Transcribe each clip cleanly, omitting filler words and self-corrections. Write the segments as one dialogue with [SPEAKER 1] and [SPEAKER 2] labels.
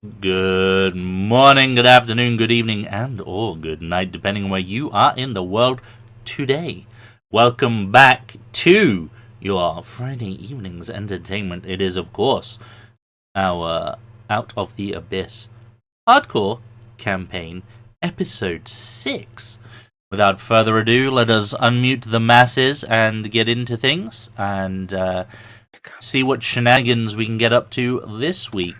[SPEAKER 1] Good morning, good afternoon, good evening, and or good night, depending on where you are in the world today. Welcome back to your Friday evening's entertainment. It is, of course, our Out of the Abyss Hardcore campaign, episode 6. Without further ado, let us unmute the masses and get into things and see what shenanigans we can get up to this week.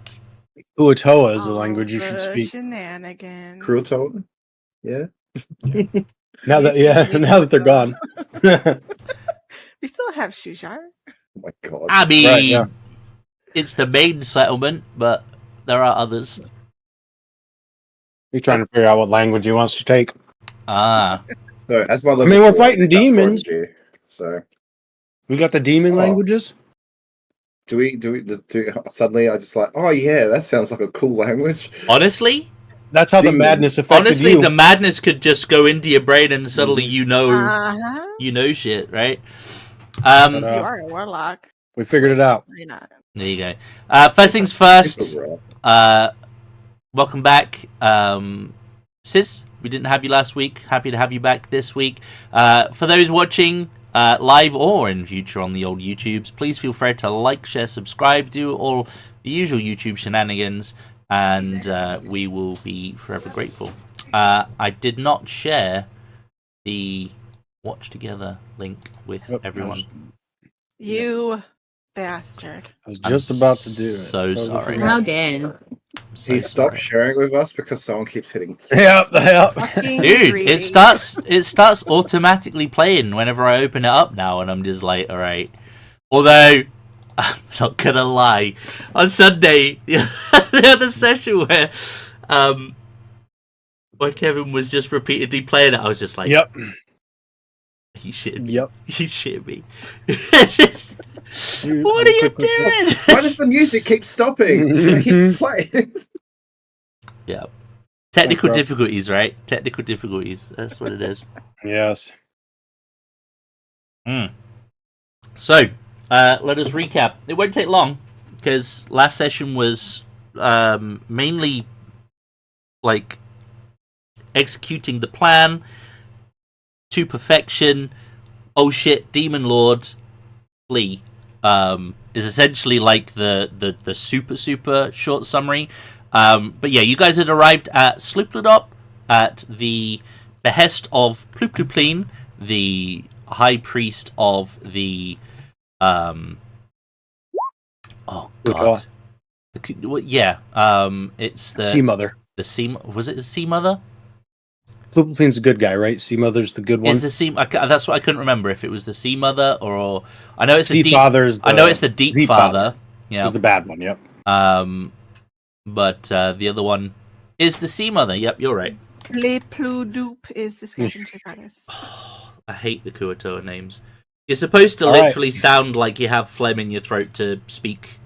[SPEAKER 2] Kuatoa is the language you should speak.
[SPEAKER 3] Shenanigans.
[SPEAKER 4] Kuatoa? Yeah.
[SPEAKER 2] Now that they're gone.
[SPEAKER 3] We still have Shujar.
[SPEAKER 4] Oh my god.
[SPEAKER 1] I mean,
[SPEAKER 2] Right, yeah.
[SPEAKER 1] It's the main settlement, but there are others.
[SPEAKER 2] He's trying to figure out what language he wants to take.
[SPEAKER 1] Ah,
[SPEAKER 4] So as my
[SPEAKER 2] we're fighting demons.
[SPEAKER 4] So
[SPEAKER 2] We got the demon languages.
[SPEAKER 4] do we suddenly I just like, oh yeah, that sounds like a cool language.
[SPEAKER 1] honestly,
[SPEAKER 2] That's how the
[SPEAKER 4] Demons.
[SPEAKER 2] madness affected you.
[SPEAKER 1] the madness could just go into your brain and suddenly you know shit, right?
[SPEAKER 3] You are a warlock.
[SPEAKER 2] We figured it out.
[SPEAKER 3] You're not.
[SPEAKER 1] There you go. First things first. Welcome back, Sis. We didn't have you last week. Happy to have you back this week. For those watching live or in future on the old YouTubes, please feel free to like, share, subscribe, do all the usual YouTube shenanigans, and we will be forever grateful. I did not share the Watch Together link with everyone.
[SPEAKER 3] You bastard.
[SPEAKER 2] I was just about to do it.
[SPEAKER 1] So sorry.
[SPEAKER 2] forgot.
[SPEAKER 5] How dare.
[SPEAKER 4] He stopped sharing with us because someone keeps hitting.
[SPEAKER 2] Yep.
[SPEAKER 3] Fucking
[SPEAKER 1] Dude,
[SPEAKER 3] greedy.
[SPEAKER 1] it starts automatically playing whenever I open it up now, and I'm just like, all right. Although I'm not gonna lie, on Sunday, the other session where Kevin was just repeatedly playing it, I was just like,
[SPEAKER 2] Yep.
[SPEAKER 1] he shitted me.
[SPEAKER 2] Yep.
[SPEAKER 1] He shitted me. It's just, what are you doing?
[SPEAKER 4] Why does the music keep stopping? It keeps playing.
[SPEAKER 1] Yeah. Technical
[SPEAKER 2] bro.
[SPEAKER 1] difficulties, right? Technical difficulties. That's what it is.
[SPEAKER 2] Yes.
[SPEAKER 1] So, let us recap. It won't take long, because last session was mainly like executing the plan to perfection. Oh shit, Demon Lord Lee is essentially like the super short summary. But yeah, you guys had arrived at Sloopladop at the behest of Plooploopleen, the high priest of the oh god, it's the
[SPEAKER 2] Sea Mother.
[SPEAKER 1] Was it the Sea Mother?
[SPEAKER 2] Plooploopeen's a good guy, right? Sea Mother's the good one.
[SPEAKER 1] Is the Sea? That's what I couldn't remember if it was the Sea Mother or I know it's
[SPEAKER 2] Sea
[SPEAKER 1] the
[SPEAKER 2] Father's.
[SPEAKER 1] I know it's the Deep Father. Yeah,
[SPEAKER 2] is the bad one. Yep.
[SPEAKER 1] But the other one is the Sea Mother. Yep, you're right.
[SPEAKER 3] Le Ploudoop is the skeleton goddess.
[SPEAKER 1] I hate the Kuatoa names. You're supposed to literally sound like you have phlegm in your throat to speak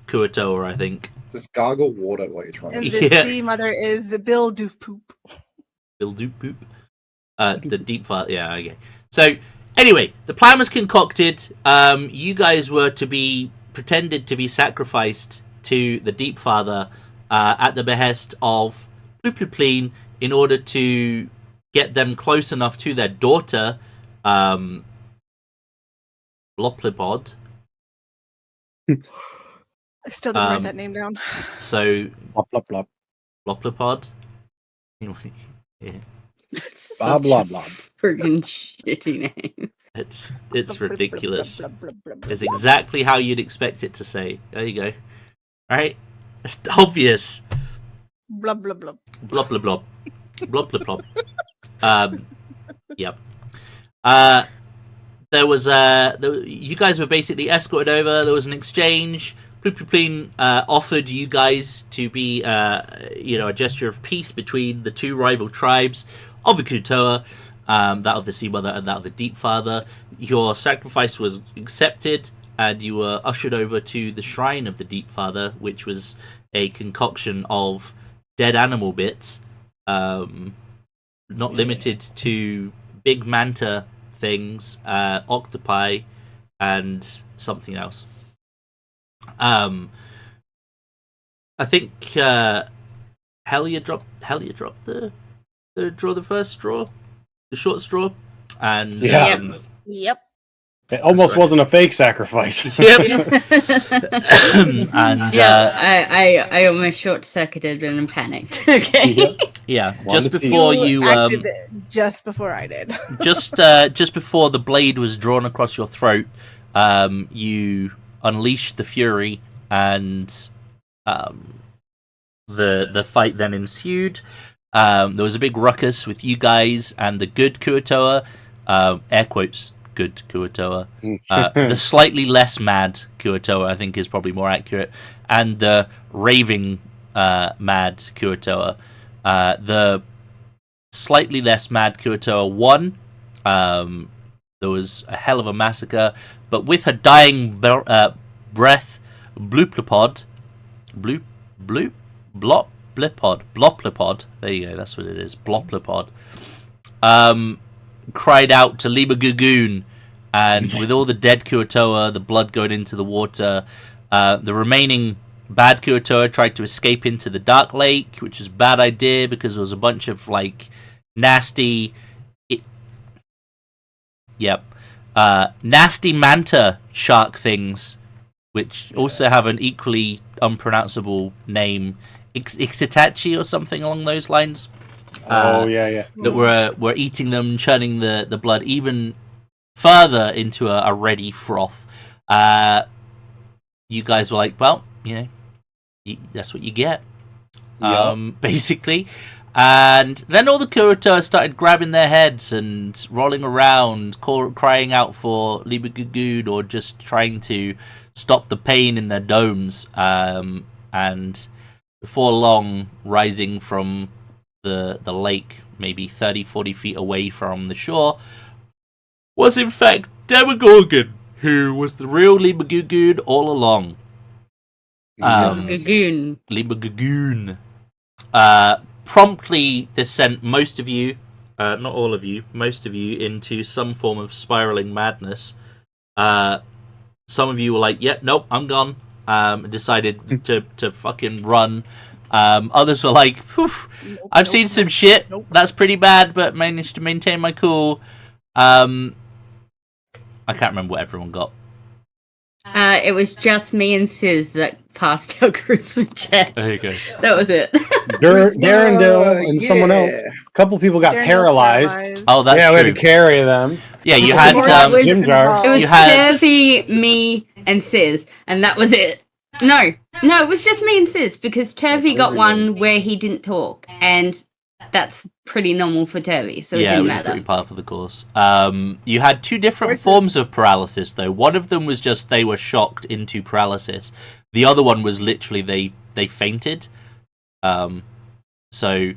[SPEAKER 1] Kuatoa, I think.
[SPEAKER 4] Just gargle water while you're trying.
[SPEAKER 3] And
[SPEAKER 4] To...
[SPEAKER 3] the
[SPEAKER 1] Yeah.
[SPEAKER 3] sea mother is Bill Doof Poop.
[SPEAKER 1] Bill Doop Poop. The Deep Father. Yeah, okay. So, anyway, the plan was concocted. You guys were to be pretended to be sacrificed to the Deep Father at the behest of Plooploopleen in order to get them close enough to their daughter, Loplipod.
[SPEAKER 3] I still didn't write that name down.
[SPEAKER 1] So,
[SPEAKER 2] Blop blop blop.
[SPEAKER 1] Loplipod. Yeah.
[SPEAKER 2] Blah blah blah.
[SPEAKER 5] Friggin' shitty name.
[SPEAKER 1] It's ridiculous.
[SPEAKER 3] Blub, blub, blub, blub,
[SPEAKER 1] It's
[SPEAKER 3] blub.
[SPEAKER 1] exactly how you'd expect it to say. There you go. Right? It's obvious.
[SPEAKER 3] Blub, blub, blub.
[SPEAKER 1] Blob, blob, blob. Blob, blob, blob. Yep. There was you guys were basically escorted over. There was an exchange. Plooploopleen offered you guys to be, a gesture of peace between the two rival tribes of the Kuatoa, that of the Sea Mother and that of the Deep Father. Your sacrifice was accepted, and you were ushered over to the shrine of the Deep Father, which was a concoction of dead animal bits, not limited to big manta things, octopi, and something else. I think Helja dropped the draw the first straw, the short straw, and
[SPEAKER 2] Yeah.
[SPEAKER 3] Yep.
[SPEAKER 2] It almost
[SPEAKER 1] right.
[SPEAKER 2] wasn't a fake sacrifice.
[SPEAKER 1] Yep. And
[SPEAKER 5] I almost short circuited and panicked. Okay.
[SPEAKER 2] Yep.
[SPEAKER 1] yeah,
[SPEAKER 2] Wanted
[SPEAKER 1] just
[SPEAKER 2] to see
[SPEAKER 1] before
[SPEAKER 3] You
[SPEAKER 1] you
[SPEAKER 3] acted just before I did.
[SPEAKER 1] just before the blade was drawn across your throat, you unleashed the fury, and the fight then ensued. There was a big ruckus with you guys and the good Kuatoa, air quotes, good Kuatoa. The slightly less mad Kuatoa, I think, is probably more accurate, and the raving mad Kuatoa. The slightly less mad Kuatoa won. There was a hell of a massacre, but with her dying breath, Blooplopod, Bloplopod, there you go, that's what it is, Bloplopod, cried out to Leemogoogoon, and with all the dead Kuatoa, the blood going into the water, the remaining bad Kuatoa tried to escape into the darklake, which was a bad idea because there was a bunch of like nasty nasty manta shark things, which also have an equally unpronounceable name, Ixitachi or something along those lines.
[SPEAKER 2] Yeah.
[SPEAKER 1] That were eating them, churning the blood even further into a ready froth. You guys were like, well, that's what you get, basically. And then all the Kuatoa started grabbing their heads and rolling around, crying out for Leemogoogoon, or just trying to stop the pain in their domes. And before long, rising from the lake, maybe 30, 40 feet away from the shore, was in fact Demogorgon, who was the real Leemogoogoon all along.
[SPEAKER 5] Leemogoogoon.
[SPEAKER 1] Leemogoogoon. Promptly, this sent most of you, not all of you, most of you, into some form of spiraling madness. Some of you were like, "Yeah, nope, I'm gone." Decided to fucking run. Others were like, "I've seen some shit. That's pretty bad, but managed to maintain my cool." I can't remember what everyone got.
[SPEAKER 5] It was just me and Sis that passed our charisma check.
[SPEAKER 1] There you go.
[SPEAKER 5] That was it.
[SPEAKER 2] Darendale and someone else. A couple people got
[SPEAKER 3] Darren's
[SPEAKER 2] paralyzed.
[SPEAKER 1] Oh, that's
[SPEAKER 2] Yeah, we
[SPEAKER 1] true.
[SPEAKER 2] had to carry them.
[SPEAKER 1] Yeah, you
[SPEAKER 5] Or
[SPEAKER 1] had
[SPEAKER 5] it was-
[SPEAKER 2] Jim Jar.
[SPEAKER 5] It was
[SPEAKER 1] You had-
[SPEAKER 5] Turvy, me, and Sis, and that was it. No, it was just me and Sis, because Turvy got one where he didn't talk, and that's pretty normal for Turvy, so it
[SPEAKER 1] yeah,
[SPEAKER 5] didn't
[SPEAKER 1] it was
[SPEAKER 5] matter.
[SPEAKER 1] pretty par for the course. You had two different
[SPEAKER 3] Where's
[SPEAKER 1] forms of paralysis, though. One of them was just they were shocked into paralysis. The other one was literally they fainted. So,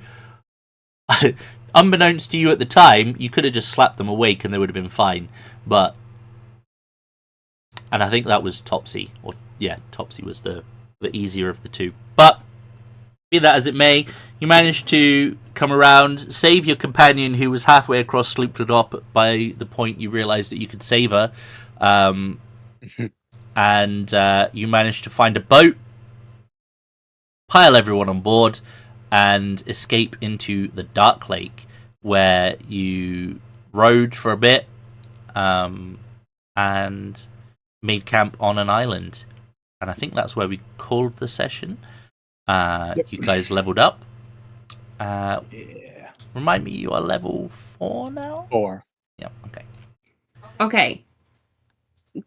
[SPEAKER 1] unbeknownst to you at the time, you could have just slapped them awake and they would have been fine. And I think that was Topsy, Topsy was the easier of the two. But be that as it may, you managed to come around, save your companion who was halfway across Sloopladop by the point you realised that you could save her. And you managed to find a boat, pile everyone on board, and escape into the darklake, where you rode for a bit and made camp on an island. And I think that's where we called the session. You guys leveled up. Remind me, you are level 4 now?
[SPEAKER 2] 4.
[SPEAKER 1] Yeah, okay.
[SPEAKER 5] Okay.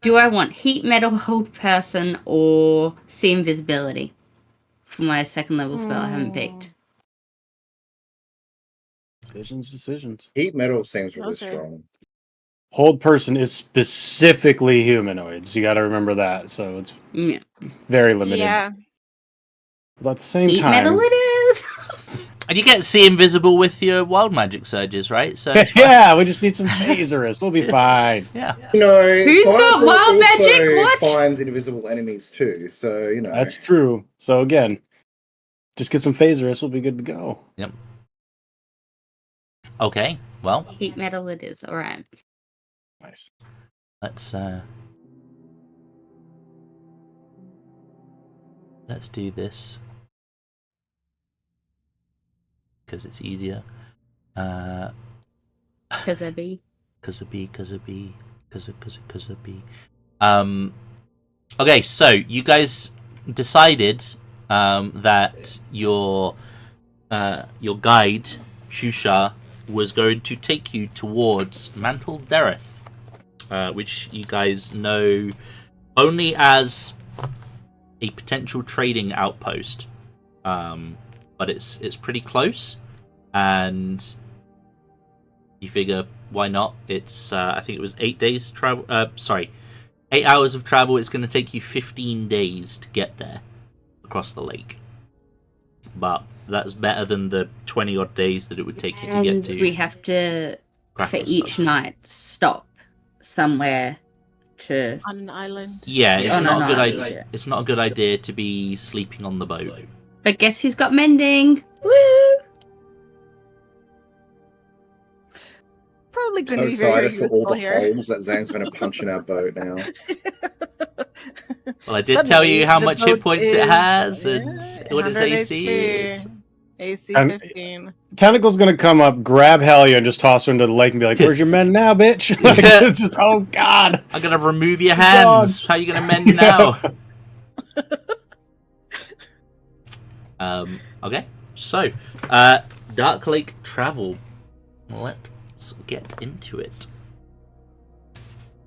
[SPEAKER 5] Do I want heat metal, hold person, or see invisibility for my second level spell I haven't picked?
[SPEAKER 2] Decisions.
[SPEAKER 4] Heat metal seems really
[SPEAKER 3] Those are-
[SPEAKER 4] strong.
[SPEAKER 2] Hold person is specifically humanoids. You got to remember that. So it's
[SPEAKER 5] Yeah.
[SPEAKER 2] very limited.
[SPEAKER 3] Yeah.
[SPEAKER 2] But at the same
[SPEAKER 5] Heat
[SPEAKER 2] time,
[SPEAKER 5] metal it is!
[SPEAKER 1] And you get see invisible with your wild magic surges, right? So it's fine.
[SPEAKER 2] yeah, we just need some phaserists. We'll be fine.
[SPEAKER 1] Yeah.
[SPEAKER 4] You know,
[SPEAKER 5] Who's got
[SPEAKER 4] Fireball
[SPEAKER 5] wild magic?
[SPEAKER 4] also
[SPEAKER 5] What?
[SPEAKER 4] finds invisible enemies too. So
[SPEAKER 2] That's true. So again, just get some phaserists. We'll be good to go.
[SPEAKER 1] Yep. Okay. Well,
[SPEAKER 5] Heat metal it is, alright.
[SPEAKER 2] Nice.
[SPEAKER 1] let's do this. because it's easier.
[SPEAKER 5] Because I be.
[SPEAKER 1] Cause of B. Okay, so you guys decided that your guide Shusha was going to take you towards Mantle Dereth, which you guys know only as a potential trading outpost, but it's pretty close, and you figure why not? It's I think it was 8 days travel. 8 hours of travel. It's going to take you 15 days to get there across the lake, but that's better than the 20 odd days that it would take you to get to.
[SPEAKER 5] We have to, for
[SPEAKER 1] Grapple
[SPEAKER 5] each
[SPEAKER 1] stuff.
[SPEAKER 5] night, stop somewhere to.
[SPEAKER 3] On an island.
[SPEAKER 1] Yeah, it's
[SPEAKER 5] On
[SPEAKER 1] not a
[SPEAKER 5] an
[SPEAKER 1] good
[SPEAKER 5] island,
[SPEAKER 1] idea.
[SPEAKER 5] yeah.
[SPEAKER 1] It's not a good idea to be sleeping on the boat.
[SPEAKER 5] But guess who's got mending? Woo!
[SPEAKER 3] Probably going
[SPEAKER 4] So
[SPEAKER 3] to be very
[SPEAKER 4] excited for all
[SPEAKER 3] useful
[SPEAKER 4] the
[SPEAKER 3] here.
[SPEAKER 4] holes that Zang's going to punch in our boat now.
[SPEAKER 1] Well, I did tell you
[SPEAKER 3] Suddenly,
[SPEAKER 1] how
[SPEAKER 3] the
[SPEAKER 1] much hit
[SPEAKER 3] boat
[SPEAKER 1] points it
[SPEAKER 3] is-
[SPEAKER 1] has and
[SPEAKER 3] yeah,
[SPEAKER 1] what its
[SPEAKER 3] 100
[SPEAKER 1] AC is.
[SPEAKER 3] HP. AC
[SPEAKER 2] I'm-
[SPEAKER 3] 15.
[SPEAKER 2] Tentacle's gonna come up, grab Helja, and just toss her into the lake and be like, "Where's your men now, bitch?" Like,
[SPEAKER 1] Yeah.
[SPEAKER 2] it's just, oh god.
[SPEAKER 1] I'm gonna remove your
[SPEAKER 2] God.
[SPEAKER 1] hands. How are you gonna mend now? Okay. So, Darklake travel. Let's get into it.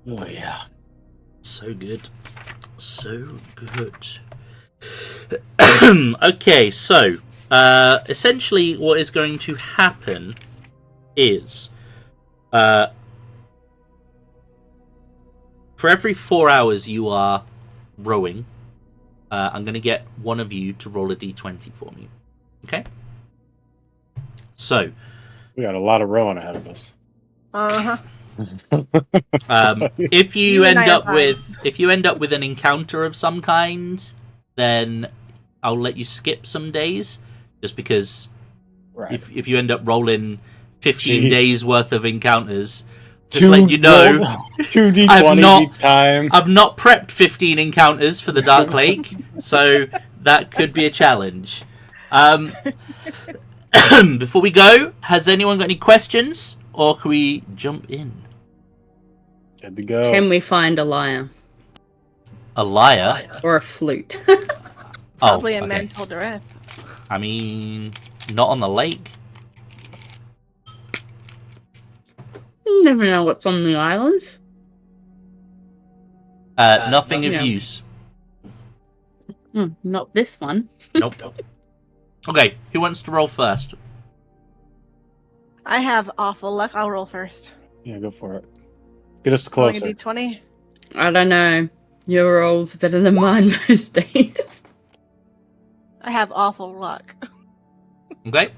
[SPEAKER 2] Oh yeah.
[SPEAKER 1] So good. So good. Okay, so essentially what is going to happen is for every 4 hours you are rowing, I'm going to get one of you to roll a d20 for me. Okay? So,
[SPEAKER 2] We got a lot of rowing ahead of us.
[SPEAKER 3] Uh-huh.
[SPEAKER 1] if you
[SPEAKER 3] You and
[SPEAKER 1] end
[SPEAKER 3] I are
[SPEAKER 1] up
[SPEAKER 3] fine.
[SPEAKER 1] with an encounter of some kind, then I'll let you skip some days, just because
[SPEAKER 2] Right.
[SPEAKER 1] if you end up rolling 15
[SPEAKER 2] Jeez.
[SPEAKER 1] days worth of encounters, just let you know,
[SPEAKER 2] 2
[SPEAKER 1] I've
[SPEAKER 2] d20
[SPEAKER 1] not-
[SPEAKER 2] each time.
[SPEAKER 1] I've not prepped 15 encounters for the Dark Lake, so that could be a challenge. Before we go, has anyone got any questions, or can we jump in?
[SPEAKER 2] Good to go.
[SPEAKER 5] Can we find a lyre
[SPEAKER 1] A liar?
[SPEAKER 5] or a flute?
[SPEAKER 3] Probably a
[SPEAKER 1] okay.
[SPEAKER 3] mental duress.
[SPEAKER 1] I mean, not on the lake.
[SPEAKER 5] You never know what's on the islands.
[SPEAKER 1] Nothing of
[SPEAKER 5] yeah.
[SPEAKER 1] use.
[SPEAKER 5] Not this one.
[SPEAKER 1] Nope. Okay, who wants to roll first?
[SPEAKER 3] I have awful luck. I'll roll first.
[SPEAKER 2] Yeah, go for it. Get us
[SPEAKER 3] Rolling a
[SPEAKER 2] closer.
[SPEAKER 3] d20.
[SPEAKER 5] I don't know. Your roll's better than mine most days.
[SPEAKER 3] I have awful luck.
[SPEAKER 1] Okay.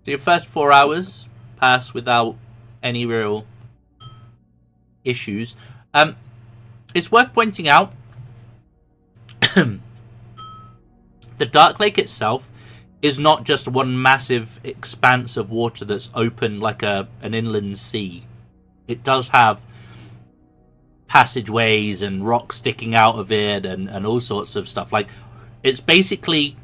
[SPEAKER 1] So your first 4 hours pass without any real issues. It's worth pointing out the Dark Lake itself is not just one massive expanse of water that's open like an inland sea. It does have passageways and rocks sticking out of it and all sorts of stuff. Like, it's basically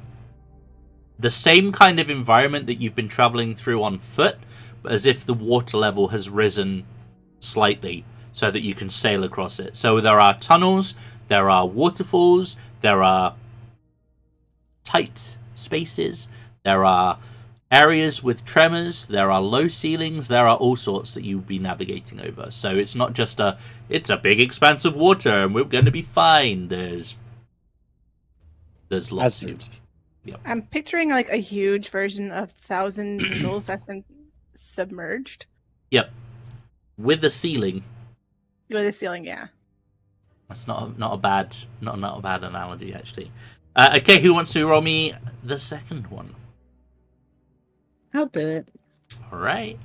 [SPEAKER 1] the same kind of environment that you've been traveling through on foot, but as if the water level has risen slightly so that you can sail across it. So there are tunnels, there are waterfalls, there are tight spaces, there are areas with tremors, there are low ceilings, there are all sorts that you'll be navigating over. So it's not just it's a big expanse of water and we're going to be fine. There's lots of...
[SPEAKER 3] I'm picturing like a huge version of Thousand Needles that's been submerged.
[SPEAKER 1] Yep. With the ceiling.
[SPEAKER 3] With the ceiling, yeah.
[SPEAKER 1] That's not a bad analogy, actually. Okay, who wants to roll me the second one?
[SPEAKER 5] I'll do it.
[SPEAKER 1] All right.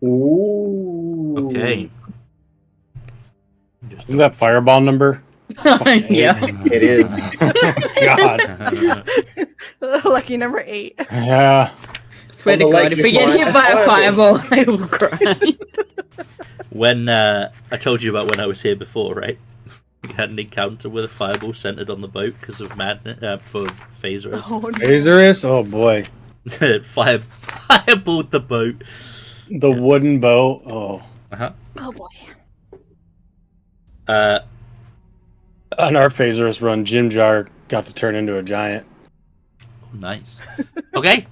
[SPEAKER 4] Ooh.
[SPEAKER 1] Okay.
[SPEAKER 2] Isn't that fireball number?
[SPEAKER 5] Yeah.
[SPEAKER 4] It is.
[SPEAKER 2] God.
[SPEAKER 3] Lucky number 8.
[SPEAKER 2] Yeah.
[SPEAKER 5] Swear
[SPEAKER 4] On
[SPEAKER 5] to
[SPEAKER 4] the
[SPEAKER 5] God,
[SPEAKER 4] lake
[SPEAKER 5] if
[SPEAKER 4] you
[SPEAKER 5] we get
[SPEAKER 4] find
[SPEAKER 5] hit
[SPEAKER 4] a
[SPEAKER 5] by a
[SPEAKER 4] fireball.
[SPEAKER 5] fireball, I will cry.
[SPEAKER 1] When I told you about when I was here before, right? You had an encounter with a fireball centered on the boat because of madness for Phasers.
[SPEAKER 3] Oh, no.
[SPEAKER 2] Phasers? Oh boy.
[SPEAKER 1] Fireballed the boat.
[SPEAKER 2] The wooden boat. Oh.
[SPEAKER 3] Oh boy.
[SPEAKER 2] On our Phasers run, Jim Jar got to turn into a giant.
[SPEAKER 1] Nice. Okay.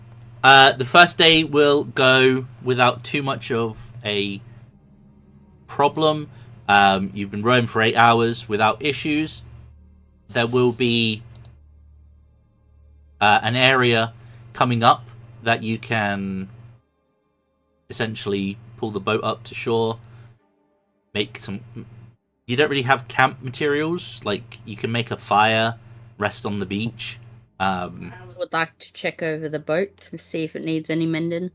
[SPEAKER 1] The first day will go without too much of a problem. You've been rowing for 8 hours without issues. There will be an area coming up that you can essentially pull the boat up to shore. Make some... You don't really have camp materials. Like, you can make a fire, rest on the beach.
[SPEAKER 5] I would like to check over the boat to see if it needs any mending.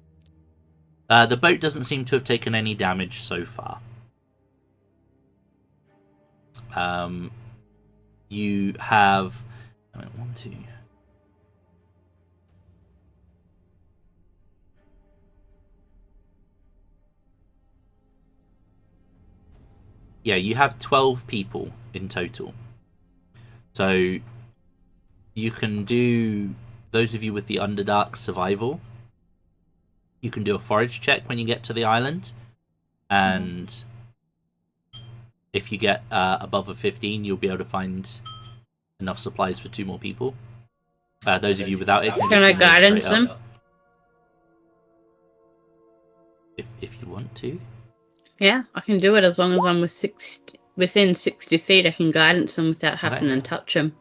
[SPEAKER 1] The boat doesn't seem to have taken any damage so far. You have... I went 1, 2... Yeah, you have 12 people in total. So you can do, those of you with the Underdark survival, you can do a forage check when you get to the island. And if you get above a 15, you'll be able to find enough supplies for 2 more people. Those of you without it can
[SPEAKER 5] I
[SPEAKER 1] just go
[SPEAKER 5] guidance
[SPEAKER 1] straight
[SPEAKER 5] them?
[SPEAKER 1] up. If you want to.
[SPEAKER 5] Yeah, I can do it as long as I'm within 60 feet. I can guidance them without having to touch them.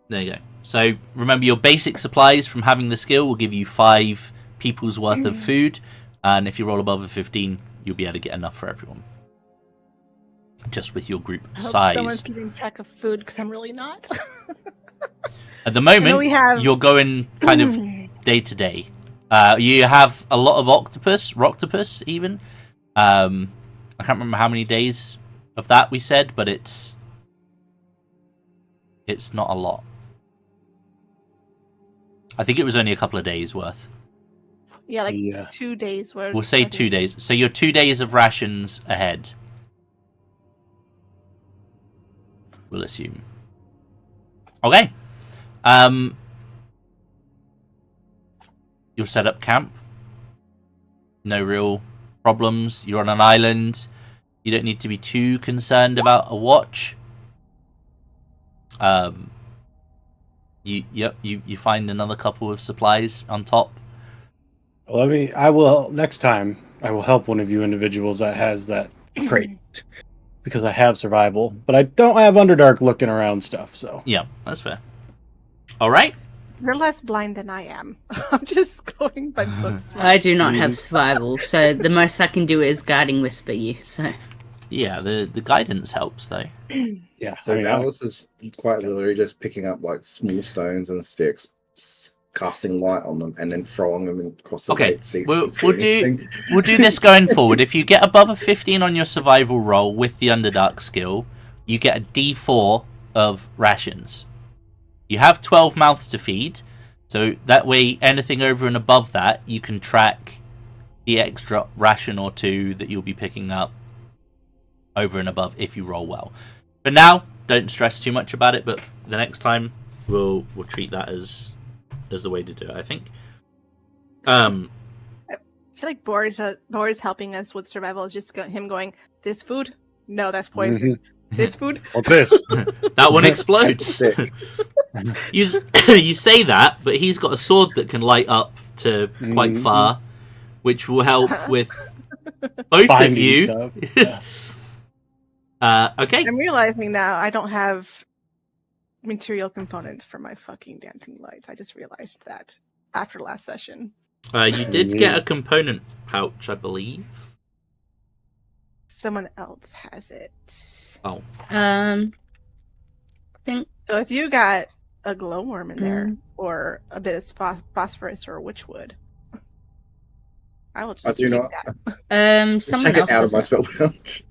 [SPEAKER 1] There you go. So remember, your basic supplies from having the skill will give you 5 people's worth of food, and if you roll above a 15, you'll be able to get enough for everyone. Just with your group
[SPEAKER 3] I hope
[SPEAKER 1] size.
[SPEAKER 3] someone's keeping track of food because I'm really not.
[SPEAKER 1] At the moment,
[SPEAKER 3] we have...
[SPEAKER 1] you're going kind of day to day. You have a lot of Roctopus even. I can't remember how many days of that we said, but it's not a lot. I think it was only a couple of days worth.
[SPEAKER 3] Yeah, like 2 days worth.
[SPEAKER 1] We'll say 2 days. So you're 2 days of rations ahead. We'll assume. Okay. You'll set up camp. No real problems. You're on an island. You don't need to be too concerned about a watch. You find another couple of supplies on top.
[SPEAKER 2] Well, next time I will help one of you individuals that has that trait because I have survival, but I don't have Underdark looking around stuff. So
[SPEAKER 1] Yeah, that's fair. All right.
[SPEAKER 3] You're less blind than I am. I'm just going by books.
[SPEAKER 5] I do not have survival, so the most I can do is guiding whisper you. So
[SPEAKER 1] Yeah, the guidance helps though.
[SPEAKER 2] yeah.
[SPEAKER 4] So Valis is quite literally just picking up like small stones and sticks, casting light on them, and then throwing them across the
[SPEAKER 1] Okay,
[SPEAKER 4] boat. See if
[SPEAKER 1] we'll
[SPEAKER 4] we see
[SPEAKER 1] do
[SPEAKER 4] anything.
[SPEAKER 1] we'll do this going forward. If you get above a 15 on your survival roll with the Underdark skill, you get a D4 of rations. You have 12 mouths to feed, so that way anything over and above that, you can track the extra ration or 2 that you'll be picking up over and above if you roll well. But now, don't stress too much about it, but the next time we'll treat that as the way to do it, I think.
[SPEAKER 3] I feel like Boris helping us with survival is just him going, this food? No, that's poison. This food?
[SPEAKER 2] Or this.
[SPEAKER 1] That one explodes. You say that, but he's got a sword that can light up to quite far, which will help with both
[SPEAKER 2] Finding
[SPEAKER 1] of you.
[SPEAKER 2] stuff. Yeah.
[SPEAKER 1] Okay.
[SPEAKER 3] I'm realizing now I don't have material components for my fucking dancing lights. I just realized that after last session.
[SPEAKER 1] You did get a component pouch, I believe.
[SPEAKER 3] Someone else has it.
[SPEAKER 1] Oh.
[SPEAKER 5] I think
[SPEAKER 3] So if you got a glowworm in there, or a bit of phosphorus or witchwood, I will just
[SPEAKER 4] I do
[SPEAKER 3] take
[SPEAKER 4] not.
[SPEAKER 3] that.
[SPEAKER 4] Just
[SPEAKER 5] someone
[SPEAKER 4] take
[SPEAKER 5] else
[SPEAKER 4] it out
[SPEAKER 5] has
[SPEAKER 4] of my
[SPEAKER 5] it.
[SPEAKER 4] spell pouch.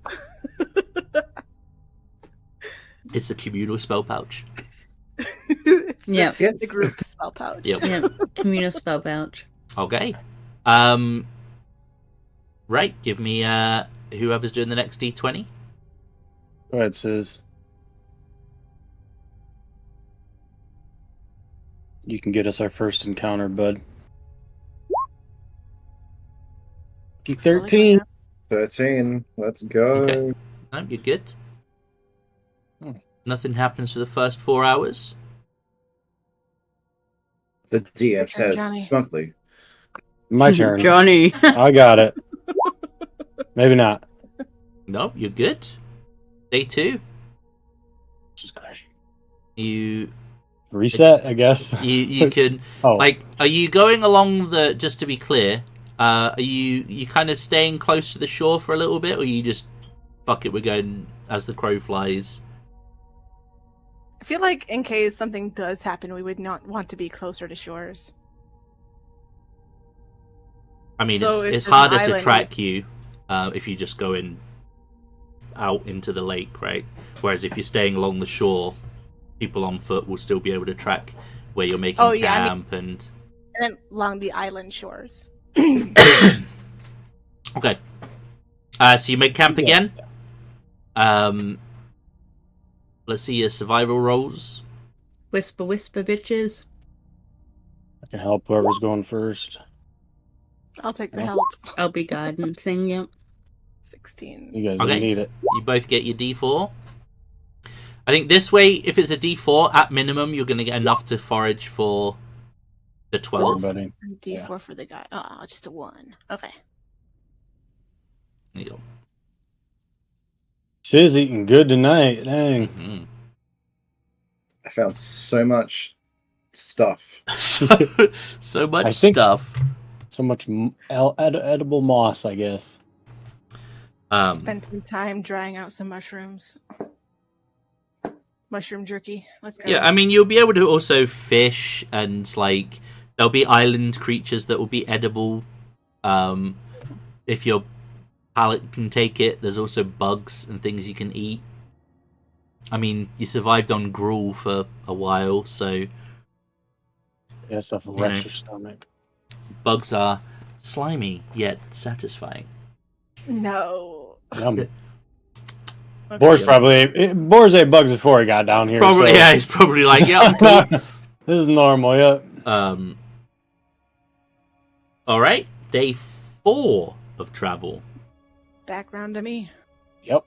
[SPEAKER 1] It's a communal spell pouch.
[SPEAKER 3] It's
[SPEAKER 5] Yeah.
[SPEAKER 3] the
[SPEAKER 4] Yes.
[SPEAKER 3] group spell pouch.
[SPEAKER 1] Yep.
[SPEAKER 5] Yeah, communal spell pouch.
[SPEAKER 1] Okay. Right, give me whoever's doing the next D20.
[SPEAKER 2] Go ahead, Sis. You can get us our first encounter, bud. 13.
[SPEAKER 4] 13. Let's go.
[SPEAKER 1] Okay. No, you're good. Nothing happens for the first 4 hours.
[SPEAKER 4] The DM says
[SPEAKER 3] Johnny.
[SPEAKER 4] smugly.
[SPEAKER 2] My turn.
[SPEAKER 5] Johnny.
[SPEAKER 2] I got it. Maybe not.
[SPEAKER 1] No, you're good. Day 2. You
[SPEAKER 2] Reset, I guess.
[SPEAKER 1] you can
[SPEAKER 2] Oh.
[SPEAKER 1] like. Are you going along the? Just to be clear, are you kind of staying close to the shore for a little bit, or you just fuck it? We're going as the crow flies.
[SPEAKER 3] I feel like in case something does happen, we would not want to be closer to shores.
[SPEAKER 1] I mean,
[SPEAKER 3] So if
[SPEAKER 1] it's
[SPEAKER 3] there's an
[SPEAKER 1] harder to
[SPEAKER 3] island-
[SPEAKER 1] track you if you just go in out into the lake, right? Whereas if you're staying along the shore, people on foot will still be able to track where you're making
[SPEAKER 3] Oh, yeah, I mean-
[SPEAKER 1] camp
[SPEAKER 3] And then along the island shores.
[SPEAKER 1] Okay. So you make camp
[SPEAKER 2] Yeah.
[SPEAKER 1] again. Let's see your survival rolls.
[SPEAKER 5] Whisper, whisper, bitches.
[SPEAKER 2] I can help whoever's going first.
[SPEAKER 3] I'll take the
[SPEAKER 2] Yeah.
[SPEAKER 3] help.
[SPEAKER 5] I'll be guidancing, yep.
[SPEAKER 3] 16.
[SPEAKER 2] You guys
[SPEAKER 1] Okay.
[SPEAKER 2] don't need it.
[SPEAKER 1] You both get your D4. I think this way, if it's a D4, at minimum, you're going to get enough to forage for the 12.
[SPEAKER 2] Everybody.
[SPEAKER 3] And D4 for the guy. Oh, just a 1. Okay.
[SPEAKER 1] There you go.
[SPEAKER 2] Sis eating good tonight. Dang.
[SPEAKER 1] Mhm.
[SPEAKER 4] I found so much stuff.
[SPEAKER 1] so much
[SPEAKER 2] I think-
[SPEAKER 1] stuff.
[SPEAKER 2] So much edible moss, I guess.
[SPEAKER 3] Spent some time drying out some mushrooms. Mushroom jerky. Let's go.
[SPEAKER 1] Yeah, I mean, you'll be able to also fish, and like there'll be island creatures that will be edible. If your palate can take it, there's also bugs and things you can eat. I mean, you survived on gruel for a while, so
[SPEAKER 2] Yeah, stuff will
[SPEAKER 1] You
[SPEAKER 2] wreck
[SPEAKER 1] know.
[SPEAKER 2] your stomach.
[SPEAKER 1] bugs are slimy yet satisfying.
[SPEAKER 3] No.
[SPEAKER 2] Yum.
[SPEAKER 3] Okay.
[SPEAKER 2] Boris Boris ate bugs before he got down here.
[SPEAKER 1] Probably,
[SPEAKER 2] so-
[SPEAKER 1] yeah. He's probably like, yeah, I'm cool.
[SPEAKER 2] This is normal, yeah.
[SPEAKER 1] All right, day 4 of travel.
[SPEAKER 3] Background to me.
[SPEAKER 2] Yep.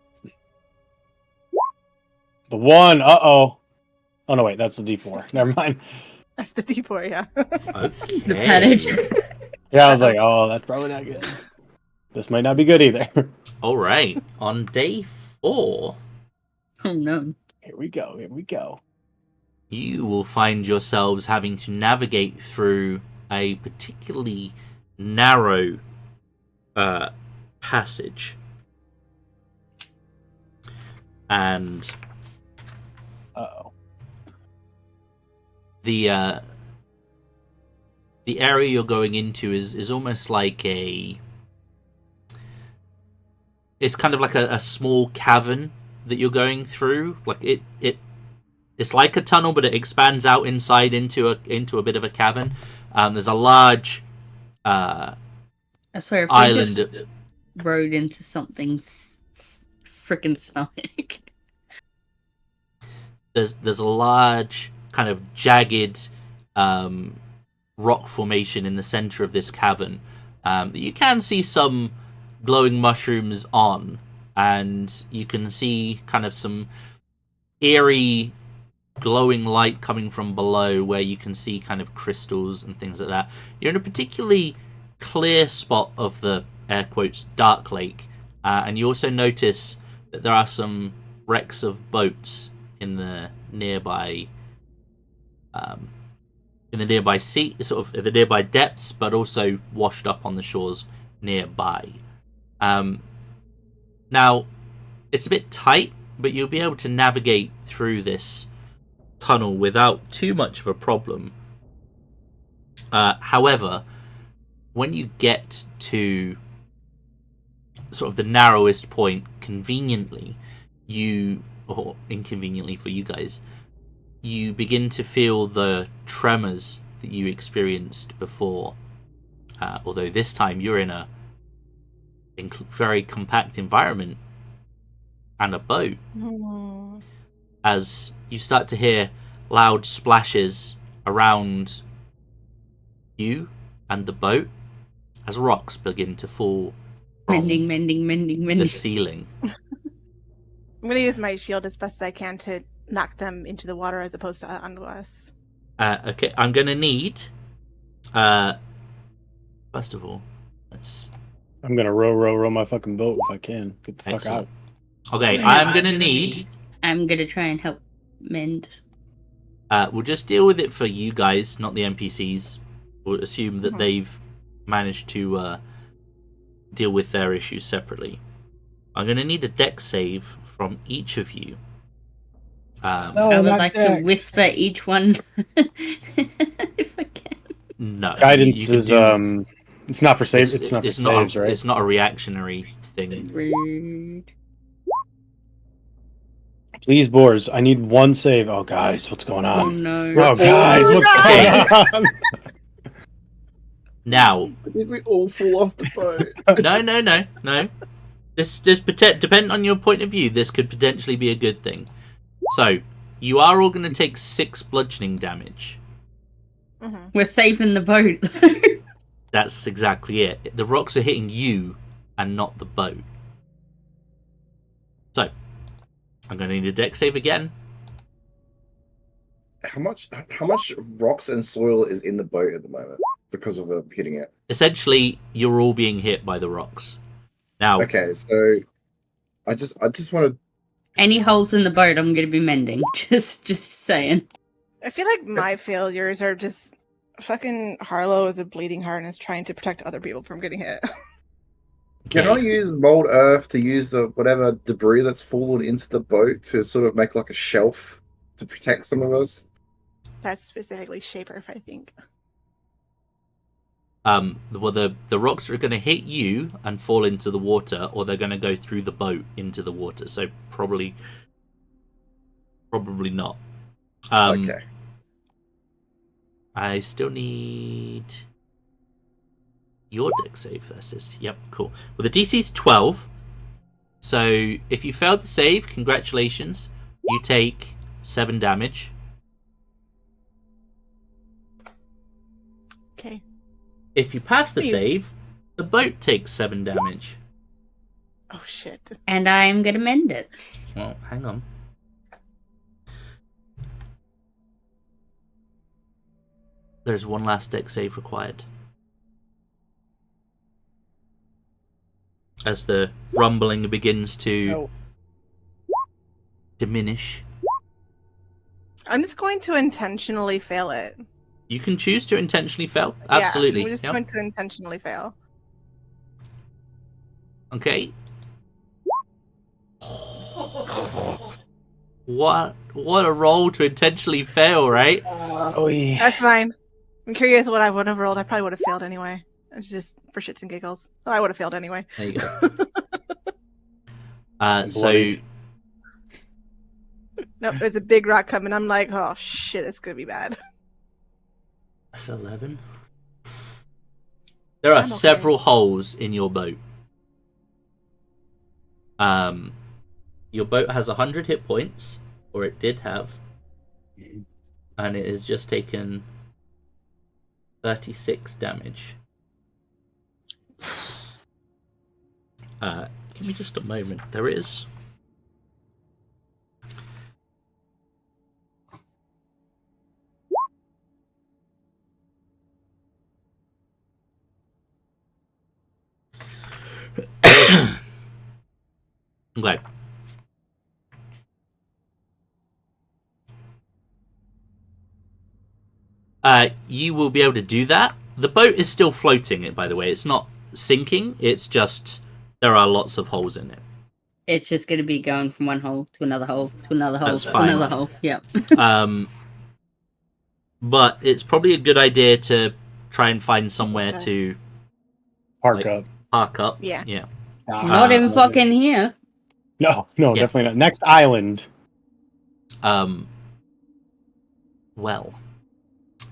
[SPEAKER 2] The 1, uh-oh. Oh, no, wait, that's the D4. Never mind.
[SPEAKER 3] That's the D4, yeah.
[SPEAKER 1] Okay.
[SPEAKER 5] The panic.
[SPEAKER 2] Yeah, I was like, oh, that's probably not good. This might not be good either.
[SPEAKER 1] All right, on day 4.
[SPEAKER 5] Oh no.
[SPEAKER 2] Here we go, here we go.
[SPEAKER 1] You will find yourselves having to navigate through a particularly narrow passage. And
[SPEAKER 2] Uh-oh.
[SPEAKER 1] the area you're going into is almost like it's kind of like a small cavern that you're going through. Like it's like a tunnel, but it expands out inside into a bit of a cavern. There's a large
[SPEAKER 5] I swear, if we
[SPEAKER 1] island.
[SPEAKER 5] just rode into something freaking sonic.
[SPEAKER 1] There's a large kind of jagged rock formation in the center of this cavern that you can see some glowing mushrooms on, and you can see kind of some eerie glowing light coming from below where you can see kind of crystals and things like that. You're in a particularly clear spot of the air quotes dark lake, and you also notice that there are some wrecks of boats in the nearby sea, sort of the nearby depths, but also washed up on the shores nearby. Now it's a bit tight, but you'll be able to navigate through this tunnel without too much of a problem. However, when you get to sort of the narrowest point, conveniently, or inconveniently for you guys, you begin to feel the tremors that you experienced before. Although this time you're in a very compact environment and a boat.
[SPEAKER 3] Hmm.
[SPEAKER 1] As you start to hear loud splashes around you and the boat as rocks begin to fall from
[SPEAKER 5] Mending.
[SPEAKER 1] the ceiling.
[SPEAKER 3] I'm gonna use my shield as best as I can to knock them into the water as opposed to onto us.
[SPEAKER 1] Okay, I'm gonna need. First of all, let's.
[SPEAKER 2] I'm gonna row my fucking boat if I can. Get the fuck
[SPEAKER 1] Excellent.
[SPEAKER 2] out.
[SPEAKER 1] Okay, I'm gonna need.
[SPEAKER 5] I'm gonna try and help mend.
[SPEAKER 1] We'll just deal with it for you guys, not the NPCs. We'll assume that they've managed to deal with their issues separately. I'm gonna need a dex save from each of you.
[SPEAKER 2] No,
[SPEAKER 5] I would
[SPEAKER 2] not
[SPEAKER 5] like
[SPEAKER 2] dex.
[SPEAKER 5] to whisper each one if I can.
[SPEAKER 1] No,
[SPEAKER 2] Guidance
[SPEAKER 1] you can
[SPEAKER 2] is
[SPEAKER 1] do-
[SPEAKER 2] it's not for saves. It's not for saves, right?
[SPEAKER 1] It's not a reactionary thing.
[SPEAKER 5] Rude.
[SPEAKER 2] Please, Boars, I need one save. Oh, guys, what's going
[SPEAKER 5] Oh
[SPEAKER 2] on?
[SPEAKER 5] no.
[SPEAKER 2] Oh, guys, what's going on?
[SPEAKER 1] Now,
[SPEAKER 4] Did we all fall off the boat?
[SPEAKER 1] no. This depending on your point of view, this could potentially be a good thing. So, you are all going to take 6 bludgeoning damage.
[SPEAKER 5] We're saving the boat.
[SPEAKER 1] That's exactly it. The rocks are hitting you and not the boat. So, I'm going to need a dex save again.
[SPEAKER 4] How much rocks and soil is in the boat at the moment because of hitting it?
[SPEAKER 1] Essentially, you're all being hit by the rocks. Now,
[SPEAKER 4] Okay, so I just want to.
[SPEAKER 5] Any holes in the boat, I'm gonna be mending. Just saying.
[SPEAKER 3] I feel like my failures are just fucking Harlow is a bleeding heart and is trying to protect other people from getting hit.
[SPEAKER 4] Can I use mold earth to use the whatever debris that's fallen into the boat to sort of make like a shelf to protect some of us?
[SPEAKER 3] That's specifically Shaper, if I think.
[SPEAKER 1] well, the rocks are going to hit you and fall into the water, or they're going to go through the boat into the water. So probably not.
[SPEAKER 4] Okay.
[SPEAKER 1] I still need your dex save versus. Yep, cool. Well, the DC's 12. So if you failed to save, congratulations. You take 7 damage.
[SPEAKER 3] Okay.
[SPEAKER 1] If you pass the save, the boat takes 7 damage.
[SPEAKER 3] Oh shit.
[SPEAKER 5] And I'm gonna mend it.
[SPEAKER 1] Well, hang on. There's one last dex save required. As the rumbling begins to diminish.
[SPEAKER 3] I'm just going to intentionally fail it.
[SPEAKER 1] You can choose to intentionally fail. Absolutely.
[SPEAKER 3] Yeah, I'm just
[SPEAKER 1] Yep.
[SPEAKER 3] going to intentionally fail.
[SPEAKER 1] Okay. What a roll to intentionally fail, right?
[SPEAKER 2] Oh, yeah.
[SPEAKER 3] That's fine. I'm curious what I would have rolled. I probably would have failed anyway. It's just for shits and giggles. Oh, I would have failed anyway.
[SPEAKER 1] There you go. So
[SPEAKER 2] Bloody.
[SPEAKER 3] Nope, there's a big rock coming. I'm like, oh shit, it's gonna be bad.
[SPEAKER 1] that's 11. There are
[SPEAKER 3] I'm okay.
[SPEAKER 1] several holes in your boat. Your boat has 100 hit points, or it did have, and it has just taken 36 damage. Give me just a moment. There is. Okay. You will be able to do that. The boat is still floating, by the way. It's not sinking. It's just there are lots of holes in it.
[SPEAKER 5] It's just gonna be going from one hole to another hole to another hole
[SPEAKER 1] That's
[SPEAKER 5] to
[SPEAKER 1] fine.
[SPEAKER 5] another hole. Yep.
[SPEAKER 1] But it's probably a good idea to try and find somewhere
[SPEAKER 3] Okay.
[SPEAKER 1] to
[SPEAKER 2] Park up.
[SPEAKER 1] park up.
[SPEAKER 3] Yeah.
[SPEAKER 1] Yeah.
[SPEAKER 5] Not in fucking here.
[SPEAKER 2] No,
[SPEAKER 1] Yeah.
[SPEAKER 2] definitely not. Next island.
[SPEAKER 1] Well,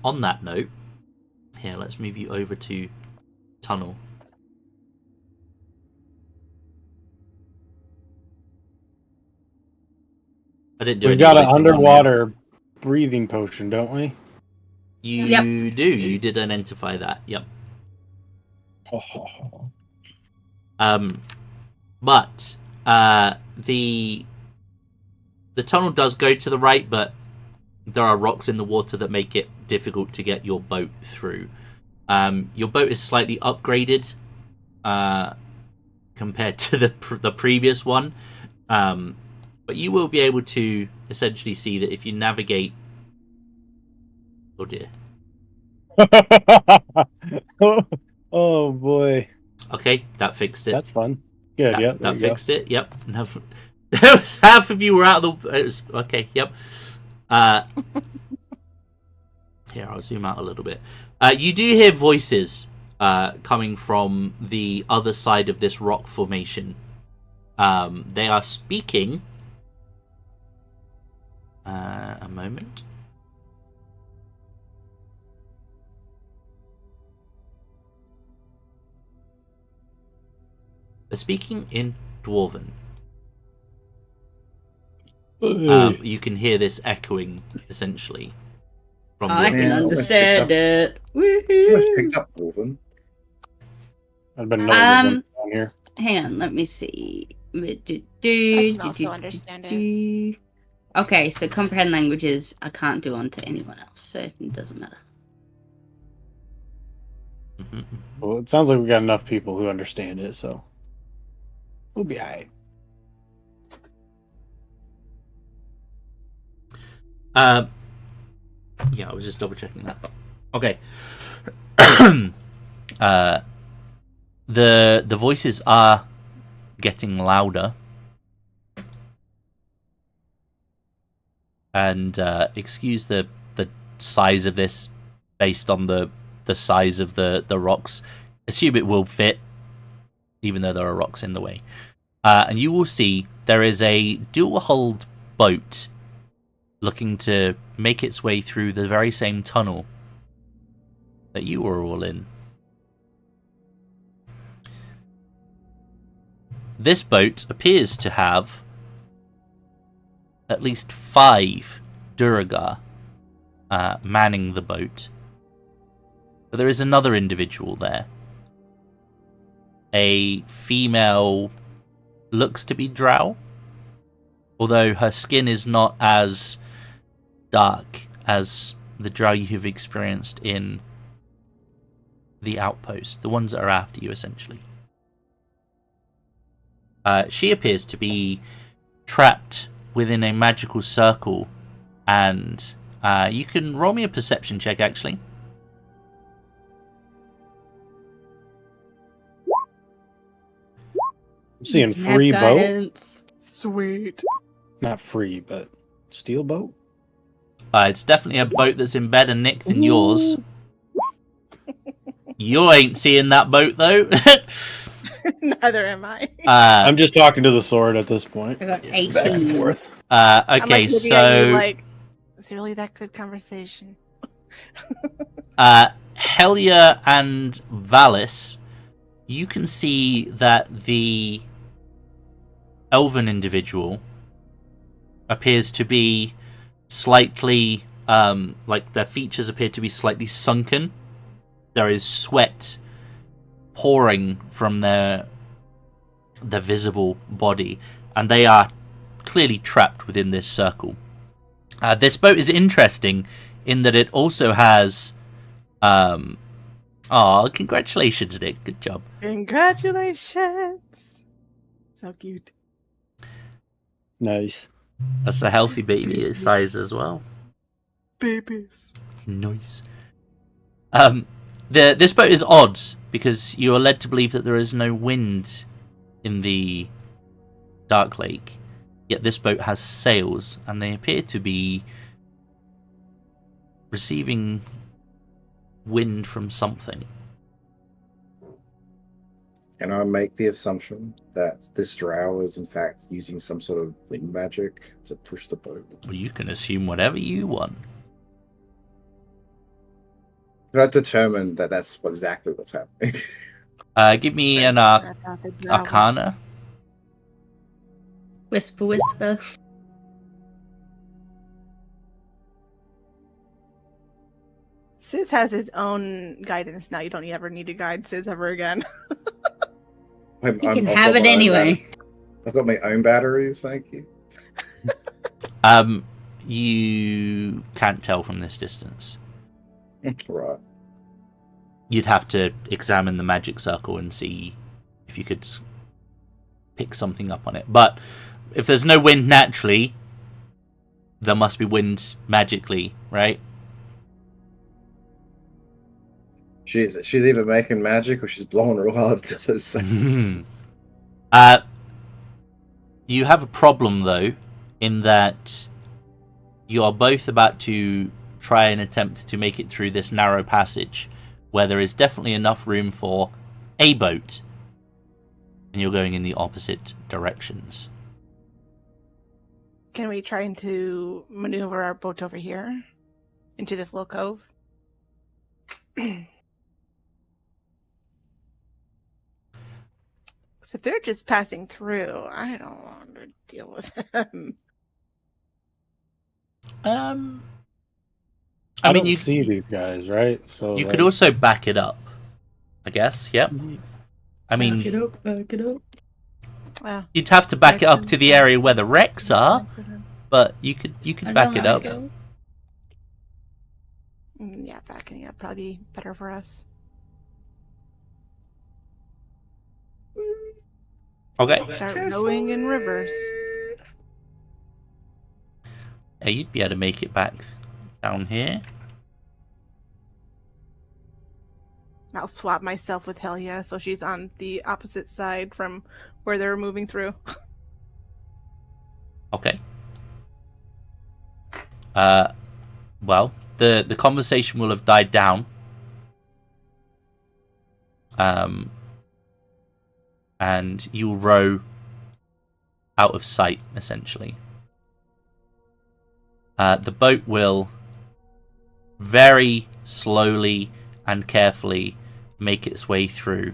[SPEAKER 1] on that note, here, let's move you over to tunnel. I didn't do
[SPEAKER 2] We've
[SPEAKER 1] any
[SPEAKER 2] got an
[SPEAKER 1] lighting on there.
[SPEAKER 2] underwater breathing potion, don't we?
[SPEAKER 1] You do. You did identify that. Yep. But the tunnel does go to the right, but there are rocks in the water that make it difficult to get your boat through. Your boat is slightly upgraded compared to the previous one, but you will be able to essentially see that if you navigate. Oh dear.
[SPEAKER 2] Oh boy.
[SPEAKER 1] Okay, that fixed it.
[SPEAKER 2] That's fun. Good.
[SPEAKER 1] That fixed it. Yep. Half of you were out of the. It was, okay. Yep. Here, I'll zoom out a little bit. You do hear voices coming from the other side of this rock formation. They are speaking. A moment. They're speaking in Dwarven. You can hear this echoing, essentially. From
[SPEAKER 5] I
[SPEAKER 1] the
[SPEAKER 5] can
[SPEAKER 1] other
[SPEAKER 5] understand it.
[SPEAKER 4] Almost
[SPEAKER 5] Woohoo!
[SPEAKER 4] picked up Dwarven.
[SPEAKER 2] I've been another good one down here.
[SPEAKER 5] Hang on, let me see.
[SPEAKER 3] I can also understand it.
[SPEAKER 5] Okay, so comprehend languages I can't do onto anyone else, so it doesn't matter.
[SPEAKER 1] Mhm.
[SPEAKER 2] Well, it sounds like we got enough people who understand it, so we'll be alright.
[SPEAKER 1] Yeah, I was just double checking that. Okay. The voices are getting louder, and excuse the size of this based on the size of the rocks. Assume it will fit, even though there are rocks in the way. And you will see there is a dual-hulled boat looking to make its way through the very same tunnel that you were all in. This boat appears to have at least 5 Duragar manning the boat. But there is another individual there. A female, looks to be drow, although her skin is not as dark as the drow you have experienced in the outpost, the ones that are after you, essentially. She appears to be trapped within a magical circle, and you can roll me a perception check, actually.
[SPEAKER 2] I'm seeing
[SPEAKER 5] Can have
[SPEAKER 2] free boat.
[SPEAKER 5] guidance.
[SPEAKER 3] Sweet.
[SPEAKER 2] Not free, but steel boat.
[SPEAKER 1] It's definitely a boat that's in better nick than yours. You ain't seeing that boat, though.
[SPEAKER 3] Neither am I.
[SPEAKER 2] I'm just talking to the sword at this point.
[SPEAKER 5] I got
[SPEAKER 2] Back and
[SPEAKER 5] 18.
[SPEAKER 2] forth.
[SPEAKER 3] I'm
[SPEAKER 1] Okay,
[SPEAKER 3] like looking at you
[SPEAKER 1] so
[SPEAKER 3] like, is it really that good conversation?
[SPEAKER 1] Helja and Valis, you can see that the elven individual appears to be slightly, like their features appear to be slightly sunken. There is sweat pouring from their visible body, and they are clearly trapped within this circle. This boat is interesting in that it also has congratulations, Nick. Good job.
[SPEAKER 3] Congratulations. So cute.
[SPEAKER 2] Nice.
[SPEAKER 1] That's a healthy baby size as well.
[SPEAKER 3] Babies.
[SPEAKER 1] Nice. This boat is odd because you are led to believe that there is no wind in the darklake, yet this boat has sails, and they appear to be receiving wind from something.
[SPEAKER 4] Can I make the assumption that this drow is in fact using some sort of wind magic to push the boat?
[SPEAKER 1] Well, you can assume whatever you want.
[SPEAKER 4] Can I determine that that's exactly what's happening?
[SPEAKER 1] Give me an
[SPEAKER 3] I thought the drow was-
[SPEAKER 1] Arcana.
[SPEAKER 5] Whisper, whisper.
[SPEAKER 3] Sis has his own guidance now. You don't ever need to guide Sis ever again.
[SPEAKER 5] You can
[SPEAKER 4] I've
[SPEAKER 5] have
[SPEAKER 4] got
[SPEAKER 5] it
[SPEAKER 4] my own
[SPEAKER 5] anyway.
[SPEAKER 4] I've got my own batteries, thank you.
[SPEAKER 1] You can't tell from this distance.
[SPEAKER 4] Right.
[SPEAKER 1] You'd have to examine the magic circle and see if you could pick something up on it. But if there's no wind naturally, there must be wind magically, right?
[SPEAKER 4] She's either making magic or she's blowing real hard to those things.
[SPEAKER 1] You have a problem, though, in that you are both about to try and attempt to make it through this narrow passage where there is definitely enough room for a boat, and you're going in the opposite directions.
[SPEAKER 3] Can we try to maneuver our boat over here into this little cove? Because if they're just passing through, I don't want to deal with them.
[SPEAKER 2] I
[SPEAKER 1] mean,
[SPEAKER 2] don't see these guys, right? So
[SPEAKER 1] you could also back it up, I guess. Yep. I mean,
[SPEAKER 5] Back it up.
[SPEAKER 1] you'd have to back it up to the area where the wrecks are, but you could back it up.
[SPEAKER 3] Yeah, backing it up probably be better for us.
[SPEAKER 1] Okay.
[SPEAKER 3] Start rowing in reverse.
[SPEAKER 1] Yeah, you'd be able to make it back down here.
[SPEAKER 3] I'll swap myself with Helja so she's on the opposite side from where they're moving through.
[SPEAKER 1] Okay. Well, the conversation will have died down. And you'll row out of sight, essentially. The boat will very slowly and carefully make its way through.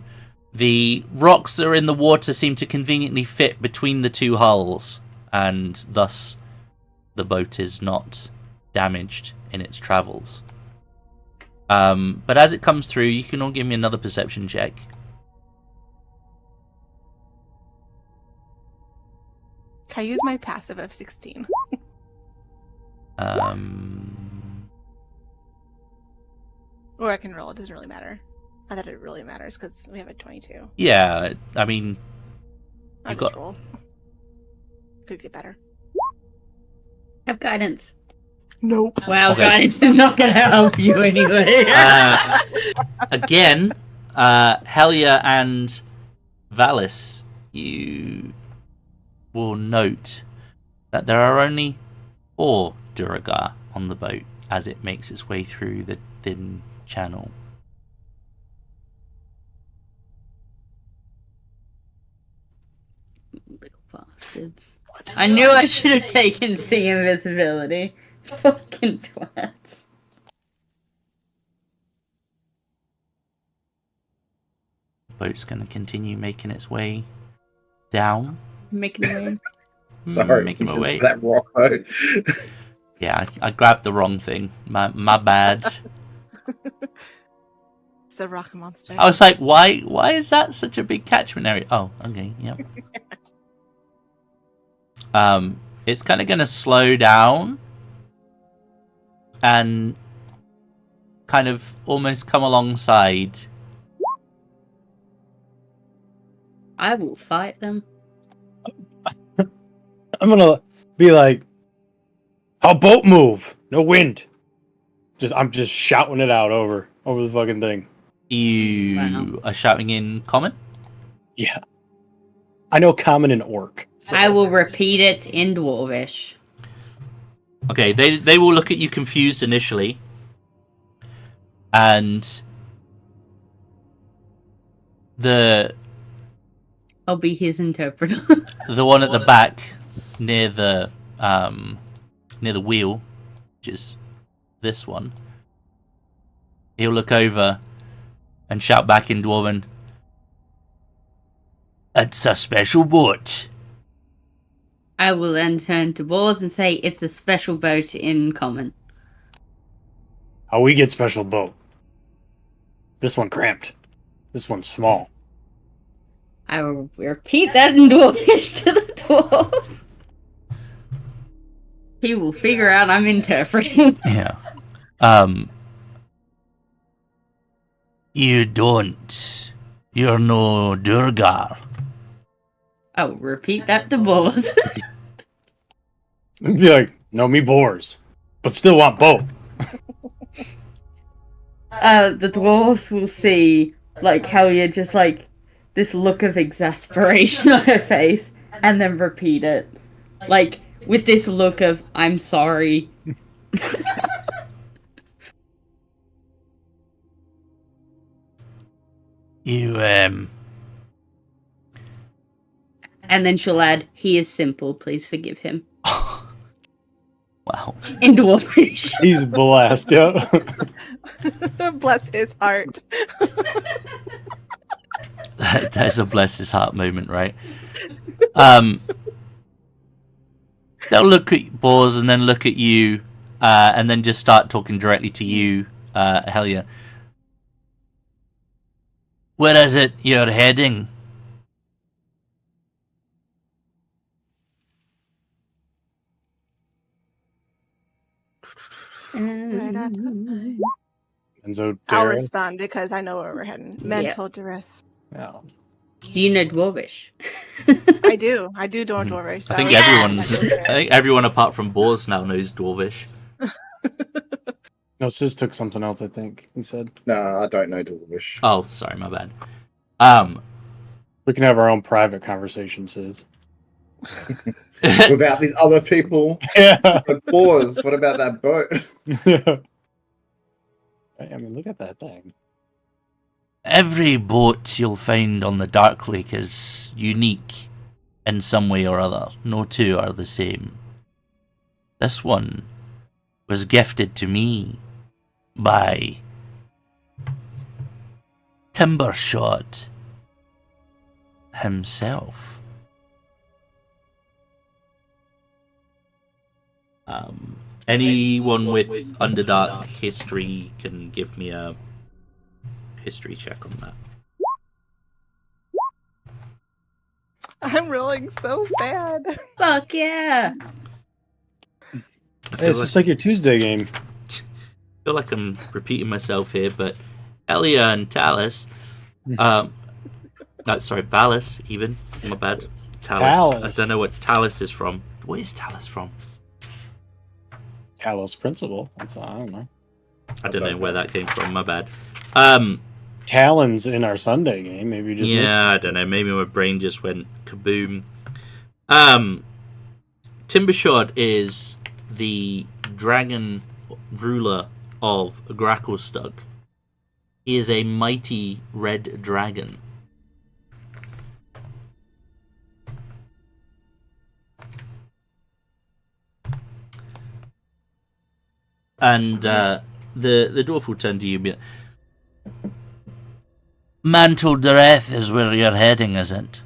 [SPEAKER 1] The rocks that are in the water seem to conveniently fit between the two hulls, and thus the boat is not damaged in its travels. But as it comes through, you can all give me another perception check.
[SPEAKER 3] Can I use my passive of 16? Or I can roll, it doesn't really matter. I thought it really matters because we have a 22.
[SPEAKER 1] Yeah, I mean,
[SPEAKER 3] I'll just roll. Could get better.
[SPEAKER 5] Have guidance.
[SPEAKER 3] Nope.
[SPEAKER 5] Wow,
[SPEAKER 1] Okay.
[SPEAKER 5] guidance is not going to help you anyway.
[SPEAKER 1] Again, Helja and Valis, you will note that there are only 4 Duragar on the boat as it makes its way through the thin channel.
[SPEAKER 5] Little bastards. I knew I should have taken see invisibility. Fucking twats.
[SPEAKER 1] Boat's going to continue making its way down.
[SPEAKER 5] Making a way.
[SPEAKER 4] Sorry,
[SPEAKER 1] making my way.
[SPEAKER 4] That rock though.
[SPEAKER 1] Yeah, I grabbed the wrong thing. My bad.
[SPEAKER 3] It's the rock monster.
[SPEAKER 1] I was like, why is that such a big catchment area? Oh, okay, yep. It's kind of going to slow down and kind of almost come alongside.
[SPEAKER 5] I will fight them.
[SPEAKER 2] I'm gonna be like, "How boat move? No wind." I'm just shouting it out over the fucking thing.
[SPEAKER 1] You are shouting in common?
[SPEAKER 2] Yeah, I know common and orc. So.
[SPEAKER 5] I will repeat it in Dwarvish.
[SPEAKER 1] Okay, they will look at you confused initially, and
[SPEAKER 5] I'll be his interpreter.
[SPEAKER 1] the one at the back near the wheel, which is this one, he'll look over and shout back in Dwarven, "It's a special boat."
[SPEAKER 5] I will then turn to Boars and say it's a special boat in common.
[SPEAKER 2] How we get special boat. This one cramped. This one's small.
[SPEAKER 5] I will repeat that in Dwarfish to the dwarf. He will figure out I'm interpreting.
[SPEAKER 1] Yeah. You don't. You're no Durgar.
[SPEAKER 5] I will repeat that to Boars.
[SPEAKER 2] Be like, no, me boars, but still want boat.
[SPEAKER 5] The dwarves will see, like, Helja just, like, this look of exasperation on her face, and then repeat it. Like, with this look of, I'm sorry.
[SPEAKER 1] You,
[SPEAKER 5] And then she'll add, he is simple, please forgive him.
[SPEAKER 1] Wow.
[SPEAKER 5] In Dwarfish.
[SPEAKER 2] He's blessed, yeah.
[SPEAKER 3] Bless his heart.
[SPEAKER 1] That's a bless his heart moment, right? They'll look at Boars and then look at you, and then just start talking directly to you, Helja. Where is it you're heading?
[SPEAKER 3] Right up.
[SPEAKER 2] And so
[SPEAKER 3] I'll
[SPEAKER 2] Darren,
[SPEAKER 3] respond because I know where we're heading. Mental duress.
[SPEAKER 2] yeah.
[SPEAKER 5] Do you know Dwarvish?
[SPEAKER 3] I do. I do know Dwarvish.
[SPEAKER 1] I think everyone apart from Boars now knows Dwarvish.
[SPEAKER 2] No, Sis took something else, I think, he said.
[SPEAKER 4] No, I don't know Dwarvish.
[SPEAKER 1] Oh, sorry, my bad.
[SPEAKER 2] We can have our own private conversation, Sis.
[SPEAKER 4] What about these other people?
[SPEAKER 2] Yeah.
[SPEAKER 4] The boars. What about that boat?
[SPEAKER 2] I mean, look at that thing.
[SPEAKER 1] Every boat you'll find on the Darklake is unique in some way or other. No two are the same. This one was gifted to me by Timbershot himself. Anyone with Underdark history can give me a history check on that.
[SPEAKER 3] I'm rolling so bad.
[SPEAKER 5] Fuck yeah!
[SPEAKER 2] It's just like your Tuesday game.
[SPEAKER 1] I feel like I'm repeating myself here, but Helja and Talus, Valis, even. My bad. Talus. I don't know what Talus is from. Where is Talus from?
[SPEAKER 2] Talos Principle. That's I don't know.
[SPEAKER 1] I don't know where that came from. My bad.
[SPEAKER 2] Talon's in our Sunday game. Maybe just
[SPEAKER 1] I don't know. Maybe my brain just went kaboom. Timbershot is the dragon ruler of Gracklestug. He is a mighty red dragon. And the dwarf will turn to you and be like, Mantle Dareth is where you're heading, isn't?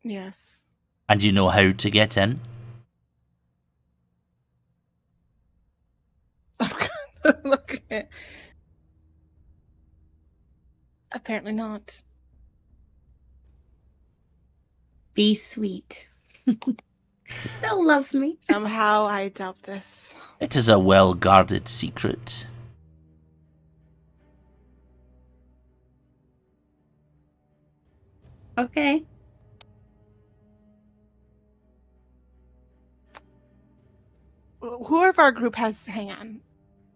[SPEAKER 3] Yes.
[SPEAKER 1] And you know how to get in?
[SPEAKER 3] Look at. Apparently not.
[SPEAKER 5] Be sweet. They'll love me.
[SPEAKER 3] Somehow I doubt this.
[SPEAKER 1] It is a well-guarded secret.
[SPEAKER 5] Okay.
[SPEAKER 3] Who of our group has. Hang on.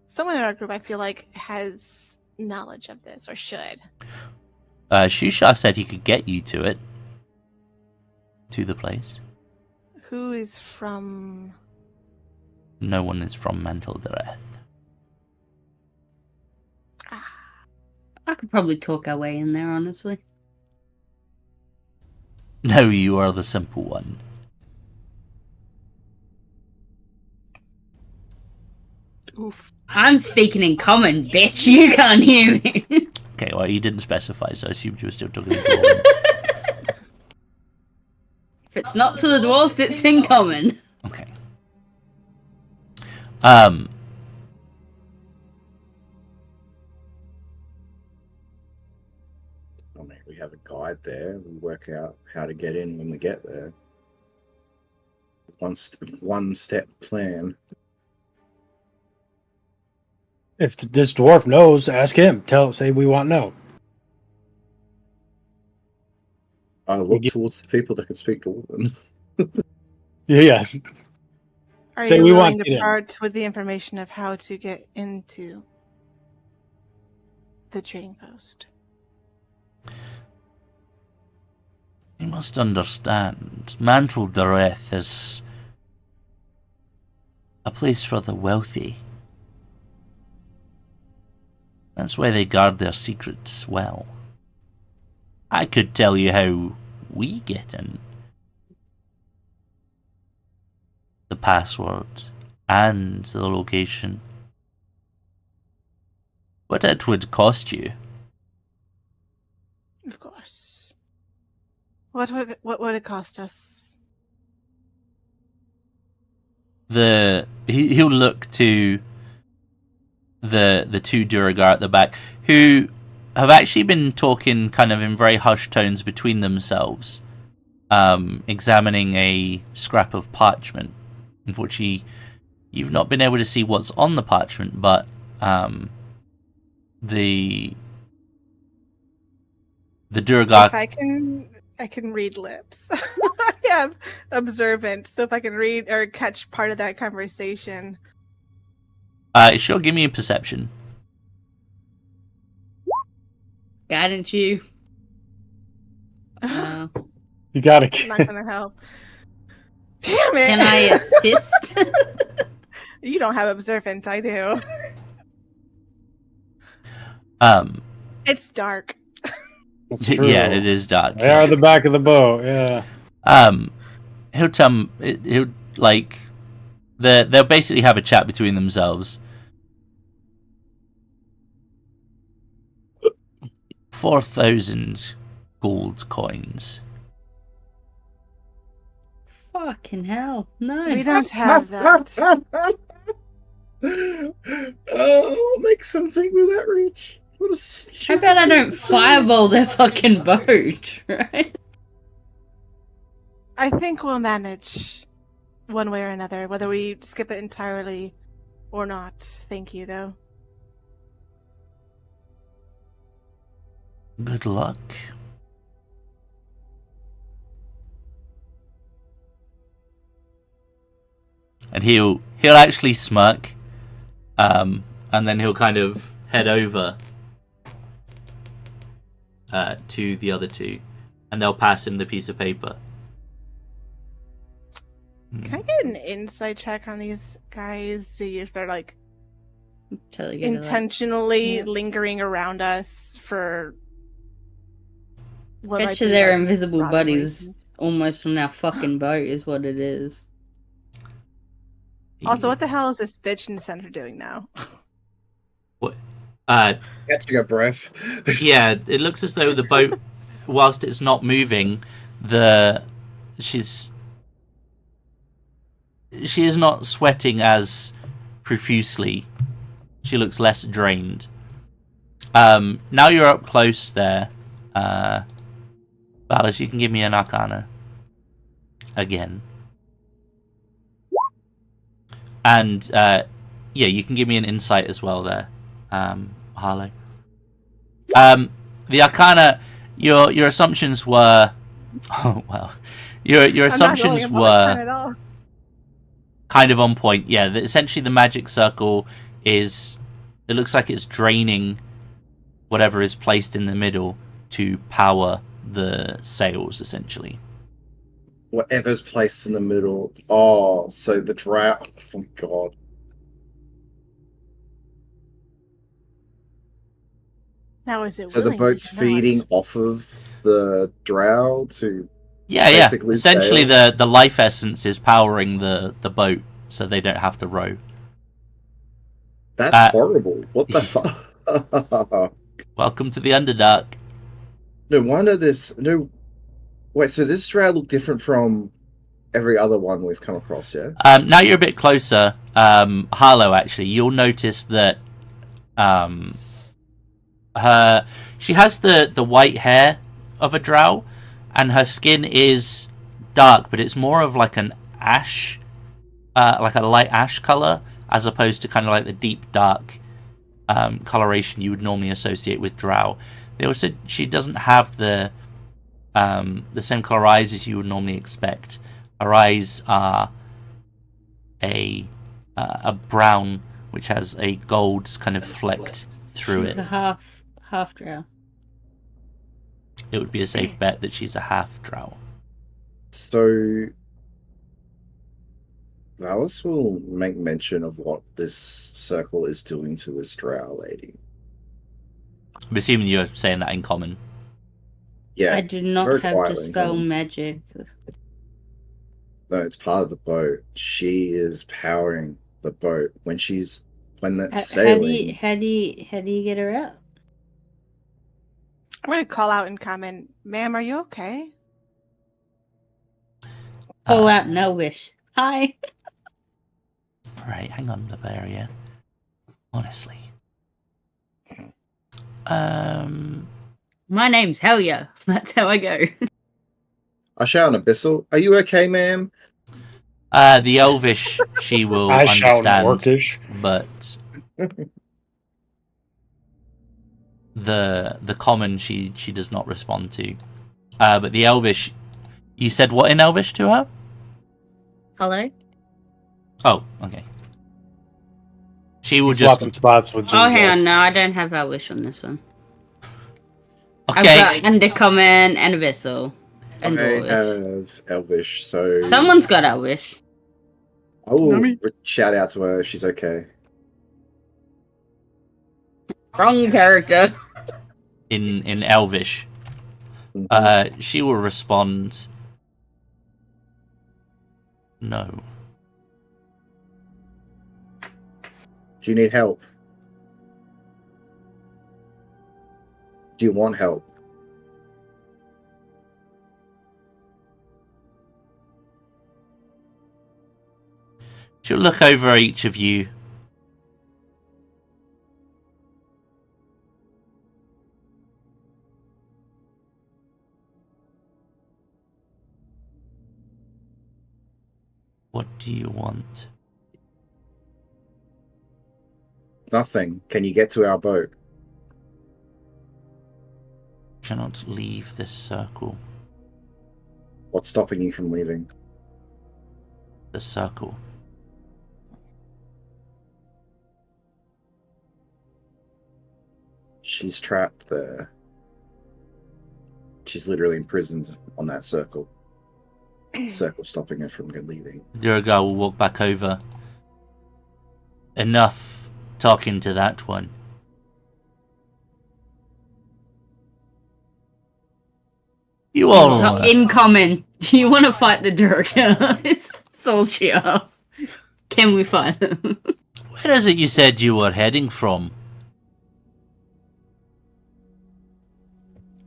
[SPEAKER 3] Someone in our group, I feel like, has knowledge of this, or should.
[SPEAKER 1] Shusha said he could get you to it. To the place.
[SPEAKER 3] Who is from.
[SPEAKER 1] No one is from Mantle Dareth.
[SPEAKER 5] I could probably talk our way in there, honestly.
[SPEAKER 1] No, you are the simple one.
[SPEAKER 3] Oof.
[SPEAKER 5] I'm speaking in common, bitch. You can't hear me.
[SPEAKER 1] Okay, well, you didn't specify, so I assumed you were still talking to Dwarven.
[SPEAKER 5] If it's not to the dwarves, it's in common.
[SPEAKER 1] Okay.
[SPEAKER 4] guide there. We'll work out how to get in when we get there. One step plan.
[SPEAKER 2] If this dwarf knows, ask him. Say we want no.
[SPEAKER 4] I look towards the people that can speak Dwarven.
[SPEAKER 2] Yes.
[SPEAKER 3] Are
[SPEAKER 2] Say
[SPEAKER 3] you
[SPEAKER 2] we
[SPEAKER 3] willing
[SPEAKER 2] want
[SPEAKER 3] to
[SPEAKER 2] to get in.
[SPEAKER 3] part with the information of how to get into the trading post?
[SPEAKER 1] You must understand, Mantle Dareth is a place for the wealthy. That's why they guard their secrets well. I could tell you how we get in. The password and the location. What it would cost you.
[SPEAKER 3] Of course. What would it cost us?
[SPEAKER 1] He'll look to the two Duragar at the back, who have actually been talking kind of in very hushed tones between themselves, examining a scrap of parchment. Unfortunately, you've not been able to see what's on the parchment, but the Duragar.
[SPEAKER 3] If I can read lips. I have observant, so if I can read or catch part of that conversation.
[SPEAKER 1] Sure, give me a perception.
[SPEAKER 5] Guidance you.
[SPEAKER 2] You gotta.
[SPEAKER 3] It's not gonna help. Damn it!
[SPEAKER 5] Can I assist?
[SPEAKER 3] You don't have observant, I do. It's dark.
[SPEAKER 2] That's true.
[SPEAKER 1] Yeah, it is dark.
[SPEAKER 2] They are the back of the boat. Yeah.
[SPEAKER 1] He'll like they'll basically have a chat between themselves. 4,000 gold coins.
[SPEAKER 5] Fucking hell, no.
[SPEAKER 3] We don't have that.
[SPEAKER 4] Oh, make something with that reach. What a
[SPEAKER 5] I bet I don't fireball their fucking boat, right?
[SPEAKER 3] I think we'll manage one way or another, whether we skip it entirely or not. Thank you, though.
[SPEAKER 1] Good luck. And he'll actually smirk, and then he'll kind of head over to the other two, and they'll pass him the piece of paper.
[SPEAKER 3] Can I get an insight check on these guys? See if they're like
[SPEAKER 5] Totally get it, like-
[SPEAKER 3] intentionally
[SPEAKER 5] Yeah.
[SPEAKER 3] lingering around us for. What might
[SPEAKER 5] Bet you
[SPEAKER 3] be,
[SPEAKER 5] their
[SPEAKER 3] like,
[SPEAKER 5] invisible
[SPEAKER 3] robbing
[SPEAKER 5] buddies
[SPEAKER 3] reasons.
[SPEAKER 5] almost from our fucking boat is what it is.
[SPEAKER 3] Also, what the hell is this bitch in the center doing now?
[SPEAKER 4] Catching a breath.
[SPEAKER 1] Yeah, it looks as though the boat, whilst it's not moving, she is not sweating as profusely. She looks less drained. Now you're up close there. Valis, you can give me an Arcana again. And yeah, you can give me an insight as well there, Harlow. The Arcana, your assumptions were, oh well, your assumptions
[SPEAKER 3] I'm not rolling a
[SPEAKER 1] were
[SPEAKER 3] at all.
[SPEAKER 1] kind of on point. Yeah, essentially the magic circle is, it looks like it's draining whatever is placed in the middle to power the sails, essentially.
[SPEAKER 4] Whatever's placed in the middle. Oh, so the drought. Oh, God.
[SPEAKER 3] Now is it?
[SPEAKER 4] So the
[SPEAKER 3] willing
[SPEAKER 4] boat's
[SPEAKER 3] or not?
[SPEAKER 4] feeding off of the drow to.
[SPEAKER 1] Yeah.
[SPEAKER 4] Basically
[SPEAKER 1] Essentially,
[SPEAKER 4] sail.
[SPEAKER 1] the life essence is powering the boat, so they don't have to row.
[SPEAKER 4] That's horrible. What the fuck?
[SPEAKER 1] Welcome to the Underdark.
[SPEAKER 4] No wonder this. No. Wait, so this drow look different from every other one we've come across, yeah?
[SPEAKER 1] Now you're a bit closer, Harlow, actually, you'll notice that she has the white hair of a drow, and her skin is dark, but it's more of like an ash, like a light ash color, as opposed to kind of like the deep dark coloration you would normally associate with drow. They also, she doesn't have the same color eyes as you would normally expect. Her eyes are a brown, which has a gold kind of flecked through
[SPEAKER 5] She's
[SPEAKER 1] it.
[SPEAKER 5] a half drow.
[SPEAKER 1] It would be a safe bet that she's a half drow.
[SPEAKER 4] So, Valis will make mention of what this circle is doing to this drow lady.
[SPEAKER 1] I'm assuming you're saying that in common.
[SPEAKER 4] Yeah,
[SPEAKER 5] I do not
[SPEAKER 4] very
[SPEAKER 5] have
[SPEAKER 4] quietly,
[SPEAKER 5] dispel
[SPEAKER 4] come on.
[SPEAKER 5] magic.
[SPEAKER 4] No, it's part of the boat. She is powering the boat when that's sailing.
[SPEAKER 5] How do you get her out?
[SPEAKER 3] I'm gonna call out and comment, "Ma'am, are you okay?"
[SPEAKER 5] Pull out no wish. Hi.
[SPEAKER 1] Right, hang on, Liberia. Honestly.
[SPEAKER 5] My name's Helja. That's how I go.
[SPEAKER 4] I shout an abyssal. Are you okay, ma'am?
[SPEAKER 1] The Elvish she will
[SPEAKER 2] I shout
[SPEAKER 1] understand,
[SPEAKER 2] Orcish.
[SPEAKER 1] but the common she does not respond to. But the Elvish, you said what in Elvish to her?
[SPEAKER 5] Hello?
[SPEAKER 1] Oh, okay. She will just
[SPEAKER 2] Swapping spots with Ginger.
[SPEAKER 5] Oh, hang on. No, I don't have Elvish on this one.
[SPEAKER 1] okay.
[SPEAKER 5] I've got Undercommon and Abyssal. And
[SPEAKER 4] I
[SPEAKER 5] Dwarvish.
[SPEAKER 4] have Elvish, so
[SPEAKER 5] Someone's got Elvish.
[SPEAKER 4] I will
[SPEAKER 3] Mummy?
[SPEAKER 4] shout out to her if she's okay.
[SPEAKER 5] Wrong character.
[SPEAKER 1] In Elvish, she will respond. No.
[SPEAKER 4] Do you need help? Do you want help?
[SPEAKER 1] She'll look over each of you. What do you want?
[SPEAKER 4] Nothing. Can you get to our boat?
[SPEAKER 1] Cannot leave this circle.
[SPEAKER 4] What's stopping you from leaving?
[SPEAKER 1] The circle.
[SPEAKER 4] She's trapped there. She's literally imprisoned on that circle. Circle stopping her from leaving.
[SPEAKER 1] Durga will walk back over. Enough talking to that one. You all
[SPEAKER 5] In common. Do you want to fight the Durga? It's all she asks. Can we fight them?
[SPEAKER 1] where is it you said you were heading from?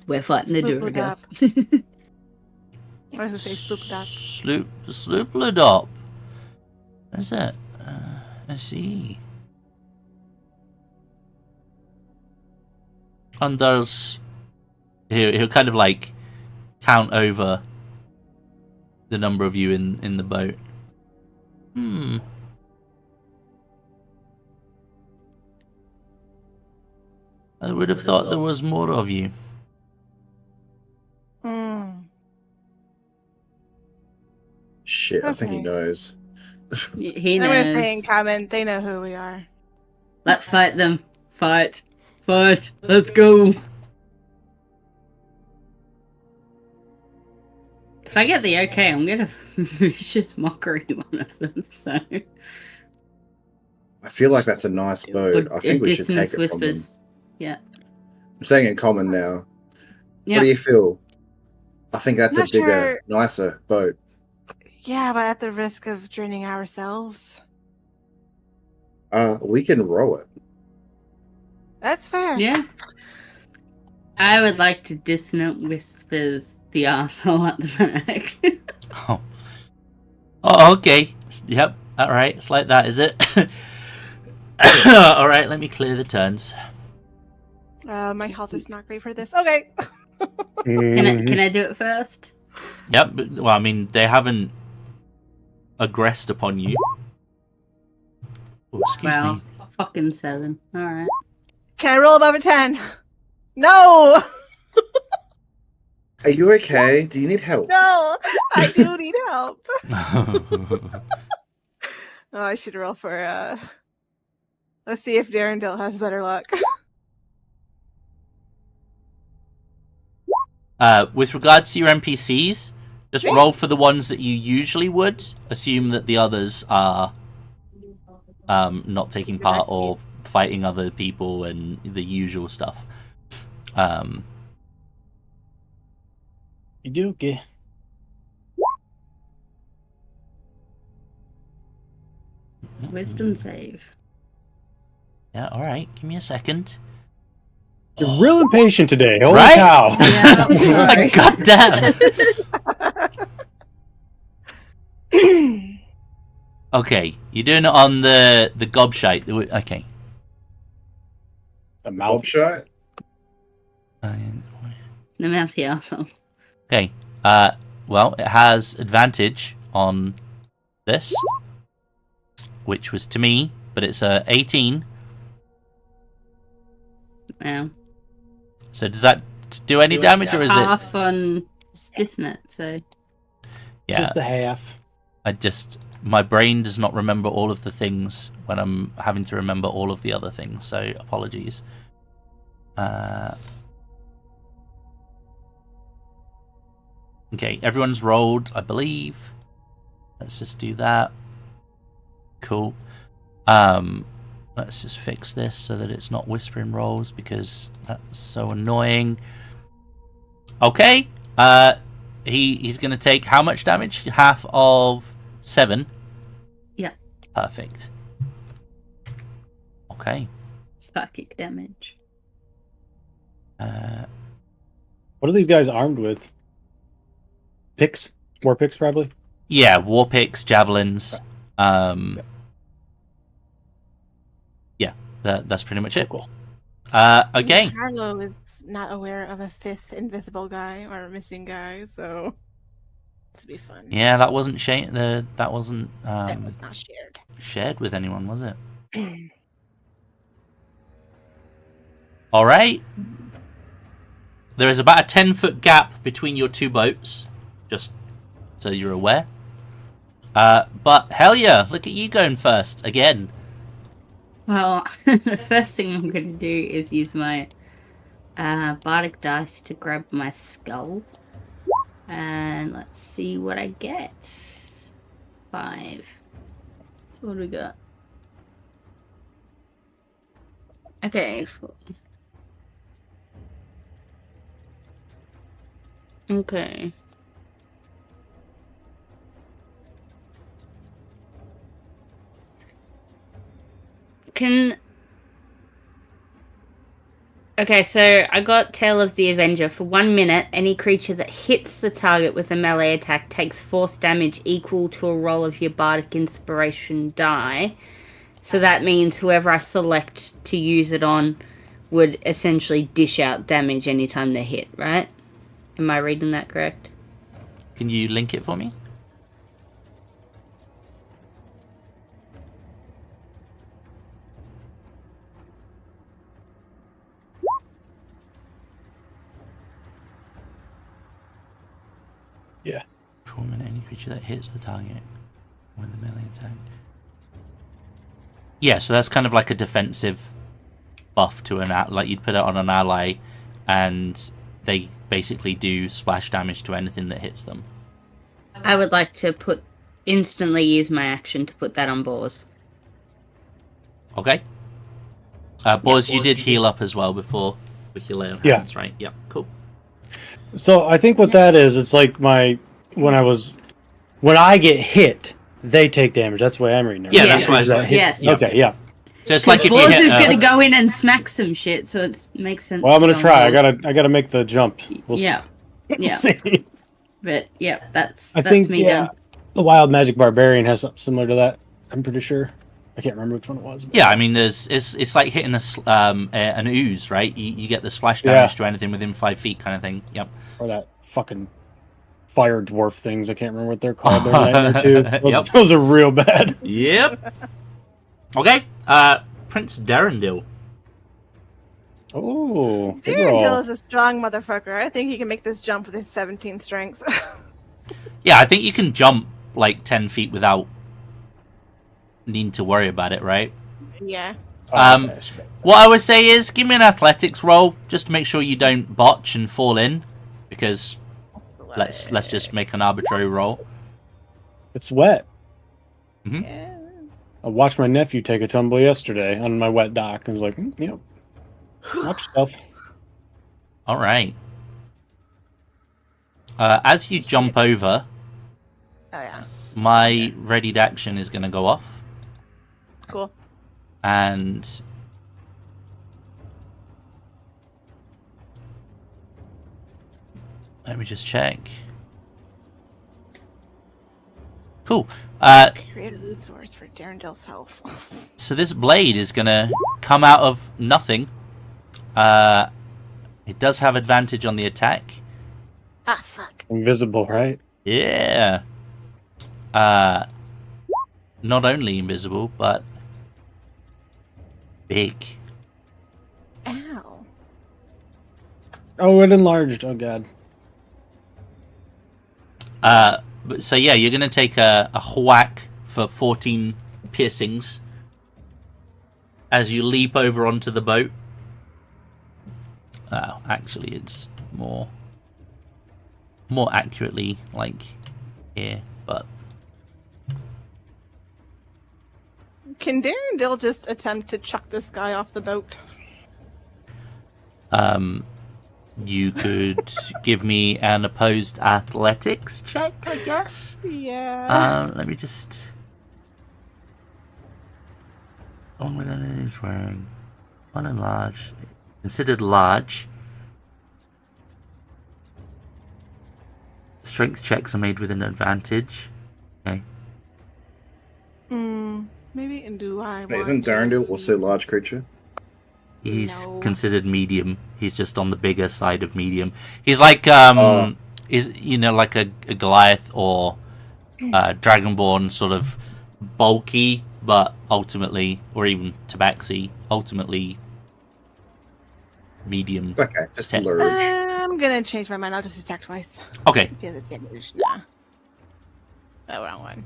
[SPEAKER 5] We're fighting the
[SPEAKER 3] Spooked
[SPEAKER 5] Durga.
[SPEAKER 3] up. I was gonna say spooked up.
[SPEAKER 1] Sloopladop. What's that? I see. And there's... He'll kind of like count over the number of you in the boat. I would have thought there was more of you.
[SPEAKER 4] Shit, I think he
[SPEAKER 3] Okay.
[SPEAKER 4] knows.
[SPEAKER 5] He
[SPEAKER 3] I'm gonna say in
[SPEAKER 5] knows.
[SPEAKER 3] comment, they know who we are.
[SPEAKER 5] Let's fight them. Fight. Fight. Let's go. If I get the okay, I'm gonna vicious mockery one of them, so.
[SPEAKER 4] I feel like that's a nice boat. I think we should take
[SPEAKER 5] Dissonance
[SPEAKER 4] it from them.
[SPEAKER 5] whispers. Yeah.
[SPEAKER 4] I'm saying in common now.
[SPEAKER 5] Yeah.
[SPEAKER 4] What do you feel? I think that's
[SPEAKER 3] Not
[SPEAKER 4] a bigger,
[SPEAKER 3] sure.
[SPEAKER 4] nicer boat.
[SPEAKER 3] Yeah, but at the risk of draining ourselves.
[SPEAKER 4] We can row it.
[SPEAKER 3] That's fair.
[SPEAKER 5] Yeah. I would like to dissonant whispers the arsehole at the back.
[SPEAKER 1] Oh, okay. Yep. Alright, it's like that, is it? Alright, let me clear the turns.
[SPEAKER 3] My health is not great for this. Okay.
[SPEAKER 5] Can I do it first?
[SPEAKER 1] Yep. Well, I mean, they haven't aggressed upon you. Oh, excuse
[SPEAKER 5] Well,
[SPEAKER 1] me.
[SPEAKER 5] fucking 7. Alright.
[SPEAKER 3] Can I roll above a 10? No!
[SPEAKER 4] Are you okay? Do you need help?
[SPEAKER 3] No! I do need help. Oh, I should roll for, let's see if Darendale has better luck.
[SPEAKER 1] With regards to your NPCs, just roll for the ones that you usually would. Assume that the others are not taking part or fighting other people and the usual stuff.
[SPEAKER 2] You do okay.
[SPEAKER 5] Wisdom save.
[SPEAKER 1] Yeah, alright. Give me a second.
[SPEAKER 2] You're real impatient today. Holy
[SPEAKER 1] Right?
[SPEAKER 2] cow.
[SPEAKER 5] Yeah, I'm sorry.
[SPEAKER 1] God damn. Okay, you're doing it on the gobshite. Okay.
[SPEAKER 2] The
[SPEAKER 4] Mob
[SPEAKER 2] mouth.
[SPEAKER 4] shot?
[SPEAKER 5] The mouthy arsehole.
[SPEAKER 1] Okay. Well, it has advantage on this, which was to me, but it's a 18.
[SPEAKER 5] Yeah.
[SPEAKER 1] So does that do any damage, or is it?
[SPEAKER 5] Half on Dismet, so.
[SPEAKER 1] Yeah.
[SPEAKER 2] Just the half.
[SPEAKER 1] My brain does not remember all of the things when I'm having to remember all of the other things. So apologies. Okay, everyone's rolled, I believe. Let's just do that. Cool. Let's just fix this so that it's not whispering rolls, because that's so annoying. Okay. He's gonna take how much damage? Half of 7.
[SPEAKER 5] Yeah.
[SPEAKER 1] Perfect. Okay.
[SPEAKER 5] Psychic damage.
[SPEAKER 2] What are these guys armed with? Picks? More picks, probably?
[SPEAKER 1] Yeah, war picks, javelins. Yeah, that's pretty much it.
[SPEAKER 2] Cool.
[SPEAKER 1] Okay.
[SPEAKER 3] Harlow is not aware of a 5th invisible guy or a missing guy, so this will be fun.
[SPEAKER 1] Yeah, that wasn't that wasn't
[SPEAKER 3] That was not shared.
[SPEAKER 1] shared with anyone, was it? All right. There is about a 10-foot gap between your two boats, just so you're aware. But Helja, look at you going first again.
[SPEAKER 5] Well, the first thing I'm going to do is use my bardic dice to grab my skull. And let's see what I get. 5. So what do we got? Okay. Okay. Okay, so I got Tale of the Avenger. For 1 minute, any creature that hits the target with a melee attack takes force damage equal to a roll of your bardic inspiration die. So that means whoever I select to use it on would essentially dish out damage anytime they hit, right? Am I reading that correct?
[SPEAKER 1] Can you link it for me?
[SPEAKER 2] Yeah.
[SPEAKER 1] For 1 minute, any creature that hits the target with a melee attack. Yeah, so that's kind of like a defensive buff to like you'd put it on an ally, and they basically do splash damage to anything that hits them.
[SPEAKER 5] I would like to instantly use my action to put that on Boars.
[SPEAKER 1] Okay. Boaz, you did heal up as well before with your lay on hands, right? Yep, cool.
[SPEAKER 2] So I think what that is, it's like when I get hit, they take damage. That's the way I'm reading it.
[SPEAKER 1] Yeah,
[SPEAKER 2] right?
[SPEAKER 1] that's why I
[SPEAKER 2] That hits-
[SPEAKER 5] Yes.
[SPEAKER 2] Okay, yeah.
[SPEAKER 1] So it's like if you
[SPEAKER 5] Boars
[SPEAKER 1] hit.
[SPEAKER 5] is going to go in and smack some shit, so it makes sense.
[SPEAKER 2] Well, I'm gonna
[SPEAKER 5] to
[SPEAKER 2] try.
[SPEAKER 5] Boars.
[SPEAKER 2] I gotta make the jump. We'll
[SPEAKER 5] Yeah. Yeah.
[SPEAKER 2] see.
[SPEAKER 5] But yeah, that's
[SPEAKER 2] I think
[SPEAKER 5] me done.
[SPEAKER 2] the Wild Magic Barbarian has something similar to that. I'm pretty sure. I can't remember which one it was. But...
[SPEAKER 1] Yeah, I mean, it's like hitting an ooze, right? You get the splash damage to anything within 5 feet, kind of thing. Yep.
[SPEAKER 2] Or that fucking fire dwarf things. I can't remember what they're called. They're nightmare too. Those are real bad.
[SPEAKER 1] Yep. Okay. Prince Darendil.
[SPEAKER 2] Oh,
[SPEAKER 3] Darendil is a strong motherfucker. I think he can make this jump with his 17 strength.
[SPEAKER 1] Yeah, I think you can jump like 10 feet without needing to worry about it, right?
[SPEAKER 3] Yeah.
[SPEAKER 1] What I would say is give me an athletics roll just to make sure you don't botch and fall in, because let's just make an arbitrary roll.
[SPEAKER 2] It's wet.
[SPEAKER 1] Mm-hmm.
[SPEAKER 3] Yeah.
[SPEAKER 2] I watched my nephew take a tumble yesterday on my wet dock and was like, yep. Watch yourself.
[SPEAKER 1] All right. As you jump over,
[SPEAKER 3] Oh yeah.
[SPEAKER 1] my readied action is going to go off.
[SPEAKER 3] Cool.
[SPEAKER 1] And let me just check. Cool.
[SPEAKER 3] Create a root source for Darendil's health.
[SPEAKER 1] So this blade is going to come out of nothing. It does have advantage on the attack.
[SPEAKER 3] Ah, fuck.
[SPEAKER 2] Invisible, right?
[SPEAKER 1] Yeah. Not only invisible, but big.
[SPEAKER 3] Ow.
[SPEAKER 2] Oh, it enlarged. Oh, God.
[SPEAKER 1] So yeah, you're gonna take a whack for 14 piercings as you leap over onto the boat. Actually, it's more accurately like here, but
[SPEAKER 3] Can Darendil just attempt to chuck this guy off the boat?
[SPEAKER 1] you could give me an opposed athletics check, I guess.
[SPEAKER 3] Yeah.
[SPEAKER 1] Let me just. Oh my god, it is wearing unenlarged, considered large. Strength checks are made with an advantage. Okay.
[SPEAKER 3] Maybe do I
[SPEAKER 4] Wait,
[SPEAKER 3] want
[SPEAKER 4] isn't
[SPEAKER 3] to...
[SPEAKER 4] Darendil also a large creature?
[SPEAKER 1] He's
[SPEAKER 3] No.
[SPEAKER 1] considered medium. He's just on the bigger side of medium. He's like is like a Goliath or Dragonborn, sort of bulky, but ultimately, or even Tabaxi, ultimately medium.
[SPEAKER 4] Okay, just
[SPEAKER 1] Ten.
[SPEAKER 4] large.
[SPEAKER 3] I'm gonna change my mind. I'll just attack twice.
[SPEAKER 1] Okay.
[SPEAKER 3] If he has advantage. Nah. Oh, wrong one.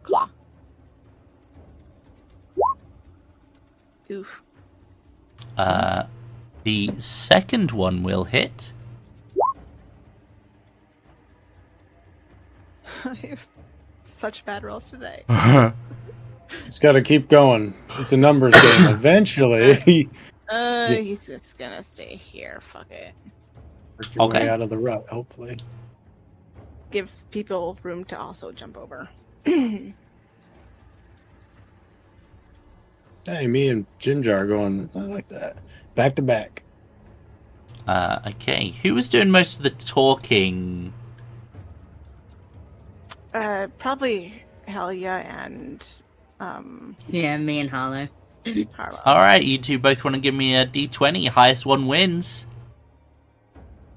[SPEAKER 3] Claw. Oof.
[SPEAKER 1] The second one will hit.
[SPEAKER 3] I have such bad rolls today.
[SPEAKER 2] It's got to keep going. It's a numbers game. Eventually,
[SPEAKER 3] He's just gonna stay here. Fuck it.
[SPEAKER 2] work your
[SPEAKER 1] Okay.
[SPEAKER 2] way out of the rut, hopefully.
[SPEAKER 3] Give people room to also jump over.
[SPEAKER 2] Hey, me and Ginger are going. I like that. Back to back.
[SPEAKER 1] Okay. Who was doing most of the talking?
[SPEAKER 3] Probably Helja and
[SPEAKER 5] Yeah, me and Harlow.
[SPEAKER 3] Harlow.
[SPEAKER 1] All right, you two both want to give me a d20. Highest one wins.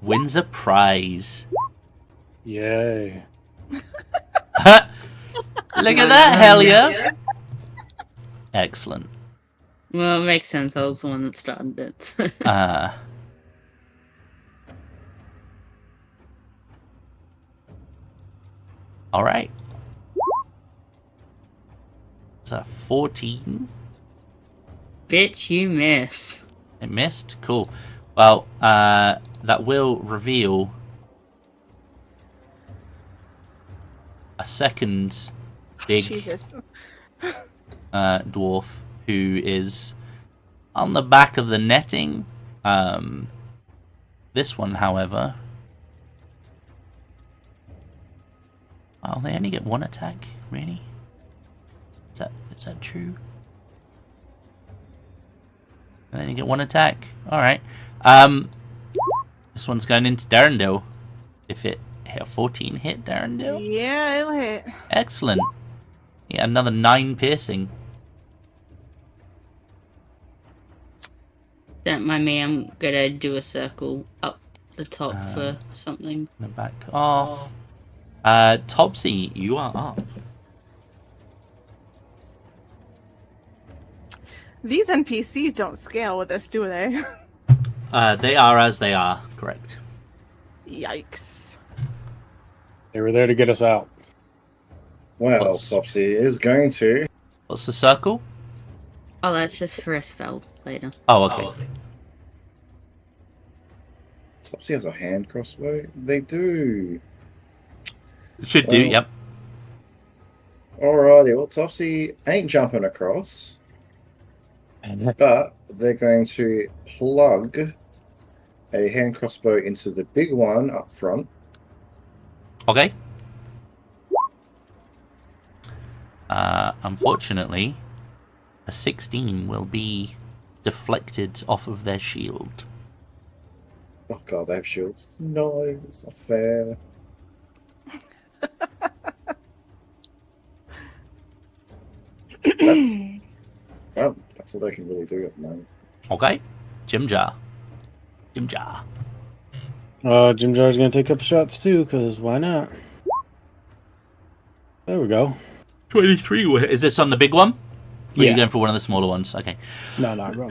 [SPEAKER 1] Wins a prize.
[SPEAKER 2] Yay.
[SPEAKER 1] Look at that, Helja. Excellent.
[SPEAKER 5] Well, it makes sense. I was the one that started it.
[SPEAKER 1] All right. It's a 14.
[SPEAKER 5] Bitch, you miss.
[SPEAKER 1] It missed. Cool. Well, that will reveal a second big
[SPEAKER 3] Jesus.
[SPEAKER 1] dwarf who is on the back of the netting. This one, however, oh, they only get one attack. Really? Is that true? They only get one attack. All right. This one's going into Darendil. If it hit a 14 hit Darendil.
[SPEAKER 3] Yeah, it'll hit.
[SPEAKER 1] Excellent. Yeah, another 9 piercing.
[SPEAKER 5] Don't mind me, I'm gonna do a circle up the top for something.
[SPEAKER 1] The back off. Topsy, you are up.
[SPEAKER 3] These NPCs don't scale with us, do they?
[SPEAKER 1] They are as they are, correct.
[SPEAKER 3] Yikes.
[SPEAKER 2] They were there to get us out.
[SPEAKER 4] Well,
[SPEAKER 1] What's-
[SPEAKER 4] Topsy is going to.
[SPEAKER 1] What's the circle?
[SPEAKER 5] Oh, that's just for a spell later.
[SPEAKER 1] Oh, okay.
[SPEAKER 4] Topsy has a hand crossbow. They do.
[SPEAKER 1] It should do,
[SPEAKER 4] Well-
[SPEAKER 1] yep.
[SPEAKER 4] Alrighty, well, Topsy ain't jumping across, but they're going to plug a hand crossbow into the big one up front.
[SPEAKER 1] Okay. Unfortunately, a 16 will be deflected off of their shield.
[SPEAKER 4] Oh god, they have shields. No, it's not fair. Well, that's all they can really do at the moment.
[SPEAKER 1] Okay. Jim Jar. Jim Jar.
[SPEAKER 2] Jim Jar's gonna take up shots too, because why not? There we go.
[SPEAKER 1] 23 will hit. Is this on the big one? Or are
[SPEAKER 2] Yeah.
[SPEAKER 1] you going for one of the smaller ones? Okay.
[SPEAKER 2] No, not wrong.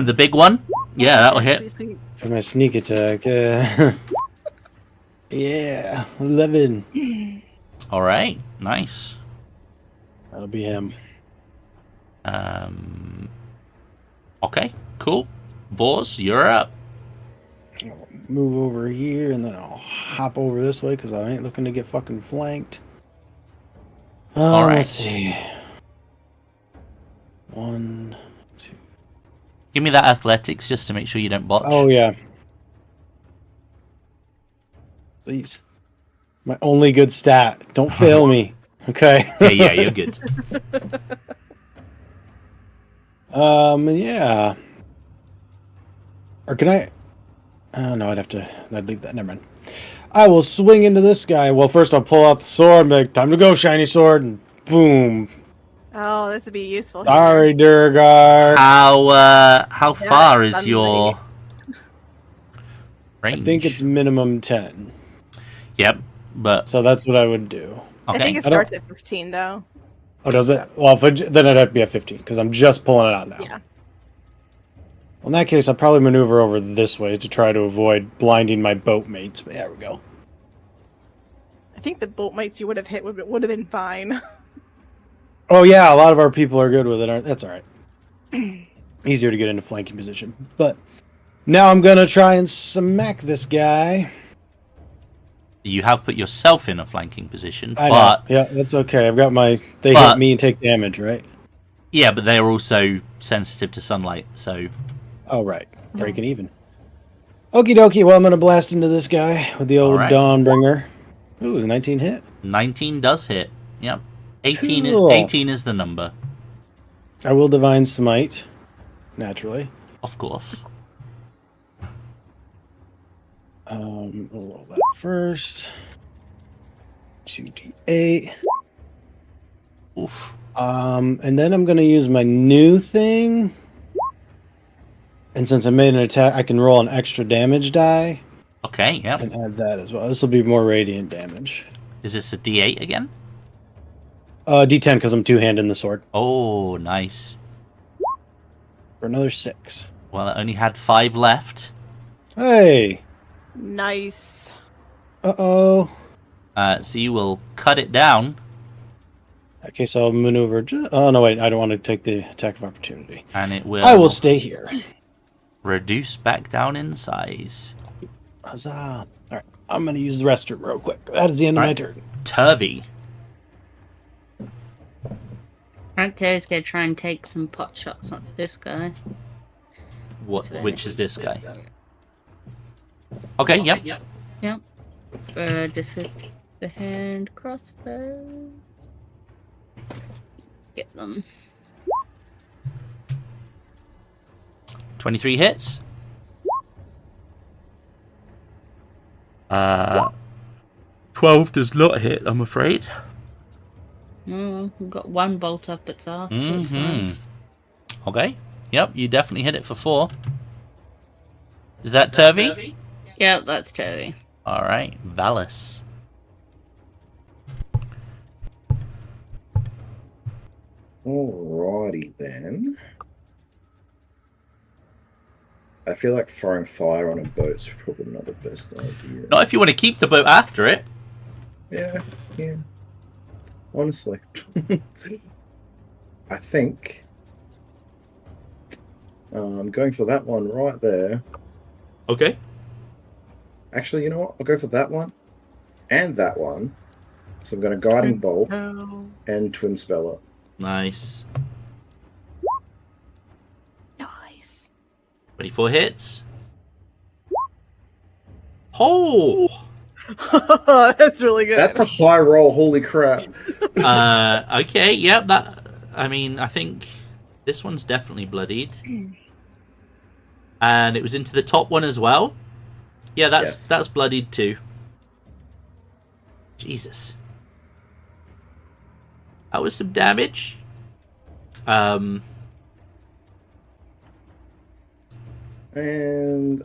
[SPEAKER 1] The big one? Yeah, that'll hit.
[SPEAKER 2] For my sneak attack. Yeah, 11.
[SPEAKER 1] Alright. Nice.
[SPEAKER 2] That'll be him.
[SPEAKER 1] Okay. Cool. Boars, you're up.
[SPEAKER 2] I'll move over here and then I'll hop over this way because I ain't looking to get fucking flanked.
[SPEAKER 1] All right.
[SPEAKER 2] Let's see. 1, 2.
[SPEAKER 1] Give me that athletics just to make sure you don't botch.
[SPEAKER 2] Oh, yeah. Please. My only good stat. Don't fail me. Okay.
[SPEAKER 1] Yeah, you're good.
[SPEAKER 2] Yeah. Or can I? No, I'd leave that. Never mind. I will swing into this guy. Well, first I'll pull out the sword and be like, time to go, shiny sword, and boom.
[SPEAKER 3] Oh, this would be useful.
[SPEAKER 2] Sorry, Durgar.
[SPEAKER 1] How far is
[SPEAKER 3] it's
[SPEAKER 1] your
[SPEAKER 2] I
[SPEAKER 1] range?
[SPEAKER 2] think it's minimum 10.
[SPEAKER 1] Yep, but
[SPEAKER 2] So that's what I would do.
[SPEAKER 1] okay.
[SPEAKER 3] I think it
[SPEAKER 2] I don't-
[SPEAKER 3] starts at 15, though.
[SPEAKER 2] Oh, does it? Well, then I'd have to be at 15, because I'm just pulling it out now.
[SPEAKER 3] Yeah.
[SPEAKER 2] Well, in that case, I'll probably maneuver over this way to try to avoid blinding my boat mates. There we go.
[SPEAKER 3] I think the boat mates you would have hit would have been fine.
[SPEAKER 2] Oh, yeah, a lot of our people are good with it. That's all right. Easier to get into flanking position. But now I'm going to try and smack this guy.
[SPEAKER 1] You have put yourself in a flanking position,
[SPEAKER 2] I
[SPEAKER 1] but
[SPEAKER 2] know. Yeah, that's okay. I've got my... They
[SPEAKER 1] But-
[SPEAKER 2] hit me and take damage, right?
[SPEAKER 1] yeah, but they're also sensitive to sunlight, so
[SPEAKER 2] Oh, right. Breaking even. Okie dokie. Well, I'm going to blast into this guy with the old
[SPEAKER 1] All right.
[SPEAKER 2] Dawnbringer. Ooh, it was a 19 hit.
[SPEAKER 1] 19 does hit. Yep. 18,
[SPEAKER 2] Cool.
[SPEAKER 1] 18 is the number,
[SPEAKER 2] I will Divine Smite. Naturally.
[SPEAKER 1] of course.
[SPEAKER 2] We'll roll that first. 2d8.
[SPEAKER 1] Oof.
[SPEAKER 2] And then I'm going to use my new thing. And since I made an attack, I can roll an extra damage die
[SPEAKER 1] Okay, yep.
[SPEAKER 2] and add that as well. This will be more radiant damage.
[SPEAKER 1] Is this a D8 again?
[SPEAKER 2] D10 because I'm two-handing the sword
[SPEAKER 1] Oh, nice.
[SPEAKER 2] for another 6.
[SPEAKER 1] Well, it only had 5 left.
[SPEAKER 2] Hey!
[SPEAKER 3] Nice.
[SPEAKER 2] Uh-oh.
[SPEAKER 1] So you will cut it down.
[SPEAKER 2] In that case, I'll maneuver. Oh, no, wait. I don't want to take the attack of opportunity.
[SPEAKER 1] And it will,
[SPEAKER 2] I will stay here.
[SPEAKER 1] reduce back down in size.
[SPEAKER 2] Huzzah. All right. I'm going to use the restroom real quick. That is the end of my turn.
[SPEAKER 1] Turvy.
[SPEAKER 5] Terry's gonna try and take some pot shots on this guy.
[SPEAKER 1] Which is this guy? Okay, yep.
[SPEAKER 5] Yep. Just with the hand crossbow. Get them.
[SPEAKER 1] 23 hits. 12 does not hit, I'm afraid.
[SPEAKER 5] Oh, we've got one bolt up its arse. So it's fine.
[SPEAKER 1] Okay. Yep, you definitely hit it for 4. Is that Turvy?
[SPEAKER 5] Yeah, that's Toby.
[SPEAKER 1] All right, Valis.
[SPEAKER 4] Alrighty then. I feel like throwing fire on a boat's probably not the best idea.
[SPEAKER 1] Not if you want to keep the boat after it.
[SPEAKER 4] Yeah. Honestly. I think I'm going for that one right there.
[SPEAKER 1] Okay.
[SPEAKER 4] Actually, you know what? I'll go for that one and that one. So I'm going to Guiding Bolt and Twin Spell it.
[SPEAKER 1] Nice.
[SPEAKER 3] Nice.
[SPEAKER 1] 24 hits. Oh!
[SPEAKER 3] That's really good.
[SPEAKER 4] That's a high roll, holy crap.
[SPEAKER 1] Okay, yep, that... I mean, I think this one's definitely bloodied. And it was into the top one as well. Yeah, that's bloodied too. Jesus. That was some damage.
[SPEAKER 4] And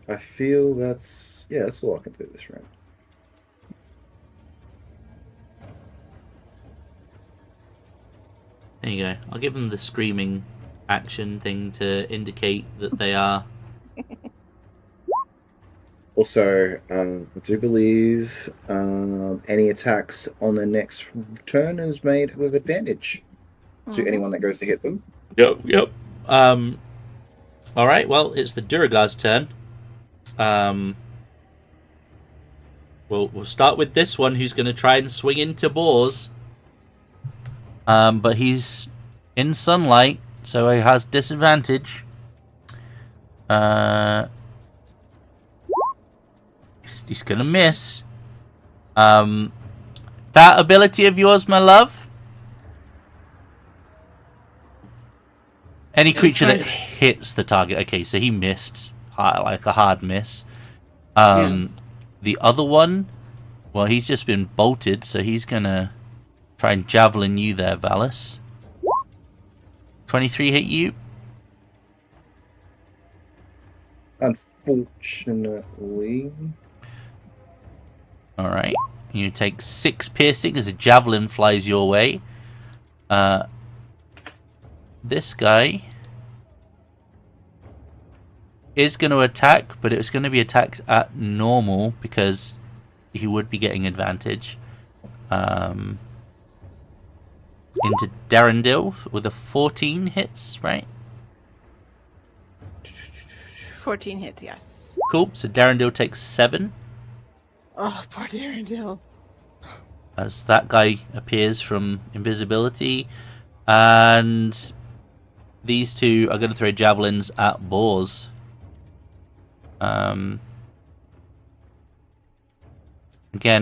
[SPEAKER 4] I feel that's all I can do this round.
[SPEAKER 1] There you go. I'll give them the screaming action thing to indicate that they are.
[SPEAKER 4] Also, I do believe any attacks on the next turn is made with advantage to anyone that goes to hit them.
[SPEAKER 1] Yep. All right. Well, it's the Duraga's turn. We'll start with this one, who's going to try and swing into Boars. But he's in sunlight, so he has disadvantage. He's gonna miss. That ability of yours, my love. Any creature that hits the target. Okay, so he missed, like a hard miss. The other one, well, he's just been bolted, so he's gonna try and javelin you there, Valis. 23 hit you.
[SPEAKER 4] Unfortunately.
[SPEAKER 1] Alright. You take 6 piercing as a javelin flies your way. This guy is going to attack, but it's going to be attacked at normal because he would be getting advantage. Into Darendil with a 14 hits, right?
[SPEAKER 3] 14 hits, yes.
[SPEAKER 1] Cool. So Darendil takes 7.
[SPEAKER 3] Oh, poor Darendil.
[SPEAKER 1] As that guy appears from invisibility. And these two are going to throw javelins at Boars. Again,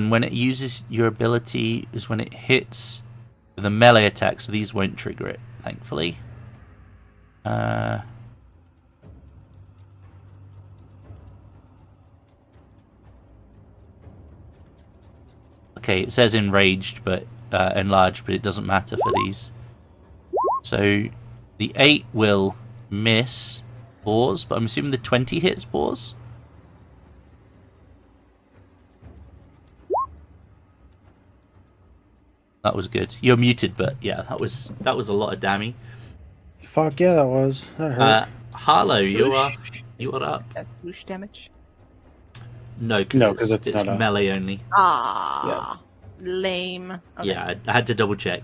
[SPEAKER 1] when it uses your ability is when it hits the melee attack, so these won't trigger it, thankfully. Okay, it says enraged, but enlarged, but it doesn't matter for these. So the 8 will miss Boars, but I'm assuming the 20 hits Boars. That was good. You're muted, but yeah, that was a lot of damage.
[SPEAKER 2] Fuck yeah, that was. That hurt.
[SPEAKER 1] Harlow, you are up.
[SPEAKER 3] That's boosh damage.
[SPEAKER 1] No, because it's
[SPEAKER 2] not a...
[SPEAKER 1] melee only.
[SPEAKER 3] Ah, lame. Okay.
[SPEAKER 1] Yeah, I had to double check.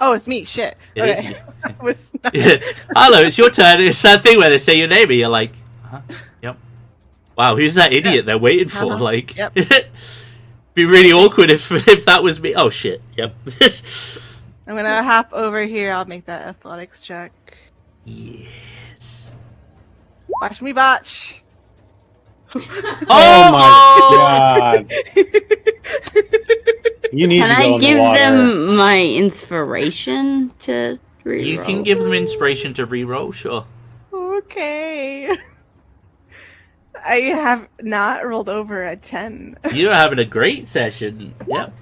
[SPEAKER 3] Oh, it's me. Shit.
[SPEAKER 1] It
[SPEAKER 3] Okay.
[SPEAKER 1] is
[SPEAKER 3] Was not-
[SPEAKER 1] Harlow, it's your turn. It's that thing where they say your name and you're like, yep. Wow, who's that idiot they're waiting for? Like,
[SPEAKER 3] Yep.
[SPEAKER 1] be really awkward if that was me. Oh shit. Yep.
[SPEAKER 3] I'm gonna hop over here. I'll make that athletics check.
[SPEAKER 1] Yes.
[SPEAKER 3] Watch me botch.
[SPEAKER 2] Oh my god. You need
[SPEAKER 5] Can
[SPEAKER 2] to go
[SPEAKER 5] I
[SPEAKER 2] in the
[SPEAKER 5] give
[SPEAKER 2] water.
[SPEAKER 5] them my inspiration to reroll?
[SPEAKER 1] You can give them inspiration to reroll, sure.
[SPEAKER 3] Okay. I have not rolled over a 10.
[SPEAKER 1] You're having a great session. Yep.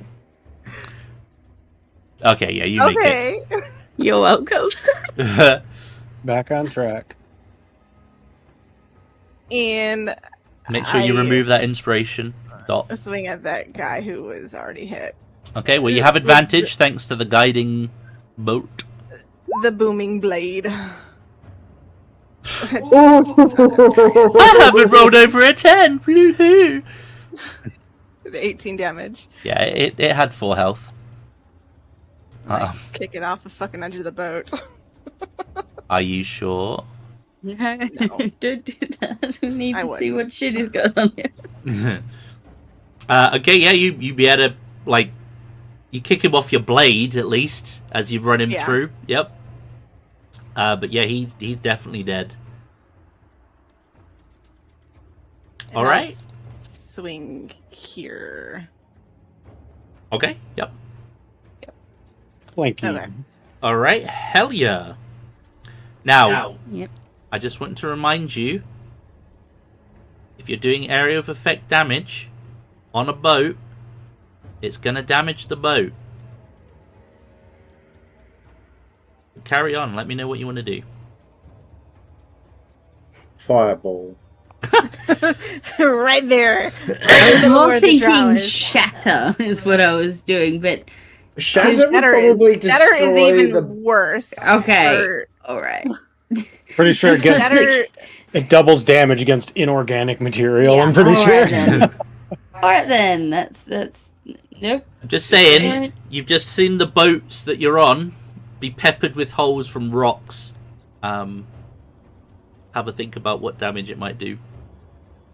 [SPEAKER 1] Okay, yeah, you make
[SPEAKER 3] Okay.
[SPEAKER 5] You're welcome.
[SPEAKER 1] it.
[SPEAKER 2] Back on track.
[SPEAKER 3] and
[SPEAKER 1] Make sure you
[SPEAKER 3] I
[SPEAKER 1] remove that inspiration dot.
[SPEAKER 3] swing at that guy who was already hit.
[SPEAKER 1] Okay, well you have advantage thanks to the guiding boat.
[SPEAKER 3] The booming blade.
[SPEAKER 1] I haven't rolled over a 10. Woohoo!
[SPEAKER 3] The 18 damage.
[SPEAKER 1] Yeah, it had 4 health.
[SPEAKER 3] Kick it off the fucking edge of the boat.
[SPEAKER 1] Are you sure?
[SPEAKER 5] No, don't do that. We need
[SPEAKER 3] I
[SPEAKER 5] to see
[SPEAKER 3] wouldn't.
[SPEAKER 5] what shit is going on here.
[SPEAKER 1] Okay, yeah, you be able to, like, you kick him off your blade, at least, as you run him
[SPEAKER 3] Yeah.
[SPEAKER 1] through. Yep. But yeah, he's definitely dead.
[SPEAKER 3] And
[SPEAKER 1] All right.
[SPEAKER 3] I'll swing here.
[SPEAKER 1] Okay, yep.
[SPEAKER 2] Flanky.
[SPEAKER 3] Okay.
[SPEAKER 1] All right, Helja. Now,
[SPEAKER 5] Yep.
[SPEAKER 1] I just want to remind you, if you're doing area of effect damage on a boat, it's going to damage the boat. Carry on. Let me know what you want to do.
[SPEAKER 4] Fireball.
[SPEAKER 3] Right there.
[SPEAKER 5] I was more
[SPEAKER 3] where the drow
[SPEAKER 5] thinking
[SPEAKER 3] is.
[SPEAKER 5] shatter is what I was doing, but
[SPEAKER 4] Shatter would
[SPEAKER 3] Shatter
[SPEAKER 4] probably
[SPEAKER 3] is, Shatter is
[SPEAKER 4] destroy
[SPEAKER 3] even
[SPEAKER 4] the.
[SPEAKER 3] worse.
[SPEAKER 5] okay,
[SPEAKER 3] Or-
[SPEAKER 5] alright.
[SPEAKER 2] Pretty sure it gets
[SPEAKER 3] Shatter,
[SPEAKER 2] it doubles damage against inorganic material.
[SPEAKER 3] Yeah.
[SPEAKER 2] I'm pretty
[SPEAKER 5] Alright
[SPEAKER 2] sure.
[SPEAKER 5] then. Alright then, that's nope.
[SPEAKER 1] I'm just saying,
[SPEAKER 5] Alright.
[SPEAKER 1] you've just seen the boats that you're on be peppered with holes from rocks. Have a think about what damage it might do.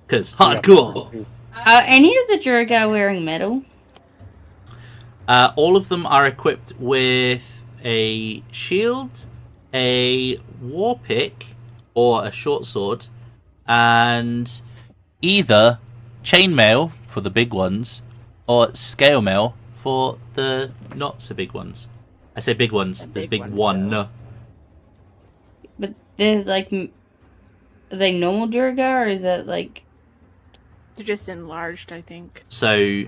[SPEAKER 1] Because hardcore!
[SPEAKER 5] Are any of the Durga wearing metal?
[SPEAKER 1] All of them are equipped with a shield, a war pick, or a short sword, and either chainmail for the big ones, or scale mail for the not so big ones. I say big ones,
[SPEAKER 3] The
[SPEAKER 1] there's
[SPEAKER 3] big
[SPEAKER 1] big
[SPEAKER 3] ones,
[SPEAKER 1] one.
[SPEAKER 3] though.
[SPEAKER 5] But there's like, are they normal Durga or is that like?
[SPEAKER 3] they're just enlarged, I think.
[SPEAKER 1] So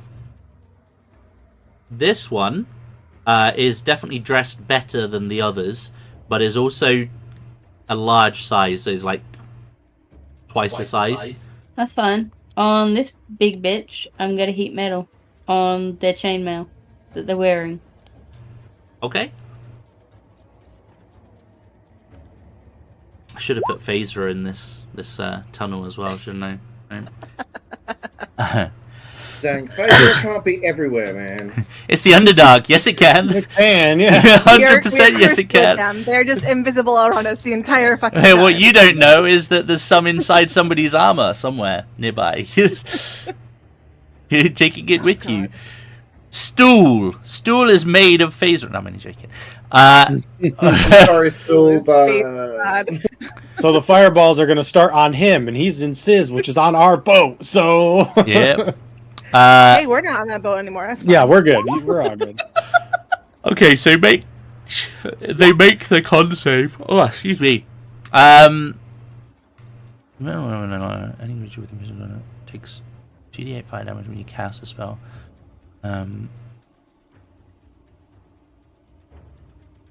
[SPEAKER 1] this one is definitely dressed better than the others, but is also a large size, so it's like twice the size.
[SPEAKER 5] That's fine. On this big bitch, I'm gonna heat metal on their chainmail that they're wearing.
[SPEAKER 1] Okay. I should have put phaser in this tunnel as well, shouldn't I? Right.
[SPEAKER 4] Saying Phaser can't be everywhere, man.
[SPEAKER 1] It's the underdog. Yes, it can.
[SPEAKER 2] It can, yeah.
[SPEAKER 1] 100%.
[SPEAKER 3] We're
[SPEAKER 1] Yes, it
[SPEAKER 3] cursed with
[SPEAKER 1] can.
[SPEAKER 3] them. They're just invisible around us the entire fucking
[SPEAKER 1] Hey,
[SPEAKER 3] time.
[SPEAKER 1] what you don't know is that there's some inside somebody's armor somewhere nearby. You're taking it with you. Stool. Stool is made of phaser. No, I'm only joking.
[SPEAKER 4] Sorry, Stool, but
[SPEAKER 3] God.
[SPEAKER 2] So the fireballs are going to start on him, and he's in Sizz, which is on our boat. So
[SPEAKER 1] Yep.
[SPEAKER 3] Hey, we're not on that boat anymore. That's fine.
[SPEAKER 2] yeah, we're good. We're all good.
[SPEAKER 1] Okay, so they make the con save. Oh, excuse me. Any creature with invisible on it takes 2d8 fire damage when you cast a spell.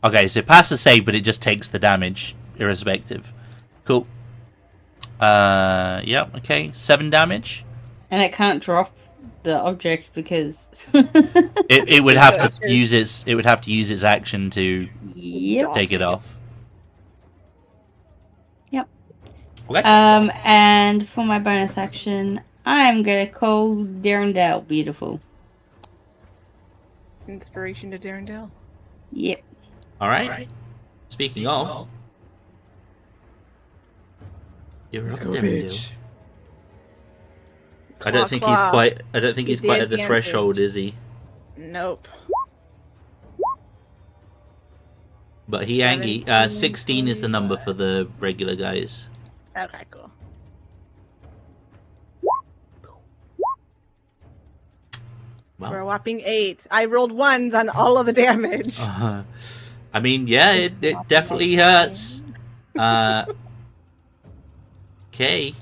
[SPEAKER 1] Okay, so pass the save, but it just takes the damage, irrespective. Cool. Yeah, okay. 7 damage.
[SPEAKER 5] And it can't drop the object because.
[SPEAKER 1] It would have
[SPEAKER 3] That's
[SPEAKER 1] to
[SPEAKER 3] just-
[SPEAKER 1] use its action to
[SPEAKER 5] Yep.
[SPEAKER 1] take it off.
[SPEAKER 5] Yep.
[SPEAKER 1] Okay.
[SPEAKER 5] And for my bonus action, I'm gonna call Darendale beautiful.
[SPEAKER 3] Inspiration to Darendale.
[SPEAKER 5] Yep.
[SPEAKER 1] All right. Speaking of, you're up, Darendale. I don't think he's quite. I don't think he's
[SPEAKER 3] With the
[SPEAKER 1] quite at the
[SPEAKER 3] advantage.
[SPEAKER 1] threshold, is he?
[SPEAKER 3] Nope.
[SPEAKER 1] But he angry. 16 is the number for the regular guys.
[SPEAKER 3] Okay, cool.
[SPEAKER 1] Well.
[SPEAKER 3] For a whopping 8. I rolled 1s on all of the damage.
[SPEAKER 1] I mean, yeah, it definitely hurts. Okay.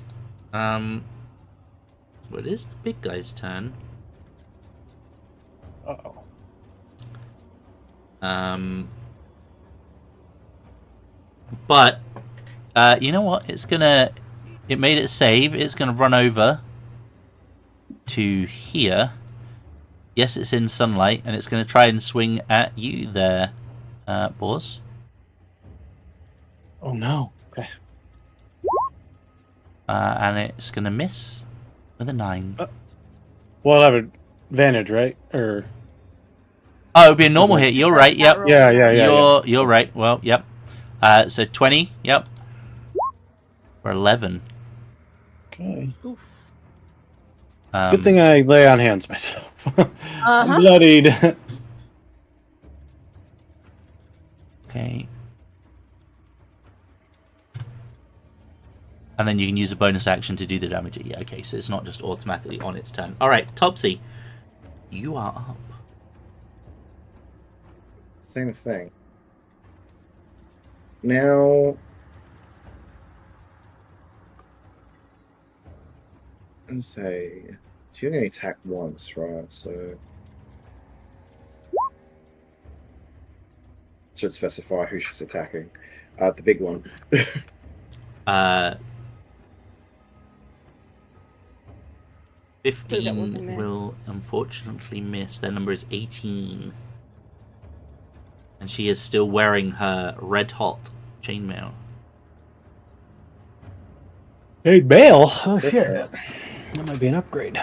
[SPEAKER 1] What is the big guy's turn?
[SPEAKER 2] Uh-oh.
[SPEAKER 1] But you know what? It's gonna it made it save. It's going to run over to here. Yes, it's in sunlight, and it's going to try and swing at you there, Boars.
[SPEAKER 2] Oh no. Okay.
[SPEAKER 1] And it's going to miss with a 9.
[SPEAKER 2] Well, I have advantage, right? Or
[SPEAKER 1] Oh, it would be a normal hit. You're right. Yep.
[SPEAKER 2] yeah.
[SPEAKER 1] You're right. Well, yep. So 20. Yep. Or 11.
[SPEAKER 2] Okay.
[SPEAKER 3] Oof.
[SPEAKER 2] Good thing I lay on hands myself. I'm
[SPEAKER 3] Uh-huh.
[SPEAKER 2] bloodied.
[SPEAKER 1] Okay. And then you can use a bonus action to do the damage. Yeah, okay, so it's not just automatically on its turn. Alright, Topsy, you are up.
[SPEAKER 4] Same thing. Now, let's say she only attack once, right? So should specify who she's attacking. The big one.
[SPEAKER 1] 15 will unfortunately miss. Their number is 18. And she is still wearing her red hot chainmail.
[SPEAKER 2] Hey, bail. Oh shit. That might be an upgrade.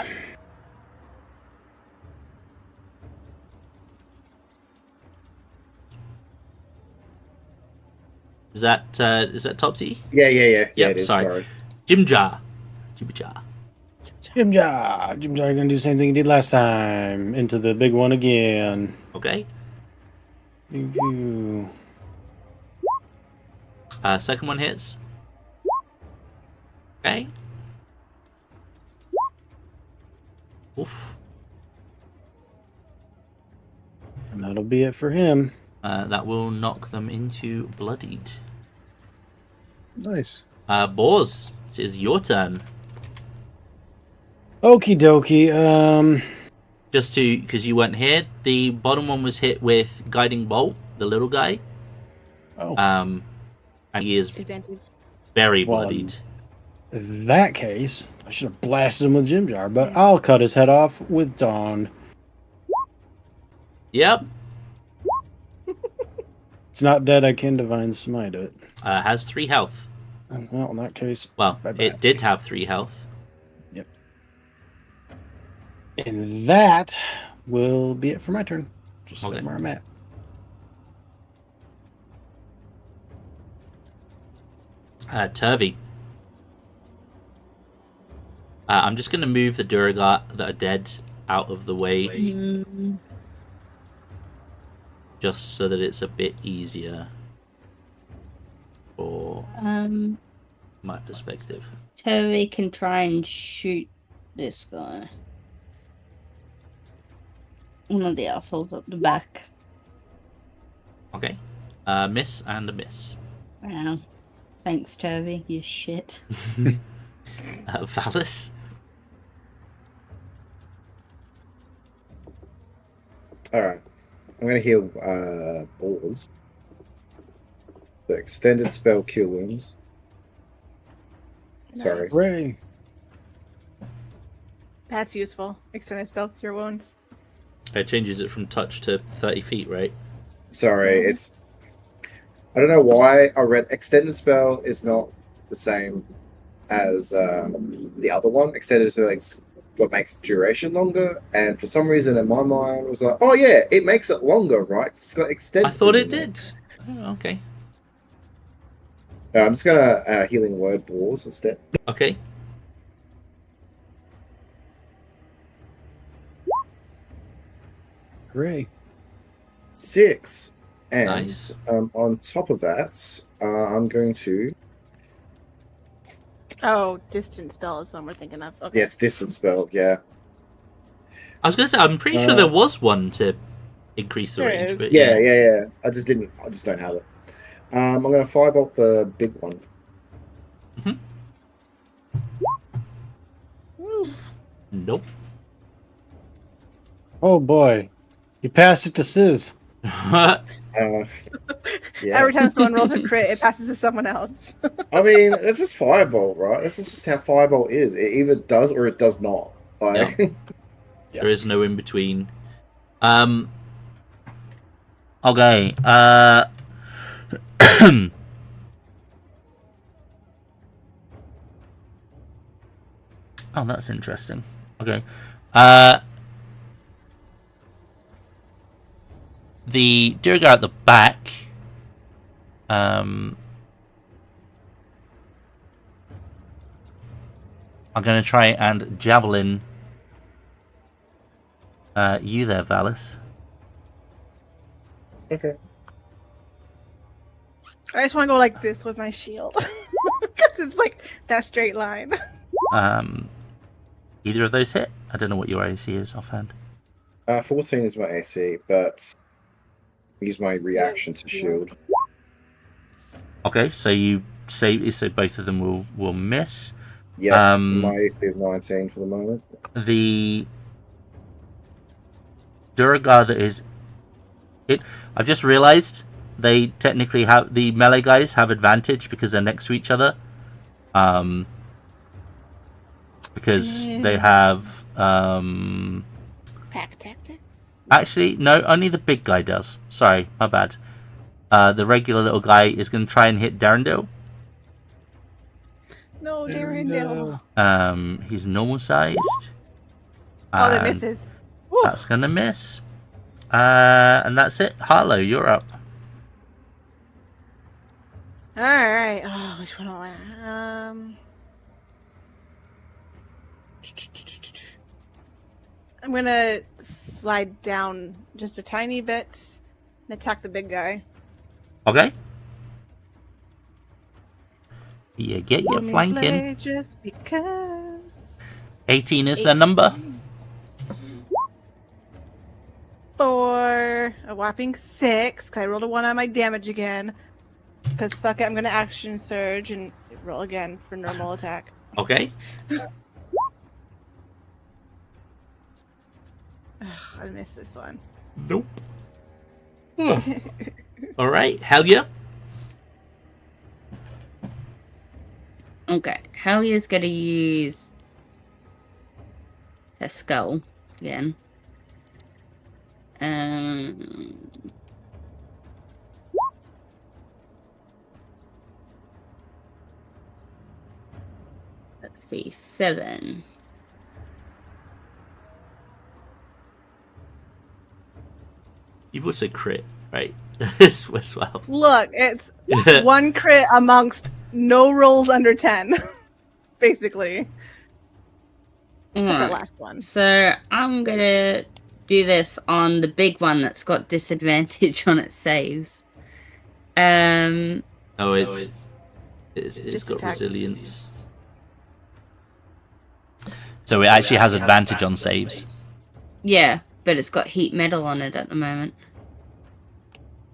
[SPEAKER 1] Is that Topsy?
[SPEAKER 4] Yeah.
[SPEAKER 1] Yep,
[SPEAKER 4] It is,
[SPEAKER 1] sorry. Jimjar.
[SPEAKER 2] Jimjar, you're gonna do the same thing you did last time. Into the big one again.
[SPEAKER 1] Okay.
[SPEAKER 2] Pew,
[SPEAKER 1] Second one hits. Okay. Oof.
[SPEAKER 2] and that'll be it for him.
[SPEAKER 1] That will knock them into bloodied.
[SPEAKER 2] Nice.
[SPEAKER 1] Boars, it is your turn.
[SPEAKER 2] Okie dokie.
[SPEAKER 1] Just to, because you weren't here, the bottom one was hit with Guiding Bolt, the little guy.
[SPEAKER 2] Oh.
[SPEAKER 1] And he is
[SPEAKER 3] Advantage.
[SPEAKER 1] very
[SPEAKER 2] Well,
[SPEAKER 1] bloodied.
[SPEAKER 2] In that case, I should have blasted him with Jimjar, but I'll cut his head off with Dawn.
[SPEAKER 1] Yep.
[SPEAKER 2] It's not dead. I can divine smite it.
[SPEAKER 1] Has 3 health.
[SPEAKER 2] Well, in that case,
[SPEAKER 1] Well,
[SPEAKER 2] bye-bye.
[SPEAKER 1] it did have 3 health.
[SPEAKER 2] Yep. And that will be it for my turn. Just
[SPEAKER 1] Okay.
[SPEAKER 2] sitting where I'm at.
[SPEAKER 1] Turvy. I'm just going to move the Duragar that are dead out of the way, just so that it's a bit easier for my perspective.
[SPEAKER 5] Toby can try and shoot this guy. One of the assholes at the back.
[SPEAKER 1] Okay. Miss and a miss.
[SPEAKER 5] Wow. Thanks, Toby, you shit.
[SPEAKER 1] Valis.
[SPEAKER 4] Alright. I'm going to heal Boars. The extended spell cure wounds. Sorry.
[SPEAKER 2] Hooray.
[SPEAKER 3] That's useful. Extended spell cure wounds.
[SPEAKER 1] It changes it from touch to 30 feet, right?
[SPEAKER 4] Sorry, it's... I don't know why I read extended spell is not the same as the other one. Extended spell is what makes duration longer, and for some reason in my mind it was like, oh yeah, it makes it longer, right? It's got extended.
[SPEAKER 1] I thought it did. Oh, okay.
[SPEAKER 4] I'm just gonna healing word Boars instead.
[SPEAKER 1] Okay.
[SPEAKER 2] Hooray.
[SPEAKER 4] 6. And
[SPEAKER 1] Nice.
[SPEAKER 4] on top of that, I'm going to...
[SPEAKER 3] Oh, distant spell is one we're thinking of. Okay.
[SPEAKER 4] Yes, distance spell, yeah.
[SPEAKER 1] I was going to say, I'm pretty sure there was one to increase the
[SPEAKER 3] There
[SPEAKER 1] range.
[SPEAKER 3] is.
[SPEAKER 1] But
[SPEAKER 4] Yeah. I just don't have it. I'm going to firebolt the big one.
[SPEAKER 3] Oof.
[SPEAKER 1] Nope.
[SPEAKER 2] Oh boy. You passed it to Sizz.
[SPEAKER 4] Yeah, Yeah.
[SPEAKER 3] Every time someone rolls a crit, it passes to someone else.
[SPEAKER 4] I mean, it's just Fireball, right? This is just how Fireball is. It either does or it does not. Like,
[SPEAKER 1] There is no in between. Okay. Oh, that's interesting. Okay. The deer guy at the back. I'm gonna try and javelin. You there, Valis?
[SPEAKER 4] okay.
[SPEAKER 3] I just want to go like this with my shield. Because it's like that straight line.
[SPEAKER 1] Either of those hit? I don't know what your AC is offhand.
[SPEAKER 4] 14 is my AC, but use my reaction to shield.
[SPEAKER 1] Okay, so you say so both of them will miss.
[SPEAKER 4] Yeah, my AC is 19 for the moment.
[SPEAKER 1] The Durgar that is it. I've just realised they technically have the melee guys have advantage because they're next to each other. Because they have
[SPEAKER 3] Pack tactics.
[SPEAKER 1] actually no, only the big guy does. Sorry, my bad. The regular little guy is going to try and hit Darendale.
[SPEAKER 3] No, Darendale.
[SPEAKER 1] He's normal sized.
[SPEAKER 3] Oh, that misses. Woo.
[SPEAKER 1] That's gonna miss. And that's it. Harlow, you're up.
[SPEAKER 3] Alright. Oh, which one do I want? I'm gonna slide down just a tiny bit and attack the big guy.
[SPEAKER 1] Okay. You get your
[SPEAKER 3] Let me
[SPEAKER 1] flanking.
[SPEAKER 3] play just because.
[SPEAKER 1] 18 is their number.
[SPEAKER 3] For a whopping 6, because I rolled a 1 on my damage again. Because fuck it, I'm gonna action surge and roll again for normal attack.
[SPEAKER 1] Okay.
[SPEAKER 3] Ugh, I missed this one.
[SPEAKER 1] Nope. All right, Helja.
[SPEAKER 5] Okay, Helja's gonna use her skull again. Let's see, 7.
[SPEAKER 1] You've also crit, right? As well.
[SPEAKER 3] Look, it's one crit amongst no rolls under 10. Basically. Except that last one.
[SPEAKER 5] So I'm gonna do this on the big one that's got disadvantage on its saves.
[SPEAKER 1] Oh, it's
[SPEAKER 3] Just
[SPEAKER 1] got
[SPEAKER 3] attacks.
[SPEAKER 1] resilience. So it actually has advantage on saves.
[SPEAKER 5] Yeah, but it's got heat metal on it at the moment.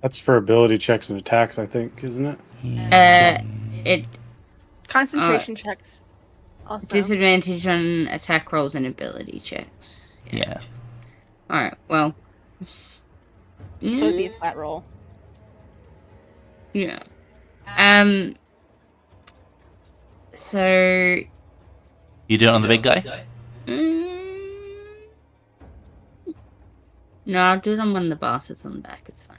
[SPEAKER 2] That's for ability checks and attacks, I think, isn't it?
[SPEAKER 5] It
[SPEAKER 3] Concentration checks. Also.
[SPEAKER 5] disadvantage on attack rolls and ability checks.
[SPEAKER 1] Yeah.
[SPEAKER 5] Alright, well.
[SPEAKER 3] So it'd be a flat roll.
[SPEAKER 5] Yeah. So.
[SPEAKER 1] You do it on the big guy?
[SPEAKER 5] No, I'll do it on one of the bosses on the back, it's fine.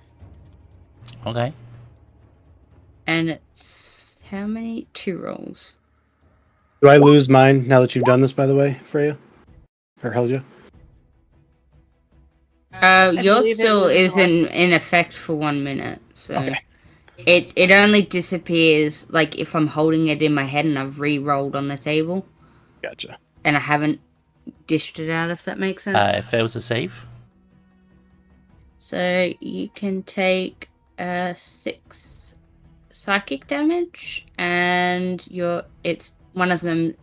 [SPEAKER 1] Okay.
[SPEAKER 5] And it's how many? 2 rolls.
[SPEAKER 2] Do I lose mine now that you've done this, by the way, Freya? Or Helja?
[SPEAKER 5] Yours
[SPEAKER 3] believe it
[SPEAKER 5] still
[SPEAKER 3] was
[SPEAKER 5] is
[SPEAKER 3] one.
[SPEAKER 5] in effect for 1 minute, so
[SPEAKER 2] Okay.
[SPEAKER 5] it only disappears like if I'm holding it in my head and I've re-rolled on the table
[SPEAKER 2] Gotcha.
[SPEAKER 5] and I haven't dished it out, if that makes sense.
[SPEAKER 1] It fails a save.
[SPEAKER 5] So you can take 6 psychic damage, and it's one of them.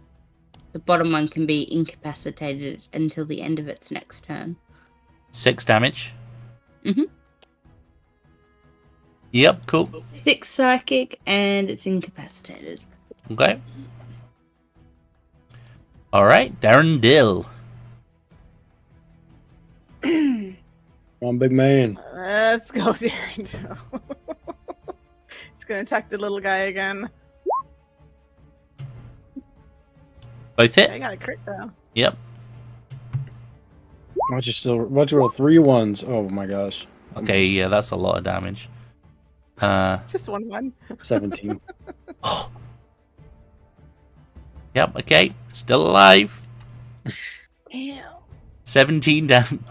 [SPEAKER 5] The bottom one can be incapacitated until the end of its next turn.
[SPEAKER 1] 6 damage.
[SPEAKER 5] Mhm.
[SPEAKER 1] Yep, cool.
[SPEAKER 5] 6 psychic, and it's incapacitated.
[SPEAKER 1] Okay. Alright, Darren Dill.
[SPEAKER 2] One big man.
[SPEAKER 3] Let's go, Darren. gonna attack the little guy again.
[SPEAKER 1] Both
[SPEAKER 3] I
[SPEAKER 1] hit.
[SPEAKER 3] got a crit though.
[SPEAKER 1] Yep.
[SPEAKER 2] Watch you roll 3 1s. Oh my gosh.
[SPEAKER 1] Okay, yeah, that's a lot of damage.
[SPEAKER 3] Just one.
[SPEAKER 2] 17.
[SPEAKER 1] Yep, okay. Still alive.
[SPEAKER 3] Damn.
[SPEAKER 1] 17 down.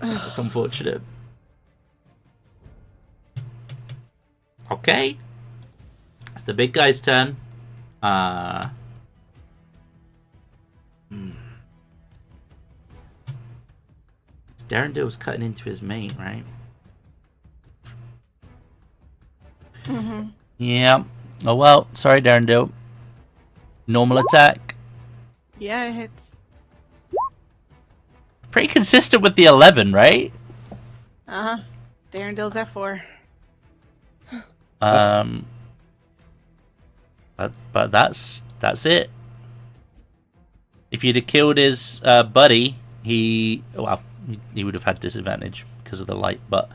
[SPEAKER 1] That's unfortunate. Okay. It's the big guy's turn. Darendale's cutting into his mate, right?
[SPEAKER 3] Mm-hmm.
[SPEAKER 1] Yeah. Oh well, sorry, Darendale. Normal attack.
[SPEAKER 3] Yeah, it hits.
[SPEAKER 1] Pretty consistent with the 11, right?
[SPEAKER 3] Darendale's at 4.
[SPEAKER 1] But that's it. If you'd have killed his buddy, he would have had disadvantage because of the light, but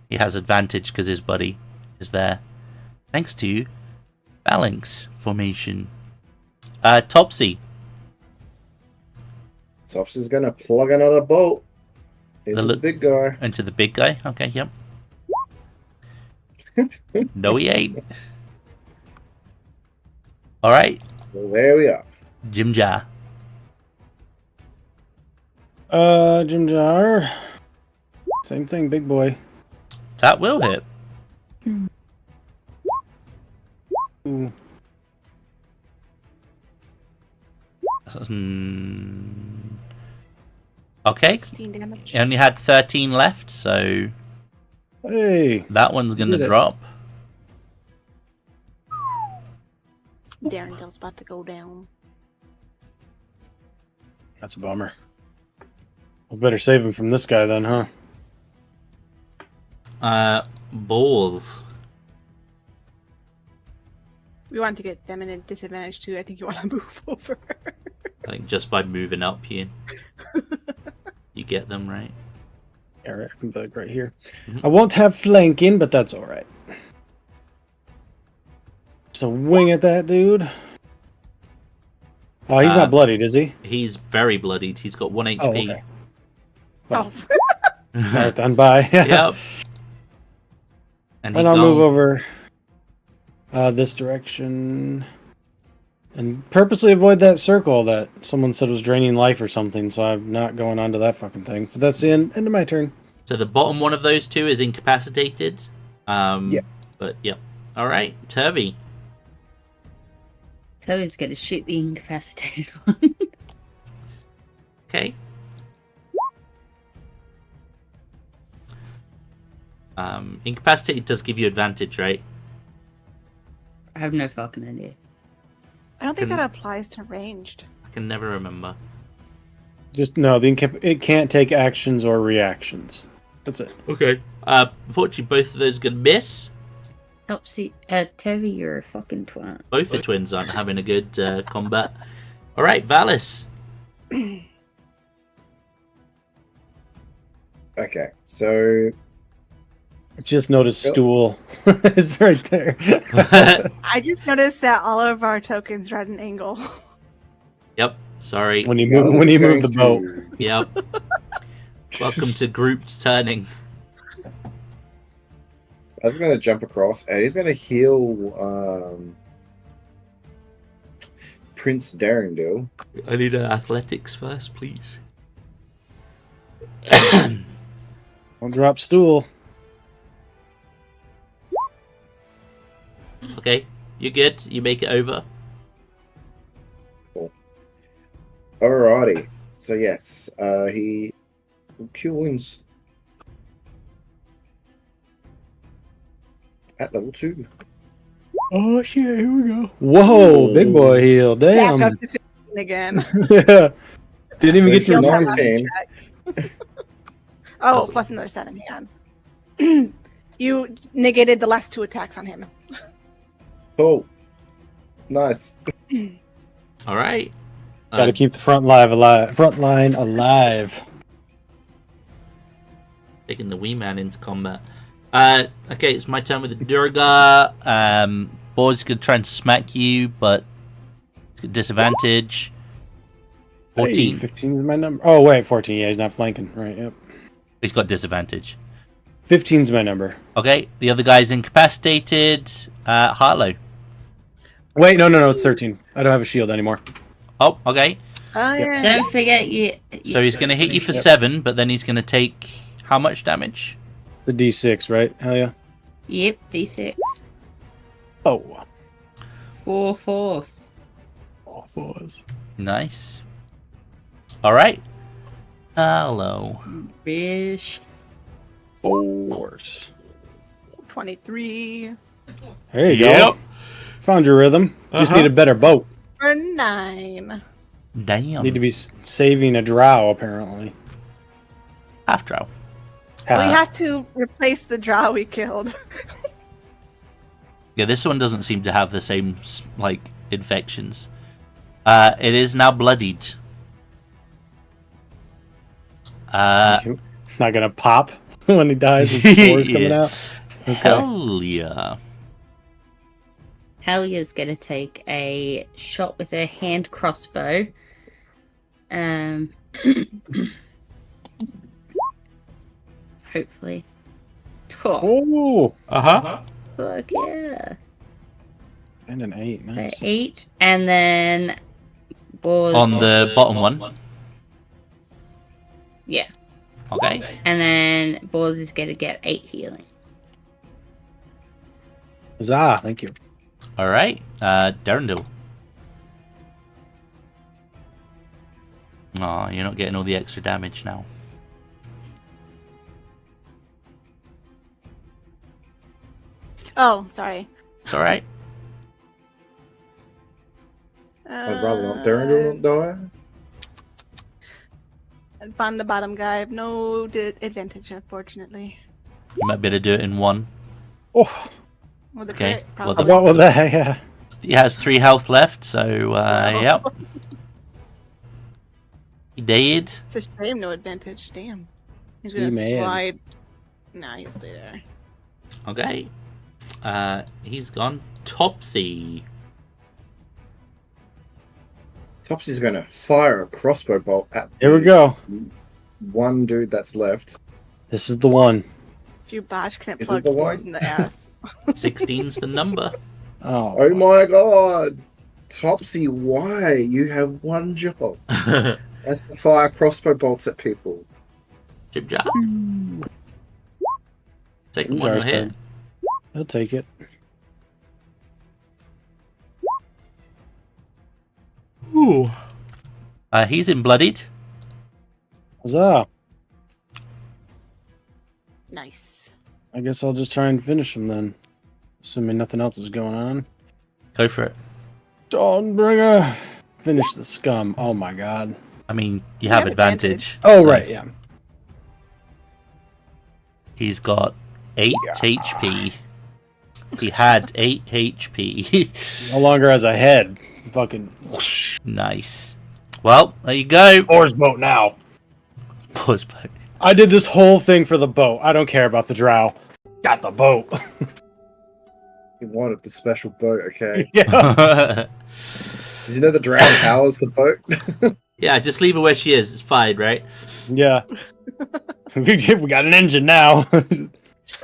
[SPEAKER 1] he has advantage because his buddy is there, thanks to phalanx formation. Topsy.
[SPEAKER 4] Topsy's gonna plug another bolt into the big guy.
[SPEAKER 1] Into the big guy. Okay, yep. No, he ain't. All right,
[SPEAKER 4] Well, there we are.
[SPEAKER 1] Jim Jar.
[SPEAKER 2] Jim Jar. Same thing, big boy.
[SPEAKER 1] That will hit.
[SPEAKER 2] Ooh.
[SPEAKER 1] Okay.
[SPEAKER 3] 16 damage.
[SPEAKER 1] You only had 13 left, so
[SPEAKER 2] Hey.
[SPEAKER 1] that one's gonna
[SPEAKER 2] Did it.
[SPEAKER 1] drop.
[SPEAKER 3] Darendale's about to go down.
[SPEAKER 2] That's a bummer. We better save him from this guy then, huh?
[SPEAKER 1] Balls.
[SPEAKER 3] We want to get them in a disadvantage too. I think you want to move over.
[SPEAKER 1] I think just by moving up here, you get them, right?
[SPEAKER 2] Yeah, right. I can put it right here.
[SPEAKER 1] Mhm.
[SPEAKER 2] I won't have flanking, but that's alright. Just a wing at that dude. Oh, he's not bloodied, is he?
[SPEAKER 1] He's very bloodied. He's got 1 HP.
[SPEAKER 2] Oh, okay.
[SPEAKER 3] Oh,
[SPEAKER 2] Alright, then bye.
[SPEAKER 1] Yep. And
[SPEAKER 2] And I'll move over this direction. And purposely avoid that circle that someone said was draining life or something, so I'm not going onto that fucking thing. But that's the end of my turn.
[SPEAKER 1] So the bottom one of those two is incapacitated.
[SPEAKER 2] Yeah.
[SPEAKER 1] But yep. All right, Turvy.
[SPEAKER 5] Toad's gonna shoot the incapacitated one.
[SPEAKER 1] Okay. Incapacitated does give you advantage, right?
[SPEAKER 5] I have no fucking idea.
[SPEAKER 3] I don't think
[SPEAKER 1] Can-
[SPEAKER 3] that applies to ranged.
[SPEAKER 1] I can never remember.
[SPEAKER 2] Just no, it can't take actions or reactions. That's it.
[SPEAKER 1] Okay. Unfortunately, both of those are gonna miss.
[SPEAKER 5] Topsy, Toby, you're a fucking twat.
[SPEAKER 1] Both the twins aren't having a good combat. All right, Valis.
[SPEAKER 4] Okay, so
[SPEAKER 2] Just noticed
[SPEAKER 4] Yep.
[SPEAKER 2] stool is right there.
[SPEAKER 3] I just noticed that all of our tokens are at an angle.
[SPEAKER 1] Yep. Sorry.
[SPEAKER 2] when you
[SPEAKER 4] yeah,
[SPEAKER 2] move,
[SPEAKER 4] this
[SPEAKER 2] when
[SPEAKER 4] is
[SPEAKER 2] you move the
[SPEAKER 4] going
[SPEAKER 2] boat.
[SPEAKER 4] to-
[SPEAKER 1] Yep. Welcome to grouped turning.
[SPEAKER 4] I was gonna jump across, and he's gonna heal Prince Darendale.
[SPEAKER 1] I need athletics first, please.
[SPEAKER 2] Don't drop stool.
[SPEAKER 1] Okay, you're good. You make it over.
[SPEAKER 4] Alrighty. So yes, he wounds at level 2.
[SPEAKER 2] Oh shit! Here we go. Whoa, big boy heal.
[SPEAKER 3] Back
[SPEAKER 2] Damn.
[SPEAKER 3] up to 15 again.
[SPEAKER 2] Yeah. Didn't even
[SPEAKER 4] So
[SPEAKER 2] get
[SPEAKER 4] if you're
[SPEAKER 2] to
[SPEAKER 3] You'll
[SPEAKER 4] not-
[SPEAKER 3] have
[SPEAKER 4] 19.
[SPEAKER 3] Oh,
[SPEAKER 1] Awesome.
[SPEAKER 3] plus another 7. Hang on. You negated the last 2 attacks on him.
[SPEAKER 4] Oh, nice.
[SPEAKER 1] All right.
[SPEAKER 2] Got to keep the front line alive.
[SPEAKER 1] Taking the wee man into combat. Okay, it's my turn with the Durga. Boar's gonna try and smack you, but it's got disadvantage. 14.
[SPEAKER 2] 15 is my number. Oh, wait, 14. Yeah, he's not flanking. Right, yep.
[SPEAKER 1] He's got disadvantage.
[SPEAKER 2] 15 is my number.
[SPEAKER 1] Okay, the other guy's incapacitated. Harlow.
[SPEAKER 2] Wait, no, it's 13. I don't have a shield anymore.
[SPEAKER 1] Oh, okay.
[SPEAKER 3] Oh, yeah.
[SPEAKER 5] Don't forget you.
[SPEAKER 1] So he's going to hit you for
[SPEAKER 2] Yep.
[SPEAKER 1] 7, but then he's going to take how much damage?
[SPEAKER 2] The D6, right? Hell yeah.
[SPEAKER 5] Yep, D6.
[SPEAKER 2] Oh.
[SPEAKER 5] 4 force.
[SPEAKER 2] All fours.
[SPEAKER 1] Nice. All right. Hello.
[SPEAKER 5] Bish.
[SPEAKER 2] Fours.
[SPEAKER 3] 23
[SPEAKER 2] There you go. Found your rhythm. Just need a better boat.
[SPEAKER 3] for 9.
[SPEAKER 1] Damn.
[SPEAKER 2] Need to be saving a drow, apparently.
[SPEAKER 1] half drow.
[SPEAKER 3] We have to replace the drow we killed.
[SPEAKER 1] Yeah, this one doesn't seem to have the same like infections. It is now bloodied.
[SPEAKER 2] Not gonna pop when he dies with spores coming
[SPEAKER 1] Yeah.
[SPEAKER 2] out. Okay.
[SPEAKER 1] Helja.
[SPEAKER 5] Helja's gonna take a shot with her hand crossbow. Hopefully. Oh,
[SPEAKER 2] Oh,
[SPEAKER 5] fuck yeah.
[SPEAKER 2] and an 8.
[SPEAKER 5] So
[SPEAKER 2] Nice.
[SPEAKER 5] 8. And then. Boars.
[SPEAKER 1] On the bottom one.
[SPEAKER 5] Yeah.
[SPEAKER 1] Okay.
[SPEAKER 5] And then Boars is gonna get 8 healing.
[SPEAKER 2] Huzzah, thank you.
[SPEAKER 1] All right. Darendil. Aw, you're not getting all the extra damage now.
[SPEAKER 3] Oh, sorry.
[SPEAKER 1] It's all right.
[SPEAKER 4] I'd rather not Darren die.
[SPEAKER 3] On the bottom guy, I have no advantage, unfortunately.
[SPEAKER 1] You might be able to do it in one.
[SPEAKER 2] Oh,
[SPEAKER 3] With a
[SPEAKER 1] Okay,
[SPEAKER 3] crit,
[SPEAKER 1] well,
[SPEAKER 3] probably.
[SPEAKER 2] what was that? Yeah.
[SPEAKER 1] He has 3 health left, so yep. He did.
[SPEAKER 3] It's a shame, no advantage. Damn. He's
[SPEAKER 2] He
[SPEAKER 3] gonna
[SPEAKER 2] mad.
[SPEAKER 3] slide. Nah, he'll stay there.
[SPEAKER 1] Okay. He's gone Topsy.
[SPEAKER 4] Topsy's gonna fire a crossbow bolt at
[SPEAKER 2] Here we go.
[SPEAKER 4] one dude that's left.
[SPEAKER 2] This is the one.
[SPEAKER 3] If you bash, can it
[SPEAKER 4] Is it
[SPEAKER 3] plug
[SPEAKER 4] the one?
[SPEAKER 3] boards in the ass?
[SPEAKER 1] 16's the number.
[SPEAKER 2] Oh,
[SPEAKER 4] Oh my god! Topsy, why? You have one job. That's to fire crossbow bolts at people.
[SPEAKER 1] Jib job. Second
[SPEAKER 2] It's
[SPEAKER 1] one
[SPEAKER 2] our
[SPEAKER 1] will hit.
[SPEAKER 2] turn. He'll take it.
[SPEAKER 1] Ooh. He's in bloodied.
[SPEAKER 2] Huzzah.
[SPEAKER 3] Nice.
[SPEAKER 2] I guess I'll just try and finish him then. Assuming nothing else is going on.
[SPEAKER 1] Go for it.
[SPEAKER 2] Dawnbringer. Finish the scum. Oh my god.
[SPEAKER 1] I mean, you have
[SPEAKER 3] have
[SPEAKER 1] advantage.
[SPEAKER 2] Oh,
[SPEAKER 1] so
[SPEAKER 2] right, yeah.
[SPEAKER 1] He's got 8 HP. He had 8 HP.
[SPEAKER 2] No longer has a head. Fucking whoosh.
[SPEAKER 1] Nice. Well, there you go.
[SPEAKER 2] Oars boat now.
[SPEAKER 1] Pause back.
[SPEAKER 2] I did this whole thing for the boat. I don't care about the drow. Got the boat.
[SPEAKER 4] He wanted the special boat, okay?
[SPEAKER 2] Yeah.
[SPEAKER 4] Does he know the drown powers the boat?
[SPEAKER 1] Yeah, just leave her where she is. It's fine, right?
[SPEAKER 2] Yeah. We got an engine now.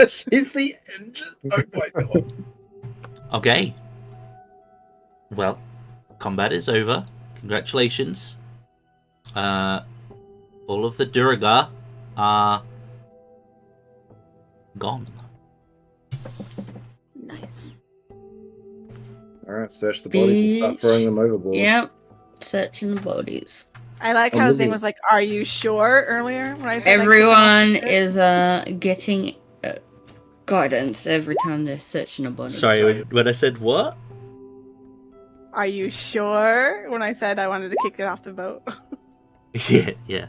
[SPEAKER 4] She's the engine? Oh my god.
[SPEAKER 1] Okay. Well, combat is over. Congratulations. All of the Durga are gone.
[SPEAKER 3] Nice.
[SPEAKER 4] Alright, search the bodies and start throwing them overboard.
[SPEAKER 5] Yep. Searching the bodies.
[SPEAKER 3] I like
[SPEAKER 4] Oh,
[SPEAKER 3] how his thing
[SPEAKER 4] really?
[SPEAKER 3] was like, "Are you sure?" earlier when I said
[SPEAKER 5] Everyone is getting guidance every time they're searching a body.
[SPEAKER 1] Sorry, when I said what?
[SPEAKER 3] "Are you sure?" when I said I wanted to kick it off the boat.
[SPEAKER 1] Yeah.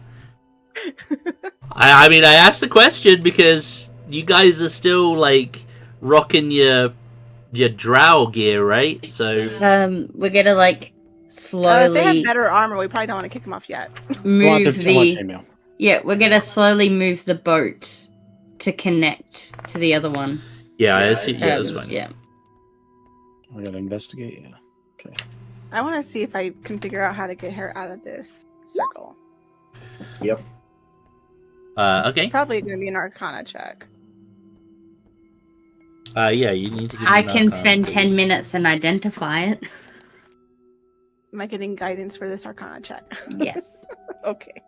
[SPEAKER 1] I mean, I asked the question because you guys are still like rocking your drow gear, right? So
[SPEAKER 5] We're gonna like
[SPEAKER 3] If they have
[SPEAKER 5] slowly
[SPEAKER 3] better armor, we probably don't want to kick them off yet.
[SPEAKER 2] Go on
[SPEAKER 5] move
[SPEAKER 2] through too much
[SPEAKER 5] the.
[SPEAKER 2] email.
[SPEAKER 5] Yeah, we're gonna slowly move the boat to connect to the other one.
[SPEAKER 1] Yeah, I see. Yeah, that's fine.
[SPEAKER 5] Yeah.
[SPEAKER 2] I gotta investigate. Yeah. Okay.
[SPEAKER 3] I want to see if I can figure out how to get her out of this circle.
[SPEAKER 4] Yep.
[SPEAKER 1] Okay.
[SPEAKER 3] Probably going to be an Arcana check.
[SPEAKER 1] Yeah, you need to. Give me
[SPEAKER 5] I
[SPEAKER 1] an
[SPEAKER 5] can
[SPEAKER 1] Arcana,
[SPEAKER 5] spend 10
[SPEAKER 1] please.
[SPEAKER 5] minutes and identify it.
[SPEAKER 3] Am I getting guidance for this Arcana check?
[SPEAKER 5] Yes.
[SPEAKER 3] Okay.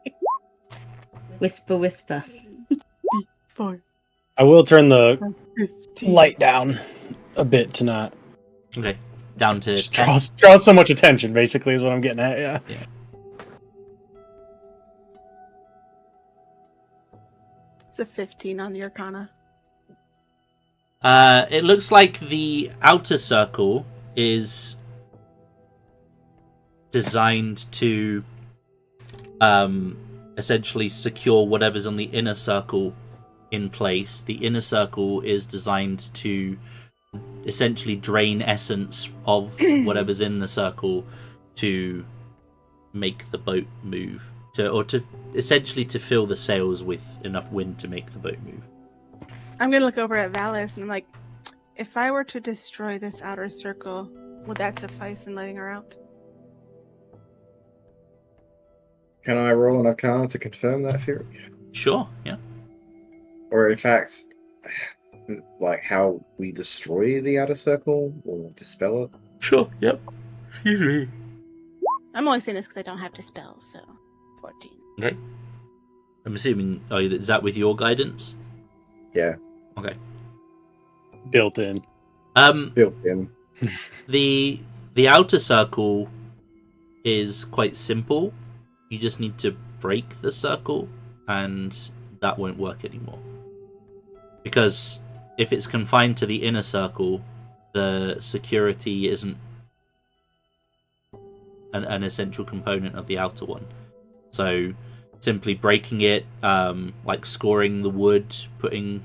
[SPEAKER 5] Whisper, whisper.
[SPEAKER 3] 4,
[SPEAKER 2] I will turn the
[SPEAKER 3] 15.
[SPEAKER 2] light down a bit to not
[SPEAKER 1] Okay, down to
[SPEAKER 2] just
[SPEAKER 1] 10.
[SPEAKER 2] draw so much attention. Basically, is what I'm getting at. Yeah.
[SPEAKER 3] It's a 15 on the Arcana.
[SPEAKER 1] It looks like the outer circle is designed to essentially secure whatever's on the inner circle in place. The inner circle is designed to essentially drain essence of whatever's in the circle to make the boat move, to essentially to fill the sails with enough wind to make the boat move.
[SPEAKER 3] I'm going to look over at Valis and I'm like, if I were to destroy this outer circle, would that suffice in letting her out?
[SPEAKER 4] Can I roll an Arcana to confirm that theory?
[SPEAKER 1] Sure, yeah.
[SPEAKER 4] Or in fact, like how we destroy the outer circle or dispel it?
[SPEAKER 1] Sure, yep. Excuse me.
[SPEAKER 3] I'm only saying this because I don't have to spell, so 14.
[SPEAKER 1] Okay. I'm assuming, is that with your guidance?
[SPEAKER 4] Yeah,
[SPEAKER 1] Okay.
[SPEAKER 2] Built in.
[SPEAKER 4] built in.
[SPEAKER 1] The outer circle is quite simple. You just need to break the circle, and that won't work anymore. Because if it's confined to the inner circle, the security isn't an essential component of the outer one. So simply breaking it, like scoring the wood, putting,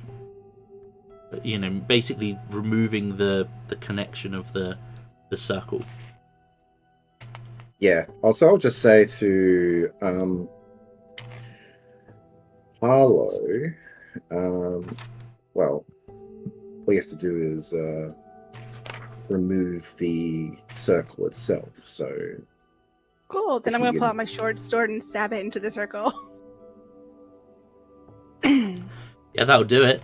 [SPEAKER 1] basically removing the connection of the circle.
[SPEAKER 4] Yeah. Also, I'll just say to Harlow, well, all you have to do is remove the circle itself. So
[SPEAKER 3] Cool, then
[SPEAKER 4] If
[SPEAKER 3] I'm going to
[SPEAKER 4] you
[SPEAKER 3] pull
[SPEAKER 4] can-
[SPEAKER 3] out my short sword and stab it into the circle.
[SPEAKER 1] Yeah, that'll do it.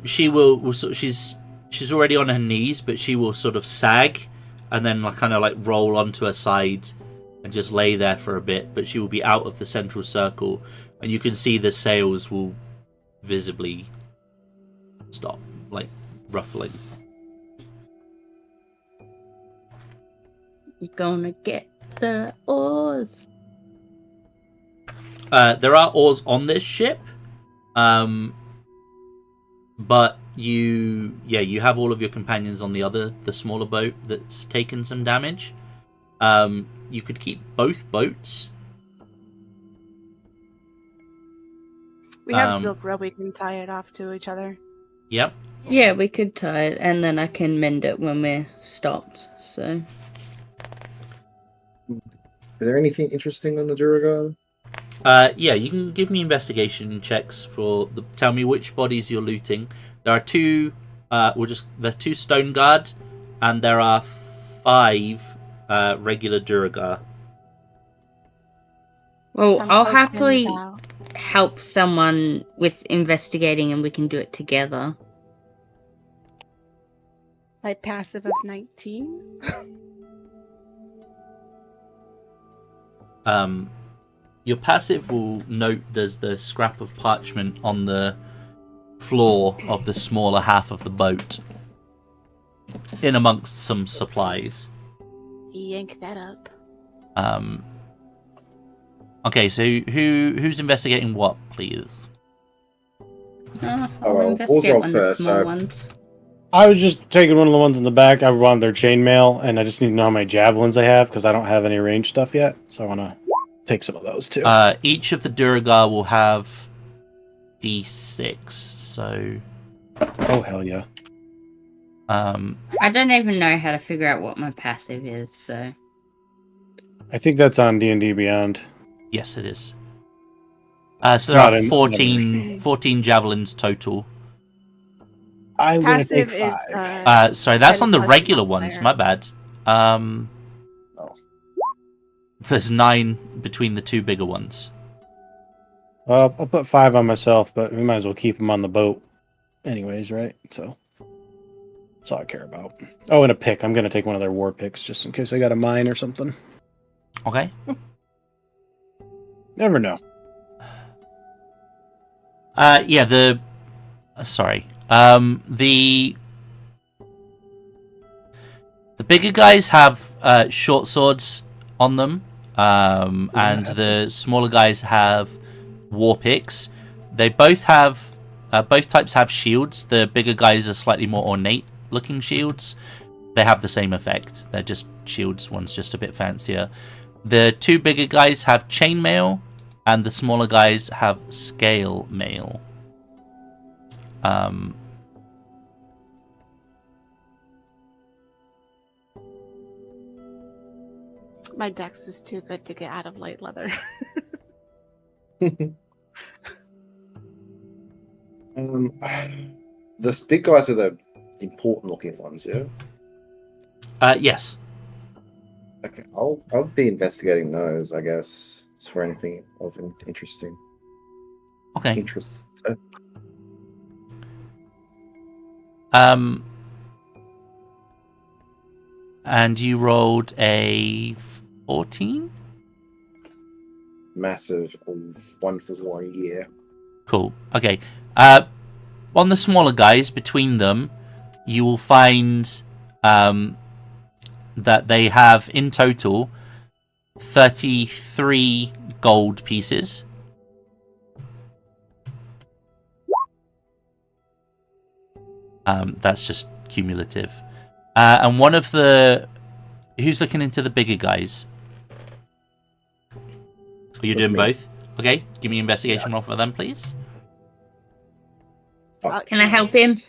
[SPEAKER 1] She will. She's already on her knees, but she will sort of sag, and then kind of like roll onto her side, and just lay there for a bit. But she will be out of the central circle, and you can see the sails will visibly stop, like ruffling.
[SPEAKER 5] You're gonna get the oars.
[SPEAKER 1] There are oars on this ship, but you have all of your companions on the smaller boat that's taken some damage. You could keep both boats.
[SPEAKER 3] We have
[SPEAKER 1] Um,
[SPEAKER 3] silk rope, we can tie it off to each other.
[SPEAKER 1] Yep.
[SPEAKER 5] Yeah, we could tie it, and then I can mend it when we're stopped. So
[SPEAKER 4] is there anything interesting on the Duragar?
[SPEAKER 1] Yeah, you can give me investigation checks for tell me which bodies you're looting. There are two. There's 2 stone guard, and there are 5 regular Duragar.
[SPEAKER 5] well,
[SPEAKER 3] I'm
[SPEAKER 5] I'll
[SPEAKER 3] poking
[SPEAKER 5] happily
[SPEAKER 3] about.
[SPEAKER 5] help someone with investigating, and we can do it together.
[SPEAKER 3] My passive of 19.
[SPEAKER 1] Your passive will note there's the scrap of parchment on the floor of the smaller half of the boat, in amongst some supplies.
[SPEAKER 3] Yank that up.
[SPEAKER 1] Okay, so who's investigating what, please?
[SPEAKER 5] I'll
[SPEAKER 4] well,
[SPEAKER 5] investigate
[SPEAKER 4] we'll
[SPEAKER 5] one of the
[SPEAKER 4] first,
[SPEAKER 5] small
[SPEAKER 4] so-
[SPEAKER 5] ones.
[SPEAKER 2] I was just taking one of the ones in the back. I wanted their chainmail, and I just need to know how many javelins they have because I don't have any range stuff yet. So I want to take some of those too.
[SPEAKER 1] Each of the Duragar will have D6, so
[SPEAKER 2] Oh hell yeah!
[SPEAKER 5] I don't even know how to figure out what my passive is. So
[SPEAKER 2] I think that's on D&D Beyond.
[SPEAKER 1] yes, it is. So there
[SPEAKER 2] Not
[SPEAKER 1] are
[SPEAKER 2] in-
[SPEAKER 1] 14 javelins total.
[SPEAKER 2] I'm gonna take
[SPEAKER 3] Passive is
[SPEAKER 2] 5.
[SPEAKER 1] Sorry, that's
[SPEAKER 3] 10
[SPEAKER 1] on the
[SPEAKER 3] plus
[SPEAKER 1] regular ones. My
[SPEAKER 3] multiplier.
[SPEAKER 1] bad.
[SPEAKER 2] Oh.
[SPEAKER 1] There's 9 between the 2 bigger ones.
[SPEAKER 2] Well, I'll put 5 on myself, but we might as well keep them on the boat, anyways, right? So that's all I care about. Oh, and a pick. I'm gonna take one of their war picks just in case I got a mine or something.
[SPEAKER 1] Okay.
[SPEAKER 2] Never know.
[SPEAKER 1] Yeah. Sorry. The bigger guys have short swords on them, and the smaller guys have war picks. They both have both types have shields. The bigger guys are slightly more ornate looking shields. They have the same effect. They're just shields. One's just a bit fancier. The 2 bigger guys have chainmail, and the smaller guys have scale mail.
[SPEAKER 3] My dex is too good to get out of light leather.
[SPEAKER 4] The big guys are the important looking ones, yeah?
[SPEAKER 1] Yes.
[SPEAKER 4] Okay, I'll be investigating those, I guess, for anything of interesting
[SPEAKER 1] Okay.
[SPEAKER 4] interest.
[SPEAKER 1] And you rolled a 14?
[SPEAKER 4] Massive, one for 1 year.
[SPEAKER 1] Cool. Okay. On the smaller guys, between them, you will find that they have in total 33 gold pieces. That's just cumulative. And one of the... Who's looking into the bigger guys? Are you doing
[SPEAKER 4] me.
[SPEAKER 1] both? Okay, give me an investigation roll for them, please.
[SPEAKER 5] Can I help him?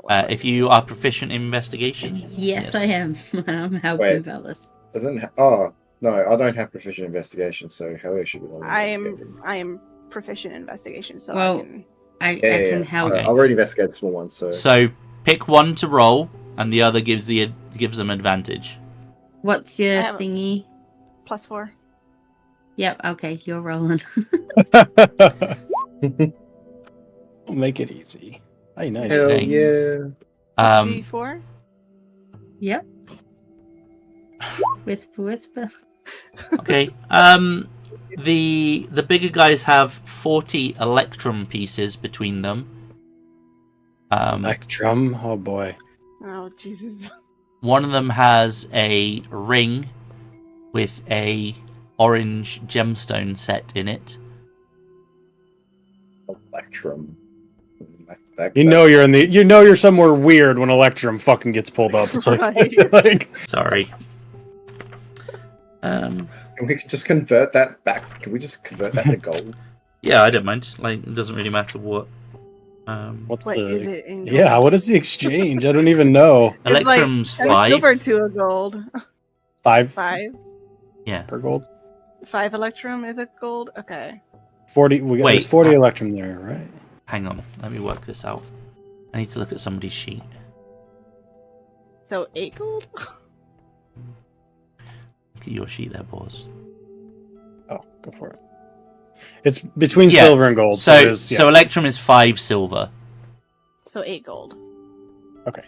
[SPEAKER 1] If you are proficient in investigation.
[SPEAKER 5] Yes, I am. I'm helping
[SPEAKER 4] Wait.
[SPEAKER 5] fellas.
[SPEAKER 4] Oh, no, I don't have proficient investigation, so Helja should be the one
[SPEAKER 3] I
[SPEAKER 4] investigating.
[SPEAKER 3] am proficient in investigation, so
[SPEAKER 5] Well,
[SPEAKER 3] I can.
[SPEAKER 5] I can help.
[SPEAKER 1] Okay.
[SPEAKER 4] I've already investigated small ones, so...
[SPEAKER 1] So pick one to roll, and the other gives them advantage.
[SPEAKER 5] What's your
[SPEAKER 3] I have-
[SPEAKER 5] thingy?
[SPEAKER 3] +4.
[SPEAKER 5] Yep, okay, you're rolling.
[SPEAKER 2] Make it easy. Hey, nice.
[SPEAKER 4] Hell
[SPEAKER 1] Dang.
[SPEAKER 4] yeah.
[SPEAKER 3] D4.
[SPEAKER 5] Yep. Whisper, whisper.
[SPEAKER 1] Okay. The bigger guys have 40 electrum pieces between them.
[SPEAKER 2] Electrum. Oh boy.
[SPEAKER 3] Oh Jesus.
[SPEAKER 1] One of them has a ring with a orange gemstone set in it.
[SPEAKER 4] Electrum.
[SPEAKER 2] You know you're in the. You know you're somewhere weird when Electrum fucking gets pulled up. It's like,
[SPEAKER 3] Right.
[SPEAKER 2] like
[SPEAKER 1] Sorry.
[SPEAKER 4] Can we just convert that back? Can we just convert that to gold?
[SPEAKER 1] Yeah, I don't mind. Like, it doesn't really matter what.
[SPEAKER 2] what's
[SPEAKER 3] What is
[SPEAKER 2] the?
[SPEAKER 3] it in
[SPEAKER 2] Yeah,
[SPEAKER 3] gold?
[SPEAKER 2] what is the exchange? I don't even know.
[SPEAKER 3] It's like
[SPEAKER 1] Electrum's
[SPEAKER 3] 10
[SPEAKER 1] 5.
[SPEAKER 3] silver to a gold.
[SPEAKER 2] 5
[SPEAKER 3] 5.
[SPEAKER 1] Yeah.
[SPEAKER 2] per gold.
[SPEAKER 3] 5 electrum is a gold. Okay.
[SPEAKER 2] 40. We got
[SPEAKER 1] Wait,
[SPEAKER 2] there's 40 Electrum there, right?
[SPEAKER 1] Hang on. Let me work this out. I need to look at somebody's sheet.
[SPEAKER 3] So 8 gold.
[SPEAKER 1] Look at your sheet there, boss.
[SPEAKER 2] Oh, go for it. It's between
[SPEAKER 1] Yeah,
[SPEAKER 2] silver and gold.
[SPEAKER 1] So,
[SPEAKER 2] it is, yeah.
[SPEAKER 1] so Electrum is 5 silver.
[SPEAKER 3] So 8 gold.
[SPEAKER 2] Okay,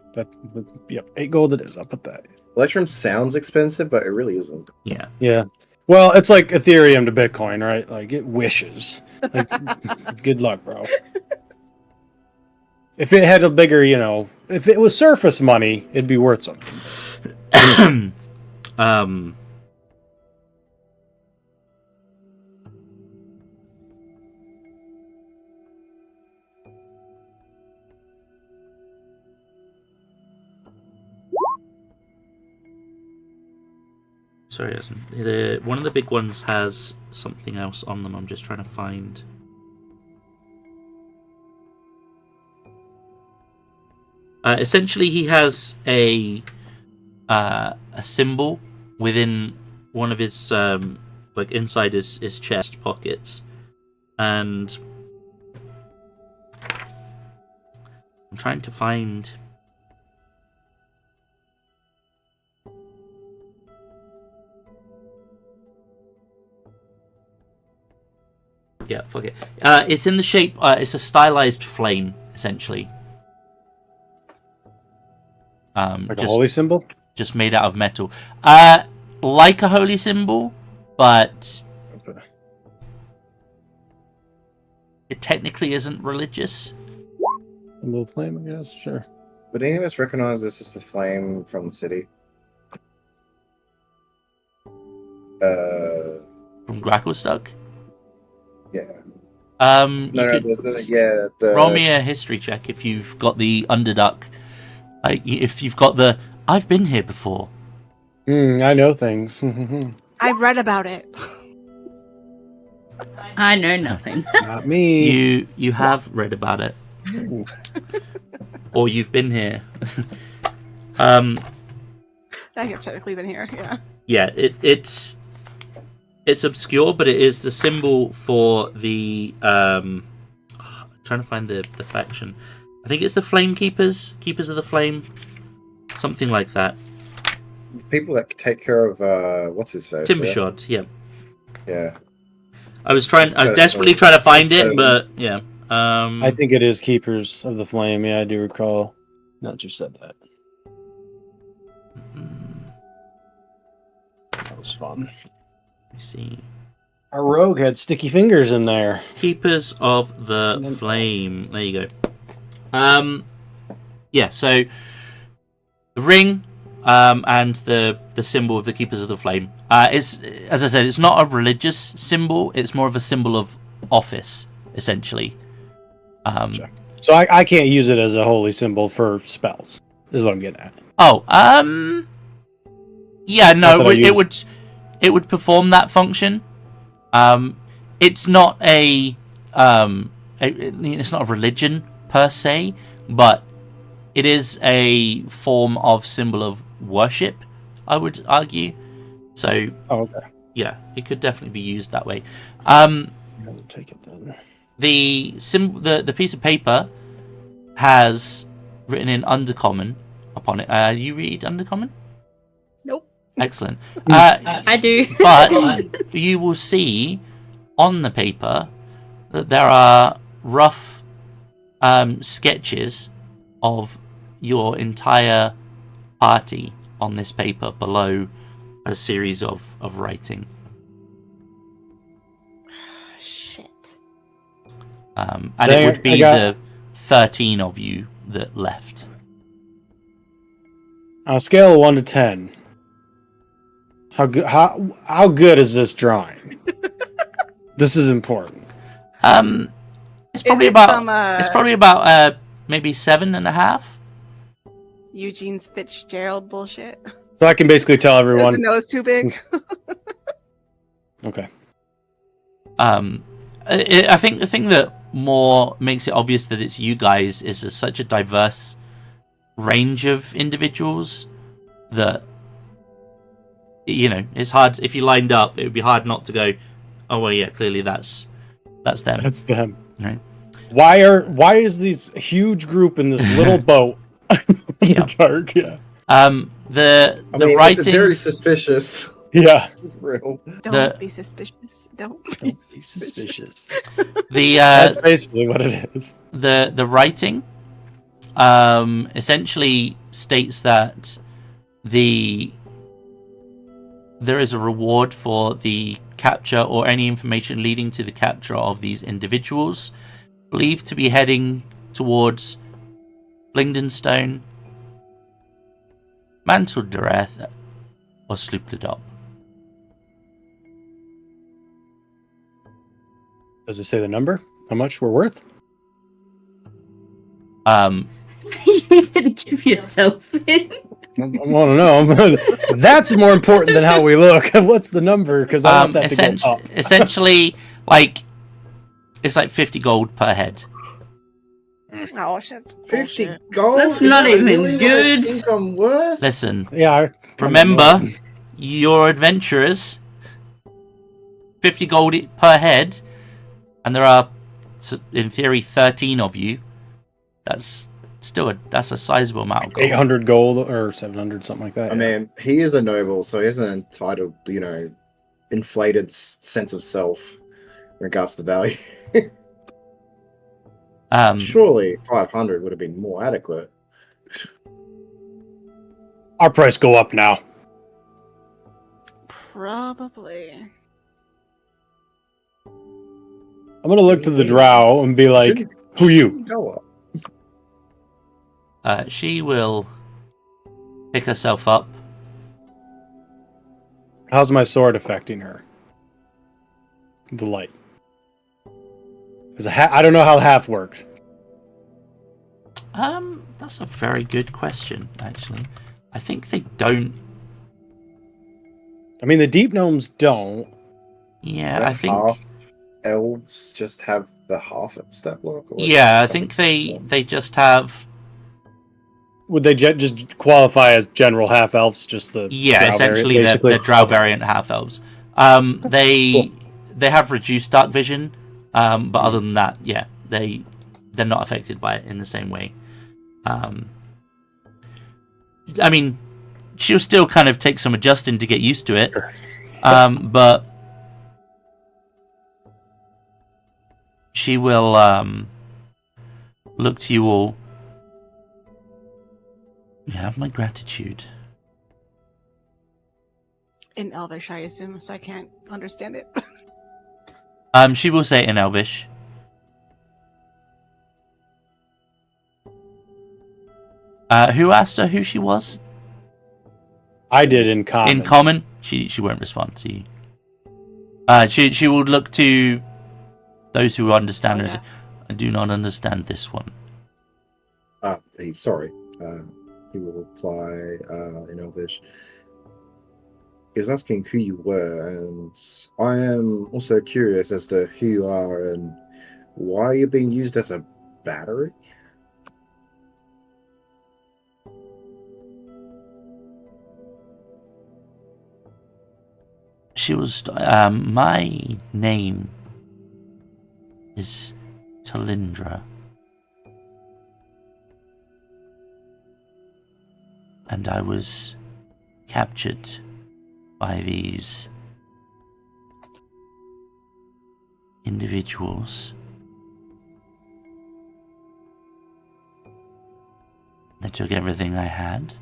[SPEAKER 2] yep, 8 gold it is. I'll put that.
[SPEAKER 4] Electrum sounds expensive, but it really isn't.
[SPEAKER 1] Yeah.
[SPEAKER 2] Yeah. Well, it's like Ethereum to Bitcoin, right? Like it wishes. Like, good luck, bro. If it had a bigger, if it was surface money, it'd be worth something.
[SPEAKER 1] Sorry, one of the big ones has something else on them. I'm just trying to find. Essentially, he has a symbol within one of his inside his chest pockets, And I'm trying to find. Yeah, fuck it. It's in the shape. It's a stylized flame, essentially.
[SPEAKER 2] Like a holy symbol?
[SPEAKER 1] Just made out of metal. Like a holy symbol, but
[SPEAKER 2] Okay.
[SPEAKER 1] it technically isn't religious.
[SPEAKER 2] Symbol of flame, I guess. Sure.
[SPEAKER 4] Would any of us recognize this as the flame from the city?
[SPEAKER 1] From Gracklestuck.
[SPEAKER 4] Yeah.
[SPEAKER 1] Roll me a history check if you've got the underduck. Like, if you've got the I've been here before.
[SPEAKER 2] I know things.
[SPEAKER 3] I've read about it.
[SPEAKER 5] I know nothing.
[SPEAKER 2] Not me.
[SPEAKER 1] You have read about it.
[SPEAKER 2] Ooh.
[SPEAKER 1] Or you've been here.
[SPEAKER 3] I have technically been here, yeah.
[SPEAKER 1] Yeah, it's obscure, but it is the symbol for the trying to find the faction. I think it's the Flame Keepers of the Flame, something like that.
[SPEAKER 4] The people that take care of what's his face?
[SPEAKER 1] Timbershot, yeah.
[SPEAKER 4] Yeah.
[SPEAKER 1] I was desperately trying to find it, but yeah.
[SPEAKER 2] I think it is Keepers of the Flame. Yeah, I do recall. Not just said that. That was fun.
[SPEAKER 1] Let me see.
[SPEAKER 2] Our rogue had sticky fingers in there.
[SPEAKER 1] Keepers of the Flame. There you go. Yeah, so the ring and the symbol of the Keepers of the Flame. Is, as I said, it's not a religious symbol. It's more of a symbol of office, essentially.
[SPEAKER 2] Sure. So I can't use it as a holy symbol for spells. Is what I'm getting at.
[SPEAKER 1] Oh, yeah, no, it would perform that function. It's not it's not a religion per se, but it is a form of symbol of worship, I would argue. So,
[SPEAKER 2] okay.
[SPEAKER 1] Yeah, it could definitely be used that way.
[SPEAKER 2] I'll take it then.
[SPEAKER 1] The piece of paper has written in Undercommon upon it. You read Undercommon?
[SPEAKER 3] Nope.
[SPEAKER 1] Excellent.
[SPEAKER 5] I do.
[SPEAKER 1] But you will see on the paper that there are rough sketches of your entire party on this paper below a series of writing.
[SPEAKER 3] Shit.
[SPEAKER 1] And it would be the 13 of you that left.
[SPEAKER 2] On a scale of 1 to 10, how good is this drawing? This is important.
[SPEAKER 1] It's probably about maybe 7.5.
[SPEAKER 3] Eugene's Fitzgerald bullshit.
[SPEAKER 2] So I can basically tell everyone.
[SPEAKER 3] The nose too big.
[SPEAKER 2] Okay.
[SPEAKER 1] I think the thing that more makes it obvious that it's you guys is there's such a diverse range of individuals that, you know, it's hard. If you lined up, it would be hard not to go, oh well, yeah, clearly that's them.
[SPEAKER 2] That's them.
[SPEAKER 1] Right.
[SPEAKER 2] Why is this huge group in this little boat in the dark? Yeah.
[SPEAKER 1] The writing.
[SPEAKER 4] It's very suspicious.
[SPEAKER 2] Yeah.
[SPEAKER 4] Real.
[SPEAKER 3] Don't be suspicious. Don't be
[SPEAKER 2] suspicious.
[SPEAKER 1] That's
[SPEAKER 2] basically what it is.
[SPEAKER 1] The writing essentially states that there is a reward for the capture or any information leading to the capture of these individuals, believed to be heading towards Blingdenstone, Manteldereth, or Sloopledop.
[SPEAKER 2] Does it say the number? How much we're worth?
[SPEAKER 5] You can give yourself in.
[SPEAKER 2] I want to know. That's more important than how we look. What's the number? Because I want that to go up.
[SPEAKER 1] Essentially, like, it's like 50 gold per head.
[SPEAKER 3] Oh, shit.
[SPEAKER 4] 50 gold?
[SPEAKER 5] That's not even
[SPEAKER 4] really
[SPEAKER 5] good.
[SPEAKER 4] What I think I'm worth?
[SPEAKER 1] Listen,
[SPEAKER 2] Yeah.
[SPEAKER 1] remember, you're adventurers. 50 gold per head. and there are, in theory, 13 of you. That's that's a sizable amount of gold.
[SPEAKER 2] 800 gold or 700, something like that.
[SPEAKER 4] I mean, he is a noble, so he has an entitled, inflated sense of self in regards to value. Surely 500 would have been more adequate.
[SPEAKER 2] Our price go up now.
[SPEAKER 3] Probably.
[SPEAKER 2] I'm gonna look to the drow and be like, "Who you?"
[SPEAKER 4] Go up.
[SPEAKER 1] She will pick herself up.
[SPEAKER 2] How's my sword affecting her? The light. I don't know how half works.
[SPEAKER 1] That's a very good question, actually. I think they don't.
[SPEAKER 2] I mean, the deep gnomes don't.
[SPEAKER 1] Yeah,
[SPEAKER 4] Don't
[SPEAKER 1] I think.
[SPEAKER 4] half elves just have the half of step block. Or
[SPEAKER 1] Yeah, I think they just have.
[SPEAKER 2] Would they just qualify as general half elves? Just the
[SPEAKER 1] Yeah,
[SPEAKER 2] drow
[SPEAKER 1] essentially
[SPEAKER 2] variant,
[SPEAKER 1] they're drow
[SPEAKER 2] Okay.
[SPEAKER 1] variant half elves. They have reduced dark vision, but other than that, yeah, they're not affected by it in the same way. I mean, she'll still kind of take some adjusting to get used to it,
[SPEAKER 2] Sure.
[SPEAKER 1] but she will look to you all. You have my gratitude.
[SPEAKER 3] In Elvish, I assume, so I can't understand it.
[SPEAKER 1] She will say it in Elvish. Who asked her who she was?
[SPEAKER 2] I did in common.
[SPEAKER 1] In common, she won't respond to you. She will look to those who understand her.
[SPEAKER 3] Oh, yeah.
[SPEAKER 1] I do not understand this one.
[SPEAKER 4] Sorry. He will reply in Elvish. He was asking who you were, and I am also curious as to who you are and why you're being used as a battery.
[SPEAKER 1] She was. My name is Talindra, and I was captured by these individuals. They took everything I had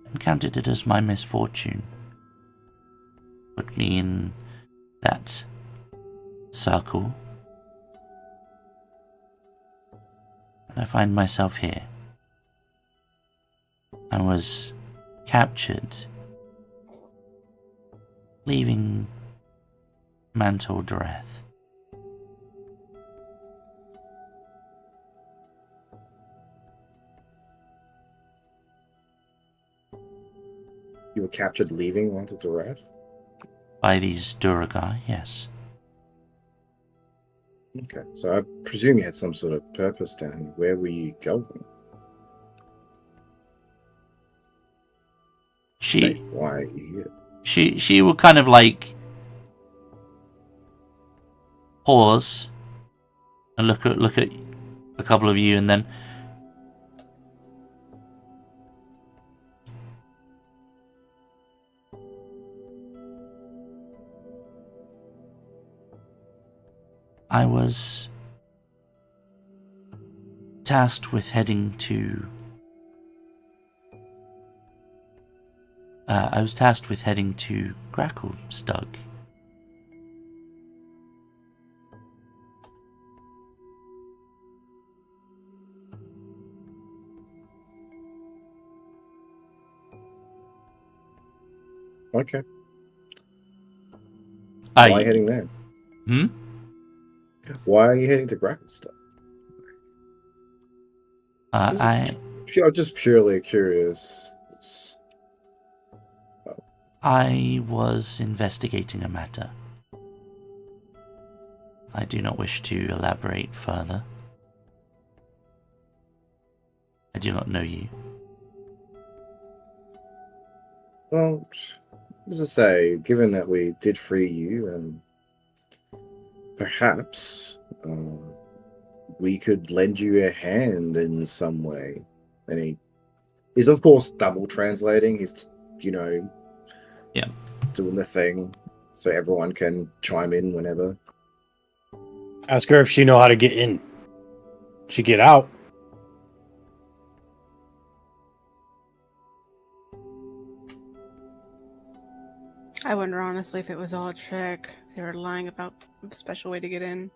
[SPEAKER 1] and counted it as my misfortune. Put me in that circle, and I find myself here. I was captured, leaving Mantle Dureth.
[SPEAKER 4] You were captured leaving Mantle Dureth?
[SPEAKER 1] By these Duragai, yes.
[SPEAKER 4] Okay, so I presume you had some sort of purpose down here. Where were you going? Say, why are you here?
[SPEAKER 1] She will kind of like pause and look at a couple of you, and then I was tasked with heading to. I was tasked with heading to Gracklestug.
[SPEAKER 4] Okay. Why are you heading there?
[SPEAKER 1] Hmm?
[SPEAKER 4] Why are you heading to Gracklestug?
[SPEAKER 1] I'm
[SPEAKER 4] just purely curious.
[SPEAKER 1] I was investigating a matter. I do not wish to elaborate further. I do not know you.
[SPEAKER 4] Well, As I say, given that we did free you, and perhaps we could lend you a hand in some way. And he's of course double translating. He's,
[SPEAKER 1] Yeah.
[SPEAKER 4] doing the thing so everyone can chime in whenever.
[SPEAKER 2] Ask her if she know how to get in. She get out.
[SPEAKER 3] I wonder honestly if it was all a trick. They were lying about a special way to get in.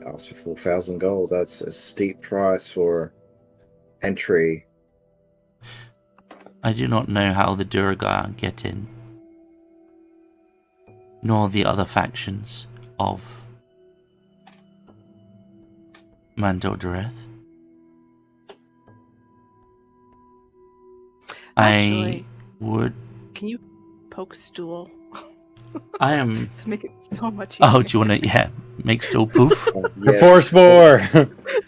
[SPEAKER 4] Asked for 4,000 gold. That's a steep price for entry.
[SPEAKER 1] I do not know how the Duragar get in, nor the other factions of Mandordereth.
[SPEAKER 3] Actually,
[SPEAKER 1] I would.
[SPEAKER 3] can you poke stool?
[SPEAKER 1] I am.
[SPEAKER 3] To make it so much easier.
[SPEAKER 1] Oh, do you want to? Yeah, make still poof.
[SPEAKER 2] The poor spore.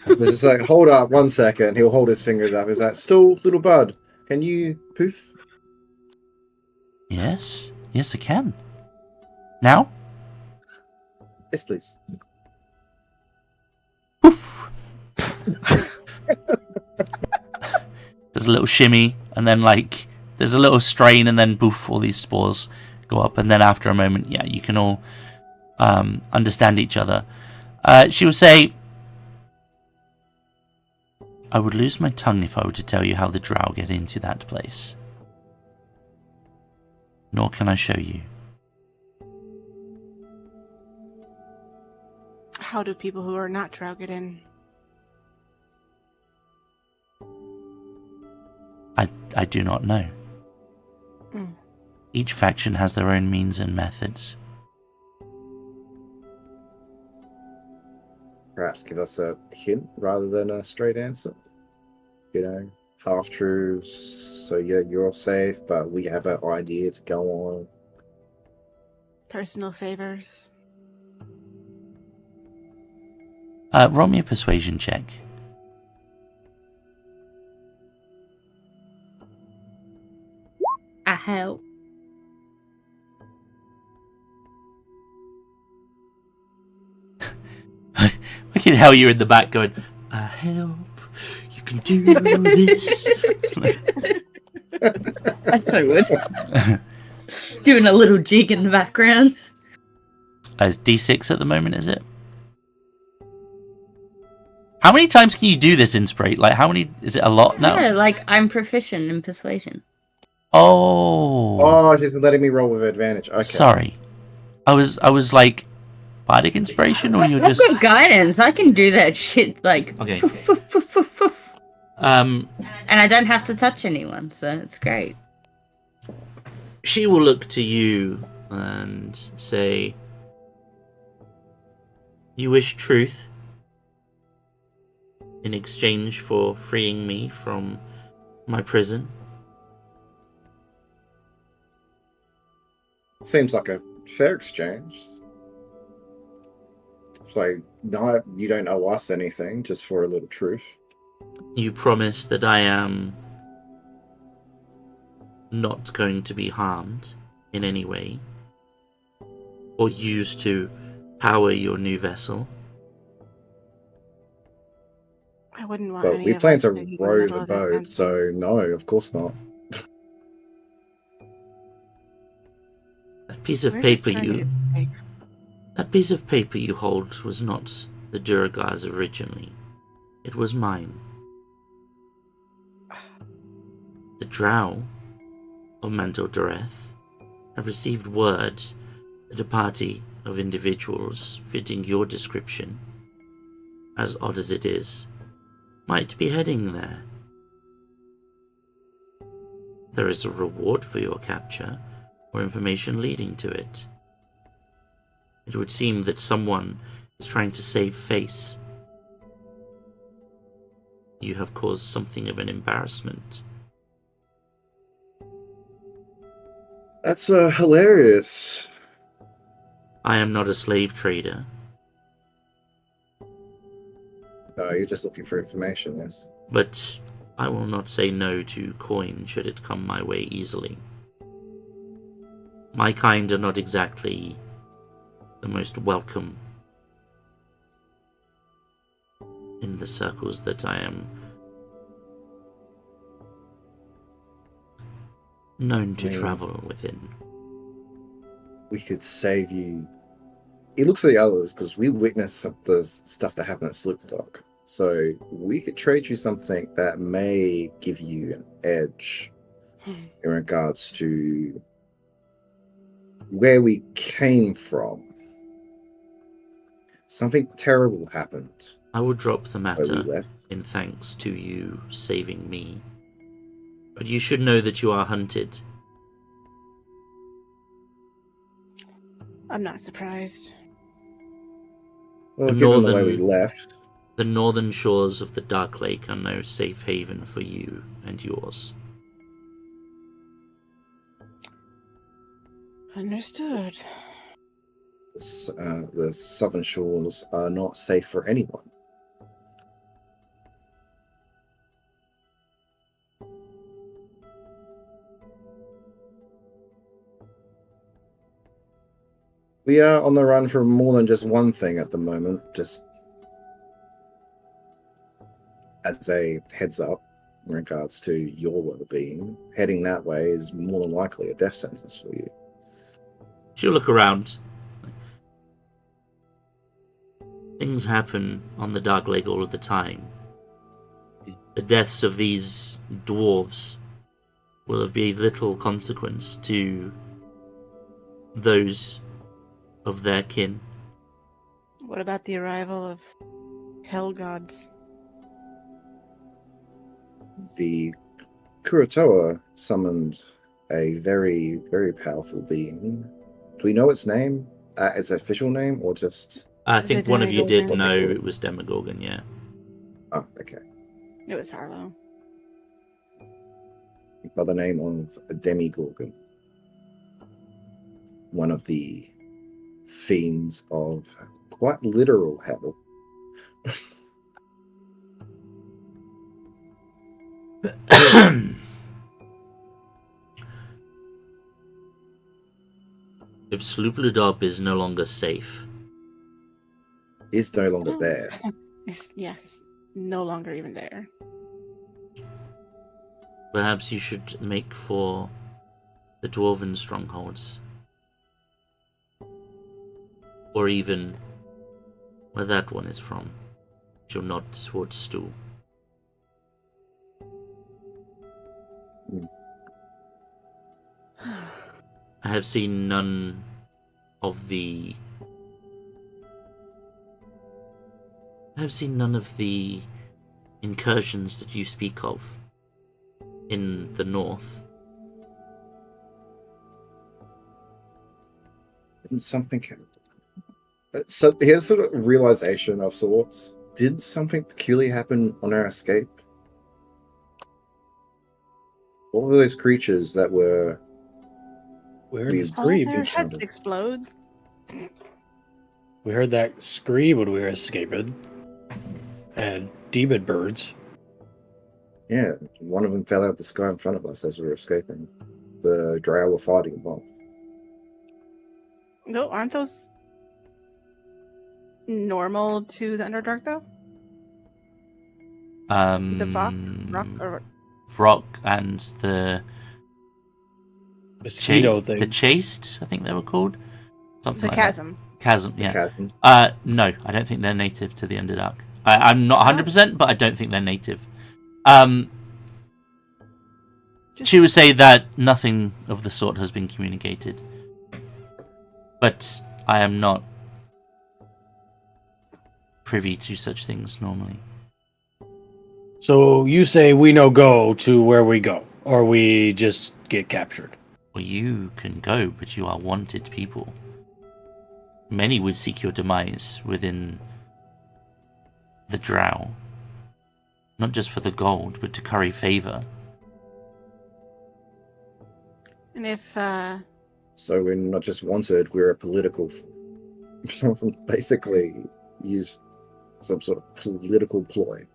[SPEAKER 4] It's just like, hold up 1 second. He'll hold his fingers up. He's like, still, little bud, can you poof?
[SPEAKER 1] Yes, I can. Now,
[SPEAKER 4] Yes, please.
[SPEAKER 1] poof. There's a little shimmy, and then there's a little strain, and then poof, all these spores go up, and then after a moment, yeah, you can all understand each other. She will say, I would lose my tongue if I were to tell you how the drow get into that place. Nor can I show you.
[SPEAKER 3] How do people who are not drow get in?
[SPEAKER 1] I do not know.
[SPEAKER 3] Mm.
[SPEAKER 1] Each faction has their own means and methods.
[SPEAKER 4] Perhaps give us a hint rather than a straight answer. Half truths, so you're safe, but we have an idea to go on.
[SPEAKER 3] Personal favors.
[SPEAKER 1] Roll me a persuasion check.
[SPEAKER 5] I help.
[SPEAKER 1] I can hear you in the back going, I help. You can do this.
[SPEAKER 5] I so would. Doing a little jig in the background.
[SPEAKER 1] As D6 at the moment, is it? How many times can you do this in Sprite? How many? Is it a lot now?
[SPEAKER 5] Yeah, I'm proficient in persuasion.
[SPEAKER 1] Oh.
[SPEAKER 4] Oh, she's letting me roll with advantage. Okay.
[SPEAKER 1] Sorry. I was like, bardic inspiration, or you're
[SPEAKER 5] I've
[SPEAKER 1] just...
[SPEAKER 5] got guidance. I can do that shit
[SPEAKER 1] Okay.
[SPEAKER 5] poof, poof, poof, poof, poof.
[SPEAKER 1] Um,
[SPEAKER 5] And I don't have to touch anyone, so it's great.
[SPEAKER 1] she will look to you and say, you wish truth in exchange for freeing me from my prison?
[SPEAKER 4] Seems like a fair exchange. It's like, no, you don't owe us anything, just for a little truth.
[SPEAKER 1] You promise that I am not going to be harmed in any way, or used to power your new vessel?
[SPEAKER 3] I wouldn't want
[SPEAKER 4] But
[SPEAKER 3] any
[SPEAKER 4] we
[SPEAKER 3] of
[SPEAKER 4] plan
[SPEAKER 3] us
[SPEAKER 4] to
[SPEAKER 3] in the
[SPEAKER 4] row
[SPEAKER 3] middle
[SPEAKER 4] the
[SPEAKER 3] of this
[SPEAKER 4] boat,
[SPEAKER 3] then.
[SPEAKER 4] so no, of course not.
[SPEAKER 1] That piece of
[SPEAKER 3] We're just
[SPEAKER 1] paper
[SPEAKER 3] trying to
[SPEAKER 1] you...
[SPEAKER 3] get safe.
[SPEAKER 1] That piece of paper you hold was not the Duragar's originally. It was mine. The Drow of Mandordereth have received word that a party of individuals fitting your description, as odd as it is, might be heading there. There is a reward for your capture, or information leading to it. It would seem that someone is trying to save face. You have caused something of an embarrassment.
[SPEAKER 4] That's hilarious.
[SPEAKER 1] I am not a slave trader.
[SPEAKER 4] No, you're just looking for information, yes.
[SPEAKER 1] But I will not say no to coin should it come my way easily. My kind are not exactly the most welcome in the circles that I am known to travel within.
[SPEAKER 4] We could save you. He looks at the others because we witnessed some of the stuff that happened at Slipdog. So we could trade you something that may give you an edge in regards to where we came from. Something terrible happened
[SPEAKER 1] I will drop the
[SPEAKER 4] where we
[SPEAKER 1] matter
[SPEAKER 4] left.
[SPEAKER 1] in thanks to you saving me. But you should know that you are hunted.
[SPEAKER 3] I'm not surprised.
[SPEAKER 4] Well,
[SPEAKER 1] The
[SPEAKER 4] given the way we
[SPEAKER 1] northern-
[SPEAKER 4] left,
[SPEAKER 1] The northern shores of the Darklake are no safe haven for you and yours.
[SPEAKER 3] Understood.
[SPEAKER 4] the southern shores are not safe for anyone. We are on the run for more than just one thing at the moment, just as a heads up in regards to your well-being. Heading that way is more than likely a death sentence for you.
[SPEAKER 1] She'll look around. Things happen on the Darklake all of the time. The deaths of these dwarves will have been little consequence to those of their kin.
[SPEAKER 3] What about the arrival of hell gods?
[SPEAKER 4] The Kuratoa summoned a very, very powerful being. Do we know its name? Its official name, or just...
[SPEAKER 1] I think one of you did
[SPEAKER 3] Demogoogoon.
[SPEAKER 1] know it was Demogoogoon, yeah.
[SPEAKER 4] Oh, okay.
[SPEAKER 3] It was Harlow.
[SPEAKER 4] By the name of Demogoogoon. One of the fiends of quite literal hell.
[SPEAKER 1] If Sloopladop is no longer safe,
[SPEAKER 4] Is no longer there.
[SPEAKER 3] Yes, no longer even there.
[SPEAKER 1] perhaps you should make for the dwarven strongholds. Or even where that one is from. You're not towards Stool. I have seen none of the... incursions that you speak of in the north.
[SPEAKER 4] Didn't something... So here's sort of realization of sorts. Did something peculiar happen on our escape? What were those creatures that were...
[SPEAKER 2] We heard the
[SPEAKER 3] All
[SPEAKER 2] scream.
[SPEAKER 3] their
[SPEAKER 4] It
[SPEAKER 3] heads
[SPEAKER 4] sounded-
[SPEAKER 3] explode.
[SPEAKER 2] We heard that scream when we were escaping. And demon birds.
[SPEAKER 4] Yeah, one of them fell out of the sky in front of us as we were escaping. The drow were fighting them off.
[SPEAKER 3] No, aren't those normal to the Underdark though? The rock or
[SPEAKER 1] Vrock and the
[SPEAKER 2] Mosquito thing.
[SPEAKER 1] The Chaste, I think they were called. Something
[SPEAKER 3] the
[SPEAKER 1] like
[SPEAKER 3] chasm?
[SPEAKER 1] Chasm,
[SPEAKER 4] The
[SPEAKER 1] yeah.
[SPEAKER 4] chasm.
[SPEAKER 1] No, I don't think they're native to the Underdark. I'm not 100%, but I don't think they're native. She would say that nothing of the sort has been communicated. But I am not privy to such things normally.
[SPEAKER 2] So you say we no go to where we go, or we just get captured.
[SPEAKER 1] Well, you can go, but you are wanted people. Many would seek your demise within the drow. Not just for the gold, but to curry favor.
[SPEAKER 3] And if
[SPEAKER 4] So we're not just wanted, we're a political... basically use some sort of political ploy.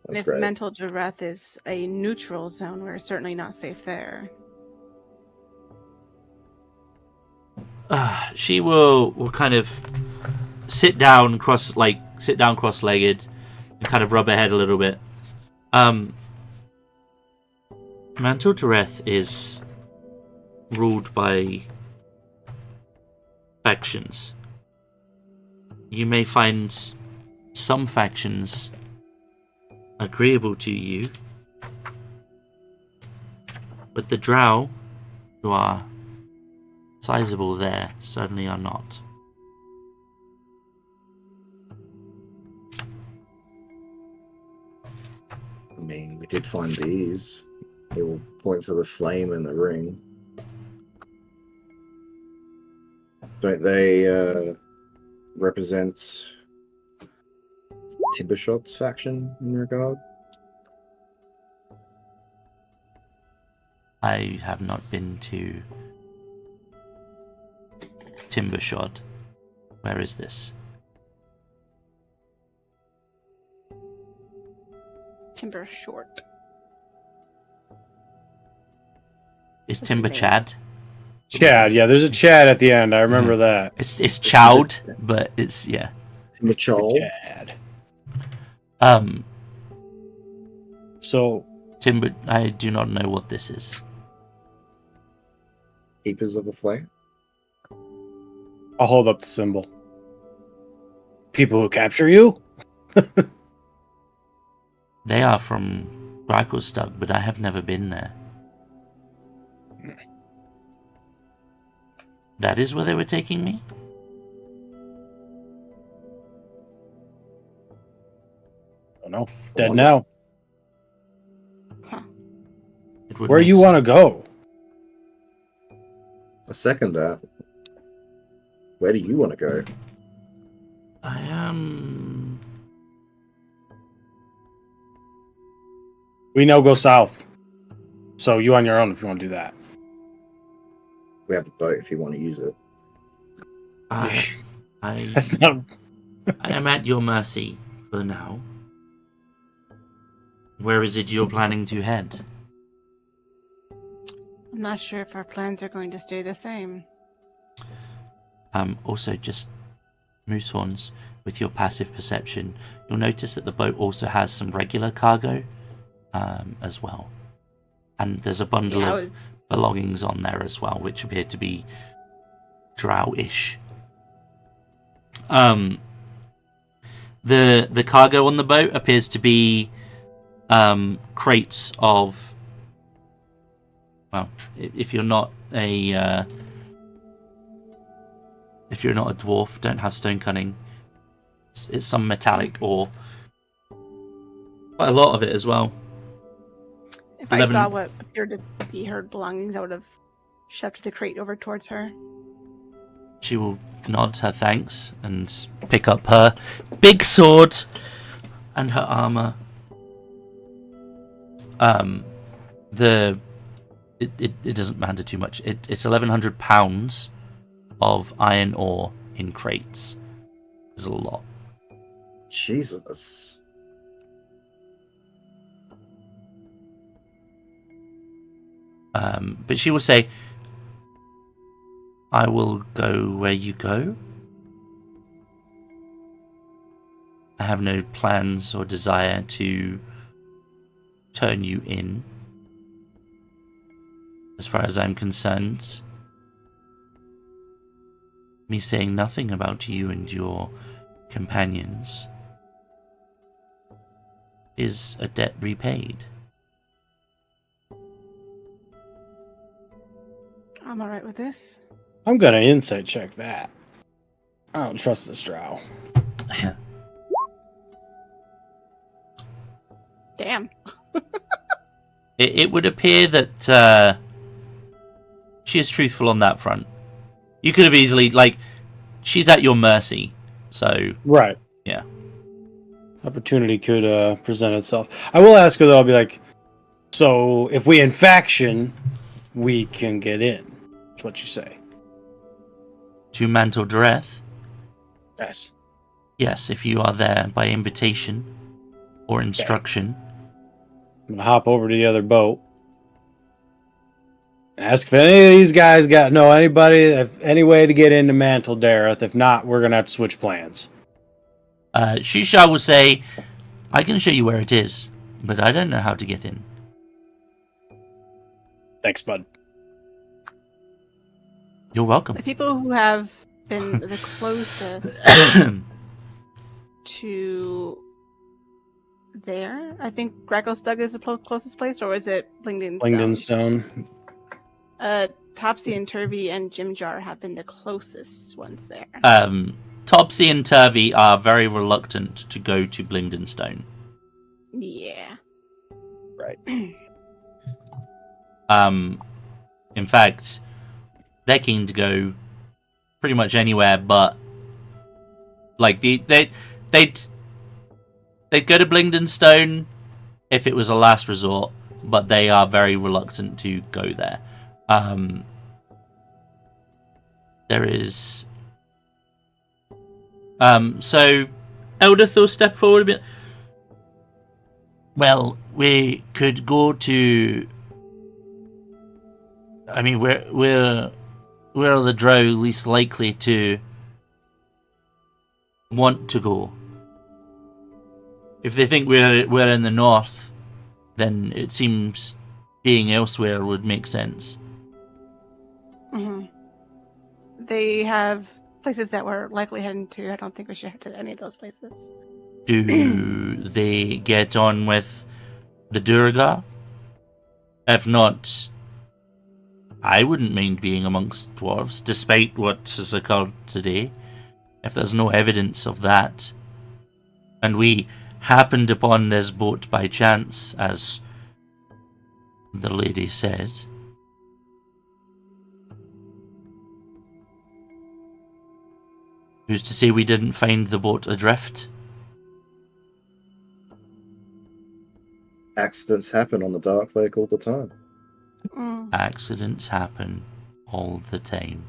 [SPEAKER 4] That's
[SPEAKER 3] if
[SPEAKER 4] great.
[SPEAKER 3] Mental Dureth is a neutral zone, we're certainly not safe there.
[SPEAKER 1] She will kind of sit down cross-legged and kind of rub her head a little bit. Mantle Toreth is ruled by factions. You may find some factions agreeable to you, but the drow, who are sizable there, certainly are not.
[SPEAKER 4] I mean, we did find these. They will point to the flame in the ring. Don't they represent Timbershot's faction in regard?
[SPEAKER 1] I have not been to Timbershot. Where is this?
[SPEAKER 3] Timber short.
[SPEAKER 1] Is
[SPEAKER 3] What's
[SPEAKER 1] Timber
[SPEAKER 3] the name?
[SPEAKER 1] Chad?
[SPEAKER 2] Chad, yeah, there's a Chad at the end. I remember that.
[SPEAKER 1] It's Chowd, but it's yeah.
[SPEAKER 4] Timberchol.
[SPEAKER 2] Chad. So,
[SPEAKER 1] Timber. I do not know what this is.
[SPEAKER 4] Keepers of the Flame.
[SPEAKER 2] I'll hold up the symbol. People who capture you?
[SPEAKER 1] They are from Brackelstug, but I have never been there. That is where they were taking me?
[SPEAKER 2] don't know. Dead now.
[SPEAKER 1] It would
[SPEAKER 2] Where
[SPEAKER 1] make
[SPEAKER 2] you
[SPEAKER 1] sense.
[SPEAKER 2] want to go?
[SPEAKER 4] I second that. Where do you want to go?
[SPEAKER 1] I am.
[SPEAKER 2] We now go south. So you on your own if you want to do that.
[SPEAKER 4] We have a boat if you want to use it.
[SPEAKER 1] I
[SPEAKER 2] That's not.
[SPEAKER 1] I am at your mercy for now. Where is it you're planning to head?
[SPEAKER 3] I'm not sure if our plans are going to stay the same.
[SPEAKER 1] Also, just moose horns, with your passive perception, you'll notice that the boat also has some regular cargo as well. And there's a bundle
[SPEAKER 3] Yeah,
[SPEAKER 1] of belongings on there as well, which appear to be drow-ish. The cargo on the boat appears to be crates of, well, if you're not a dwarf, don't have stone cunning, it's some metallic ore. Quite a lot of it as well.
[SPEAKER 3] If
[SPEAKER 1] 11.
[SPEAKER 3] I saw what appeared to be her belongings, I would have shoved the crate over towards her.
[SPEAKER 1] She will nod her thanks and pick up her big sword and her armor. It doesn't matter too much. It's 1,100 pounds of iron ore in crates. There's a lot.
[SPEAKER 4] Jesus.
[SPEAKER 1] But she will say, I will go where you go. I have no plans or desire to turn you in. As far as I'm concerned, me saying nothing about you and your companions is a debt repaid.
[SPEAKER 3] I'm alright with this.
[SPEAKER 2] I'm going to insight check that. I don't trust this drow.
[SPEAKER 3] Damn.
[SPEAKER 1] It would appear that she is truthful on that front. You could have easily, she's at your mercy. So,
[SPEAKER 2] Right.
[SPEAKER 1] yeah.
[SPEAKER 2] Opportunity could present itself. I will ask her, though, I'll be like, so if we in faction, we can get in. That's what you say.
[SPEAKER 1] To Mantle Dareth?
[SPEAKER 2] Yes.
[SPEAKER 1] Yes, if you are there by invitation or instruction.
[SPEAKER 2] I'm going to hop over to the other boat Ask if any of these guys know anybody, if any way to get into Mantle Dareth. If not, we're gonna have to switch plans.
[SPEAKER 1] Shisha will say, I can show you where it is, but I don't know how to get in.
[SPEAKER 2] Thanks, bud.
[SPEAKER 1] You're welcome.
[SPEAKER 3] The people who have been the closest to there, I think Gracklestug is the closest place, or is it Blingdenstone?
[SPEAKER 2] Blingdenstone.
[SPEAKER 3] Topsy and Turvy and Jimjar have been the closest ones there.
[SPEAKER 1] Topsy and Turvy are very reluctant to go to Blingdenstone.
[SPEAKER 3] Yeah.
[SPEAKER 2] Right.
[SPEAKER 1] In fact, they're keen to go pretty much anywhere, but like they'd go to Blingdenstone if it was a last resort, but they are very reluctant to go there. There is so Eldathor, step forward a bit. Well, we could go to. I mean, we're the drow least likely to want to go. If they think we're in the north, then it seems being elsewhere would make sense.
[SPEAKER 3] Mm-hmm. They have places that we're likely heading to. I don't think we should head to any of those places.
[SPEAKER 1] Do they get on with the Durga? If not, I wouldn't mind being amongst dwarves, despite what has occurred today. If there's no evidence of that, and we happened upon this boat by chance, as the lady says. Who's to say we didn't find the boat adrift?
[SPEAKER 4] Accidents happen on the darklake all the time.
[SPEAKER 1] Accidents happen all the time.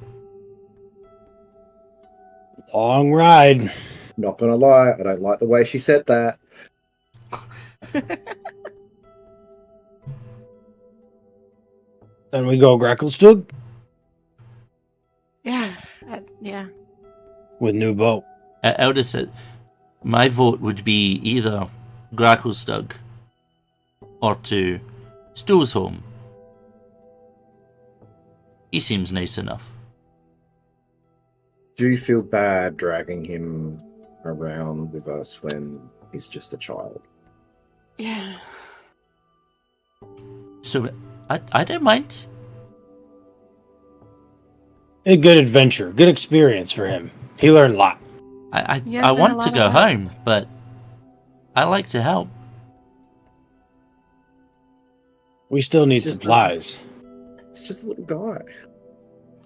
[SPEAKER 2] Long ride.
[SPEAKER 4] Not gonna lie, I don't like the way she said that.
[SPEAKER 2] Then we go Gracklestug
[SPEAKER 3] Yeah. Yeah.
[SPEAKER 2] with new boat.
[SPEAKER 1] Elder said, my vote would be either Gracklestug or to Stu's home. He seems nice enough.
[SPEAKER 4] Do you feel bad dragging him around with us when he's just a child?
[SPEAKER 3] Yeah.
[SPEAKER 1] So, I don't mind.
[SPEAKER 2] A good adventure, good experience for him. He learned a lot.
[SPEAKER 1] I
[SPEAKER 3] He has been a
[SPEAKER 1] want
[SPEAKER 3] lot
[SPEAKER 1] to
[SPEAKER 3] of
[SPEAKER 1] go
[SPEAKER 3] help.
[SPEAKER 1] home, but I like to help.
[SPEAKER 2] We still need
[SPEAKER 4] It's just
[SPEAKER 2] supplies.
[SPEAKER 4] He's just a little guy.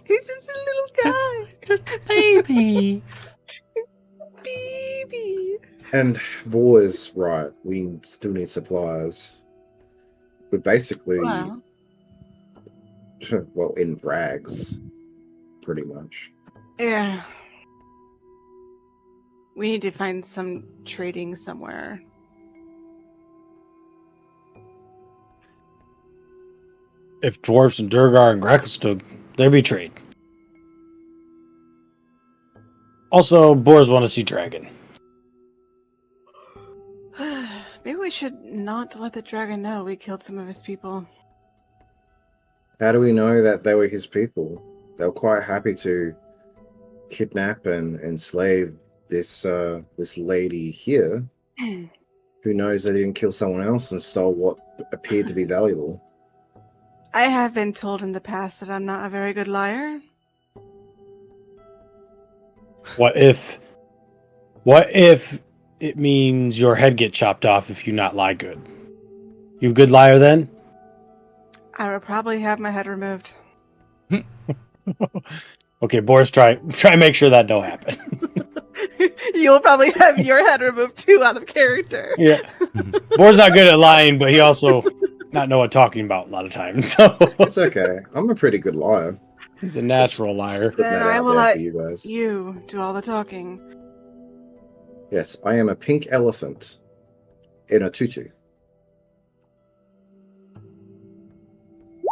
[SPEAKER 3] He's just a little guy.
[SPEAKER 1] Just a baby.
[SPEAKER 3] Baby.
[SPEAKER 4] And boys, right, we still need supplies. We're basically,
[SPEAKER 3] Wow.
[SPEAKER 4] well, in rags, pretty much.
[SPEAKER 3] Yeah. We need to find some trading somewhere.
[SPEAKER 2] If dwarves and Durgar and Gracklestug, there be trade. Also, boars want to see dragon.
[SPEAKER 3] Maybe we should not let the dragon know we killed some of his people.
[SPEAKER 4] How do we know that they were his people? They were quite happy to kidnap and enslave this lady here. Who knows they didn't kill someone else and stole what appeared to be valuable.
[SPEAKER 3] I have been told in the past that I'm not a very good liar.
[SPEAKER 2] What if it means your head get chopped off if you not lie good? You a good liar then?
[SPEAKER 3] I would probably have my head removed.
[SPEAKER 2] Okay, Boris, try and make sure that don't happen.
[SPEAKER 3] You'll probably have your head removed too, out of character.
[SPEAKER 2] Yeah. Boris not good at lying, but he also not know what talking about a lot of times. So
[SPEAKER 4] It's okay. I'm a pretty good liar.
[SPEAKER 2] he's a natural liar.
[SPEAKER 4] Putting
[SPEAKER 3] Then
[SPEAKER 4] that
[SPEAKER 3] I
[SPEAKER 4] out
[SPEAKER 3] will
[SPEAKER 4] there
[SPEAKER 3] let
[SPEAKER 4] for you guys.
[SPEAKER 3] you do all the talking.
[SPEAKER 4] Yes, I am a pink elephant in a tutu.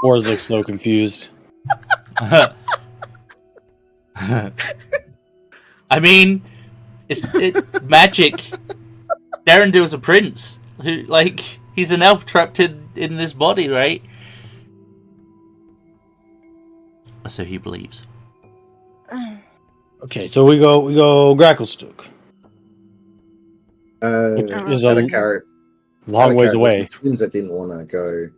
[SPEAKER 2] Boris looks so confused.
[SPEAKER 1] I mean, it's magic. Darrendel's a prince. Who, like, he's an elf trapped in this body, right? So he believes.
[SPEAKER 2] Okay, so we go Gracklestug. Which is
[SPEAKER 4] out
[SPEAKER 2] a
[SPEAKER 4] of character,
[SPEAKER 2] long ways away.
[SPEAKER 4] Twins that didn't want to go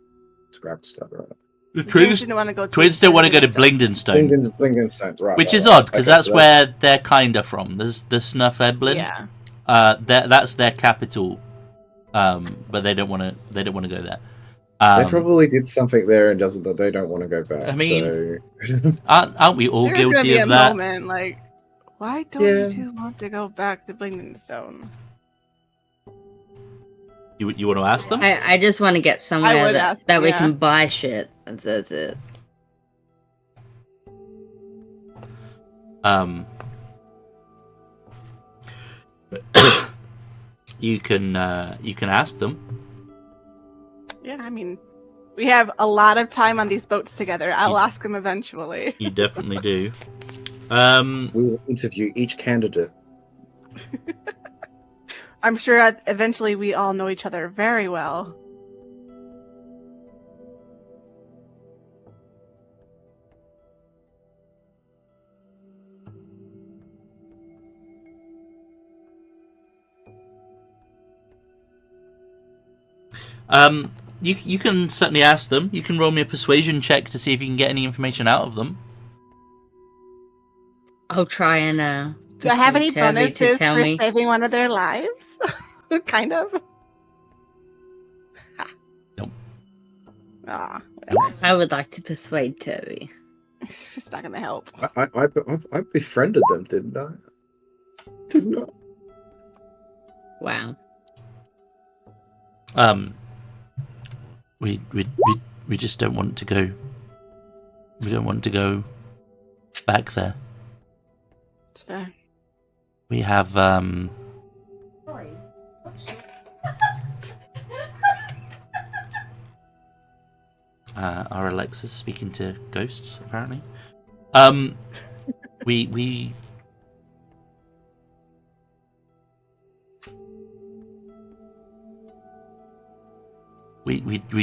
[SPEAKER 4] to Grabstub, right?
[SPEAKER 1] The
[SPEAKER 3] Twins didn't want to go.
[SPEAKER 1] twins don't want to go to Blingdenstone.
[SPEAKER 4] Blingdenstone, right?
[SPEAKER 1] Which is
[SPEAKER 4] right.
[SPEAKER 1] odd, because
[SPEAKER 4] Okay,
[SPEAKER 1] that's
[SPEAKER 4] so
[SPEAKER 1] where they're kinda from. There's the Snuff Eblin.
[SPEAKER 3] Yeah.
[SPEAKER 1] That's their capital. But they don't want to go there.
[SPEAKER 4] they probably did something there and they don't want to go back.
[SPEAKER 1] I mean,
[SPEAKER 4] so...
[SPEAKER 1] aren't we all
[SPEAKER 3] There's gonna
[SPEAKER 1] guilty
[SPEAKER 3] be
[SPEAKER 1] of
[SPEAKER 3] a
[SPEAKER 1] that?
[SPEAKER 3] moment like, why don't
[SPEAKER 4] Yeah.
[SPEAKER 3] you two want to go back to Blingdenstone?
[SPEAKER 1] You want to ask them?
[SPEAKER 5] I just want to get somewhere
[SPEAKER 3] would
[SPEAKER 5] that,
[SPEAKER 3] ask,
[SPEAKER 5] that we
[SPEAKER 3] yeah.
[SPEAKER 5] can buy shit. That's it.
[SPEAKER 1] You can ask them.
[SPEAKER 3] Yeah, I mean, we have a lot of time on these boats together. I'll ask them eventually.
[SPEAKER 1] You definitely do.
[SPEAKER 4] We will interview each candidate.
[SPEAKER 3] I'm sure eventually we all know each other very well.
[SPEAKER 1] You can certainly ask them. You can roll me a persuasion check to see if you can get any information out of them.
[SPEAKER 5] I'll try and
[SPEAKER 3] Do I have any
[SPEAKER 5] persuade Turvey to
[SPEAKER 3] bonuses
[SPEAKER 5] tell
[SPEAKER 3] for
[SPEAKER 5] me.
[SPEAKER 3] saving one of their lives? Kind of.
[SPEAKER 1] Nope.
[SPEAKER 3] Ah,
[SPEAKER 5] I would like to persuade Turvey.
[SPEAKER 3] it's just not gonna help.
[SPEAKER 4] I befriended them, didn't I? Didn't I?
[SPEAKER 5] Wow.
[SPEAKER 1] We just don't want to go. We don't want to go back there.
[SPEAKER 3] It's fair.
[SPEAKER 1] We have our Alexa's speaking to ghosts, apparently. We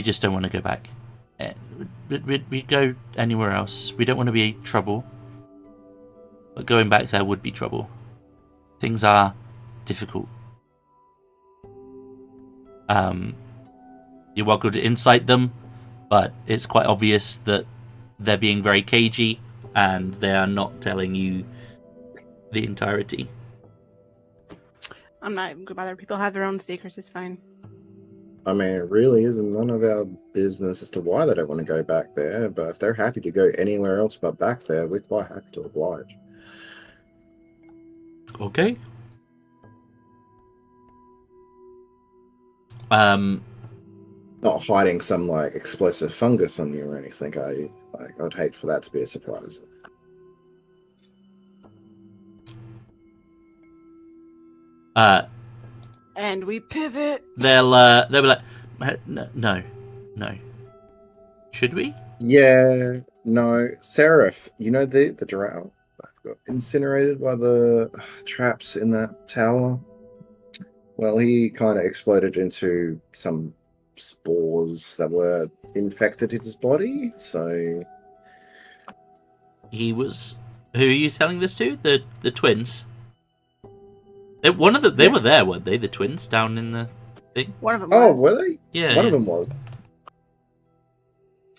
[SPEAKER 1] just don't want to go back. We go anywhere else. We don't want to be trouble. But going back there would be trouble. Things are difficult. You're welcome to incite them, but it's quite obvious that they're being very cagey and they are not telling you the entirety.
[SPEAKER 3] I'm not even gonna bother. People have their own secrets. It's fine.
[SPEAKER 4] I mean, it really isn't none of our business as to why they don't want to go back there, but if they're happy to go anywhere else but back there, we're quite happy to oblige.
[SPEAKER 1] Okay.
[SPEAKER 4] Not hiding some, like, explosive fungus on you or anything, are you? Like, I'd hate for that to be a surprise.
[SPEAKER 3] And we pivot.
[SPEAKER 1] They'll be like, no. Should we?
[SPEAKER 4] Yeah, no. Seraph, you know the drow got incinerated by the traps in that tower? Well, he kind of exploded into some spores that were infected his body, so...
[SPEAKER 1] He was... Who are you telling this to? The twins? They were there, weren't they? The twins down in the thing?
[SPEAKER 3] One of them
[SPEAKER 4] Oh,
[SPEAKER 3] was.
[SPEAKER 4] were they?
[SPEAKER 1] Yeah.
[SPEAKER 4] One of them was.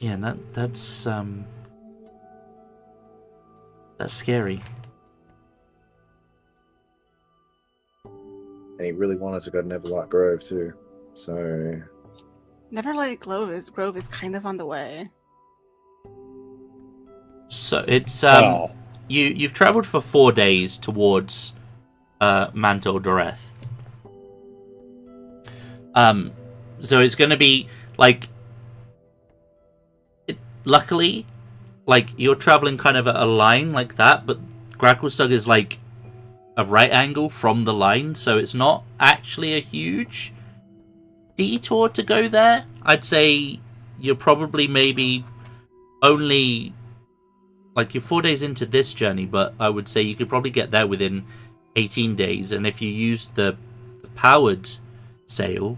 [SPEAKER 1] Yeah, and that's scary.
[SPEAKER 4] And he really wanted to go to Neverlight Grove too. So
[SPEAKER 3] Neverlight Grove is kind of on the way.
[SPEAKER 1] So it's
[SPEAKER 2] Well,
[SPEAKER 1] you've travelled for 4 days towards Mantle Doreth. So it's going to be like, luckily, like you're traveling kind of at a line like that, but Gracklestug is like a right angle from the line, so it's not actually a huge detour to go there. I'd say you're probably maybe only like you're 4 days into this journey, but I would say you could probably get there within 18 days. And if you use the powered sail,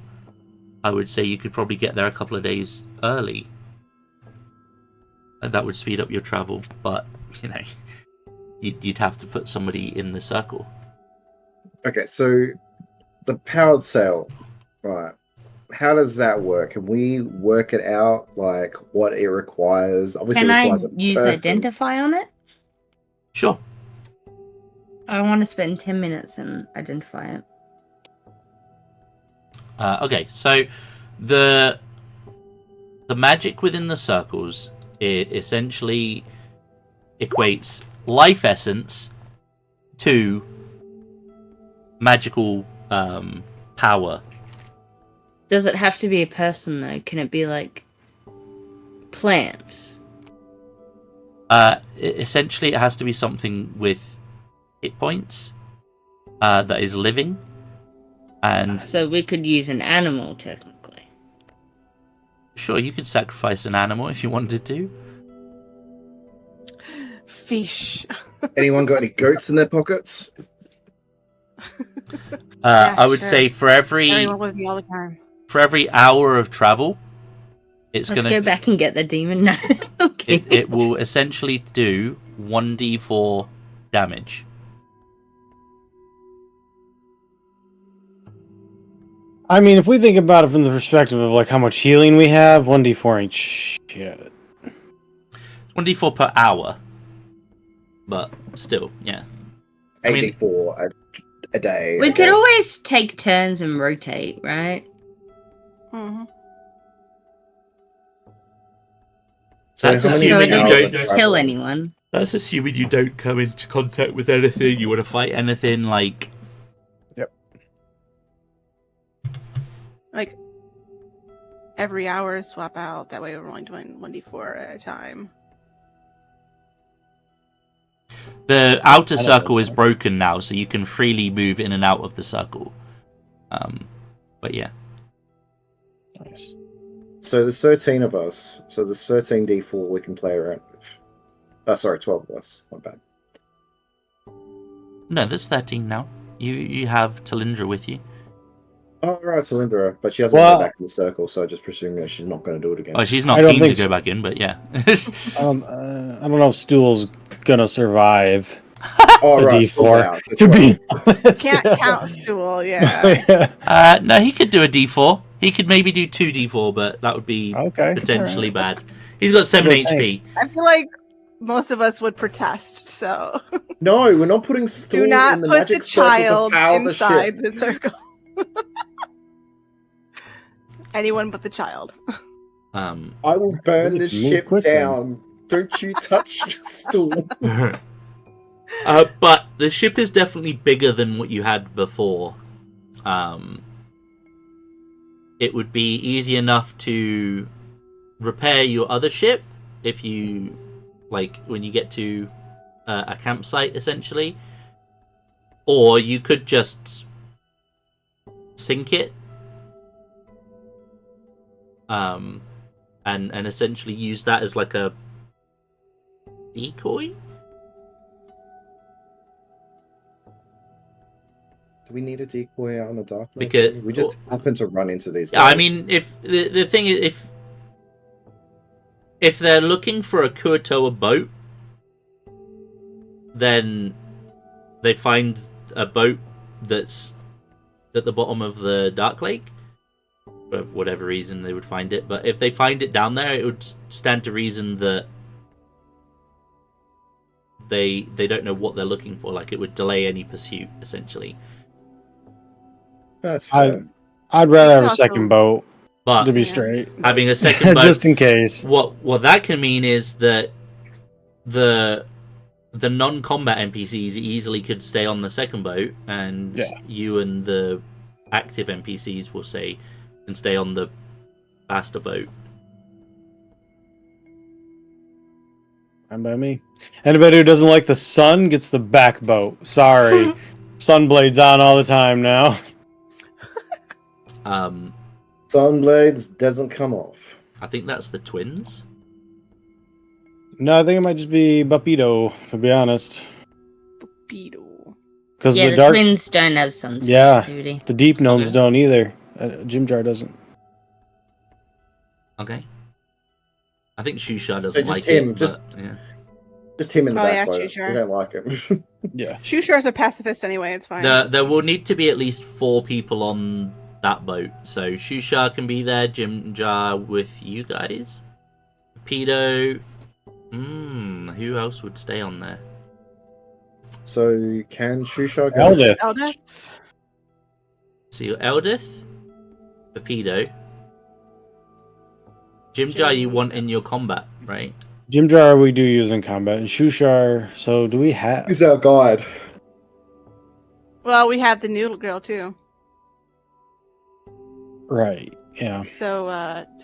[SPEAKER 1] I would say you could probably get there a couple of days early. And that would speed up your travel, but you know, you'd have to put somebody in the circle.
[SPEAKER 4] Okay, so the powered sail, right? How does that work? Can we work it out, like what it requires? Obviously,
[SPEAKER 5] Can
[SPEAKER 4] it
[SPEAKER 5] I
[SPEAKER 4] requires a
[SPEAKER 5] use
[SPEAKER 4] person.
[SPEAKER 5] identify on it?
[SPEAKER 1] Sure.
[SPEAKER 5] I want to spend 10 minutes and identify it.
[SPEAKER 1] Okay, so the magic within the circles, it essentially equates life essence to magical power.
[SPEAKER 5] Does it have to be a person though? Can it be like plants?
[SPEAKER 1] Essentially, it has to be something with hit points that is living, and
[SPEAKER 5] So we could use an animal technically.
[SPEAKER 1] sure, you could sacrifice an animal if you wanted to.
[SPEAKER 3] Fish.
[SPEAKER 4] Anyone got any goats in their pockets?
[SPEAKER 1] I would
[SPEAKER 3] sure.
[SPEAKER 1] say
[SPEAKER 3] Everyone with me all the time.
[SPEAKER 1] for every hour of travel, it's
[SPEAKER 5] Let's
[SPEAKER 1] gonna
[SPEAKER 5] go back and get the demon. No, okay.
[SPEAKER 1] it will essentially do 1d4 damage.
[SPEAKER 2] I mean, if we think about it from the perspective of like how much healing we have, 1d4 ain't shit.
[SPEAKER 1] 1d4 per hour, but still, yeah. I mean-
[SPEAKER 4] 84 a day.
[SPEAKER 5] We
[SPEAKER 4] I
[SPEAKER 5] could
[SPEAKER 4] guess.
[SPEAKER 5] always take turns and rotate, right?
[SPEAKER 3] Hmm.
[SPEAKER 4] So
[SPEAKER 1] That's
[SPEAKER 4] how many
[SPEAKER 5] So
[SPEAKER 1] assuming
[SPEAKER 5] it
[SPEAKER 1] you
[SPEAKER 4] hours
[SPEAKER 5] doesn't
[SPEAKER 4] of
[SPEAKER 1] don't
[SPEAKER 4] travel?
[SPEAKER 5] kill anyone.
[SPEAKER 1] That's assuming you don't come into contact with anything, you want to fight anything, like...
[SPEAKER 3] Like every hour swap out. That way we're only doing 1d4 at a time.
[SPEAKER 1] The outer
[SPEAKER 2] I don't
[SPEAKER 1] circle
[SPEAKER 2] know.
[SPEAKER 1] is broken now, so you can freely move in and out of the circle. But yeah.
[SPEAKER 2] Nice.
[SPEAKER 4] So there's 13 of us. So there's 13d4 we can play around with. Sorry, 12 of us. Not bad.
[SPEAKER 1] No, there's 13 now. You have Talindra with you.
[SPEAKER 4] Oh, right, Talindra. But she hasn't
[SPEAKER 2] Well-
[SPEAKER 4] gone back in the circle, so I just presume that she's not going to do it again.
[SPEAKER 1] Oh, she's not
[SPEAKER 2] I don't
[SPEAKER 1] keen to
[SPEAKER 2] think
[SPEAKER 1] go
[SPEAKER 2] so.
[SPEAKER 1] back in, but yeah.
[SPEAKER 2] I don't know if Stool's gonna survive
[SPEAKER 4] Oh,
[SPEAKER 2] a
[SPEAKER 4] right.
[SPEAKER 2] D4,
[SPEAKER 4] Stool's out, so
[SPEAKER 2] to be
[SPEAKER 4] 12.
[SPEAKER 2] honest.
[SPEAKER 3] Can't count stool. Yeah.
[SPEAKER 1] No, he could do a d4. He could maybe do 2d4, but that would be
[SPEAKER 2] Okay.
[SPEAKER 1] potentially bad. He's got 7
[SPEAKER 2] Little
[SPEAKER 1] HP.
[SPEAKER 3] I feel like most of us would protest. So
[SPEAKER 4] No, we're not putting Stool
[SPEAKER 3] do not
[SPEAKER 4] in the
[SPEAKER 3] put the
[SPEAKER 4] magic circle
[SPEAKER 3] child
[SPEAKER 4] to power the
[SPEAKER 3] inside
[SPEAKER 4] ship.
[SPEAKER 3] the circle. Anyone but the child.
[SPEAKER 4] I will burn this
[SPEAKER 2] Move
[SPEAKER 4] ship
[SPEAKER 2] quickly.
[SPEAKER 4] down. Don't you touch Stool.
[SPEAKER 1] But the ship is definitely bigger than what you had before. It would be easy enough to repair your other ship if you, like, when you get to a campsite, essentially. Or you could just sink it. And essentially use that as like a decoy.
[SPEAKER 4] Do we need a decoy out on the dark?
[SPEAKER 1] Because-
[SPEAKER 4] we just happen to run into these
[SPEAKER 1] I
[SPEAKER 4] guys.
[SPEAKER 1] mean, if the thing is, if they're looking for a Kuotoa boat, then they find a boat that's at the bottom of the darklake. For whatever reason, they would find it. But if they find it down there, it would stand to reason that they don't know what they're looking for. Like, it would delay any pursuit, essentially.
[SPEAKER 4] That's fair.
[SPEAKER 2] I'd rather have a
[SPEAKER 3] Also-
[SPEAKER 2] second boat,
[SPEAKER 1] But
[SPEAKER 2] to be
[SPEAKER 3] Yeah.
[SPEAKER 2] straight.
[SPEAKER 1] having a second boat,
[SPEAKER 2] Just in case.
[SPEAKER 1] what that can mean is that the non-combat NPCs easily could stay on the second boat, and
[SPEAKER 2] Yeah.
[SPEAKER 1] you and the active NPCs will say and stay on the faster boat.
[SPEAKER 2] Fine by me. Anybody who doesn't like the sun gets the back boat. Sorry. Sunblade's on all the time now.
[SPEAKER 4] Sunblades doesn't come off.
[SPEAKER 1] I think that's the twins.
[SPEAKER 2] No, I think it might just be Buppido, to be honest.
[SPEAKER 3] Beetle.
[SPEAKER 2] Because
[SPEAKER 5] Yeah,
[SPEAKER 2] the
[SPEAKER 5] the
[SPEAKER 2] dark,
[SPEAKER 5] twins don't have sun
[SPEAKER 2] Yeah.
[SPEAKER 5] sensitivity.
[SPEAKER 2] the deep gnomes
[SPEAKER 1] Okay.
[SPEAKER 2] don't either. Jim Jar doesn't.
[SPEAKER 1] Okay. I think Shusha doesn't
[SPEAKER 4] So just
[SPEAKER 1] like
[SPEAKER 4] him,
[SPEAKER 1] it,
[SPEAKER 4] just-
[SPEAKER 1] but yeah.
[SPEAKER 4] Just him in the
[SPEAKER 3] Oh,
[SPEAKER 4] back.
[SPEAKER 3] yeah,
[SPEAKER 4] By
[SPEAKER 3] sure.
[SPEAKER 4] We don't like him.
[SPEAKER 2] Yeah.
[SPEAKER 3] Shushar's a pacifist anyway, it's fine.
[SPEAKER 1] There will need to be at least 4 people on that boat. So Shusha can be there, Jim Jar with you guys. Pedo. Who else would stay on there?
[SPEAKER 4] So can Shusha go?
[SPEAKER 2] Eldith.
[SPEAKER 3] Eldith?
[SPEAKER 1] So you're Eldith, Pedo. Jim Jar you want in your combat, right?
[SPEAKER 2] Jim Jar we do use in combat. And Shushar, so do we have...
[SPEAKER 4] He's our guide.
[SPEAKER 3] Well, we have the noodle girl too.
[SPEAKER 2] Right, yeah.
[SPEAKER 3] So,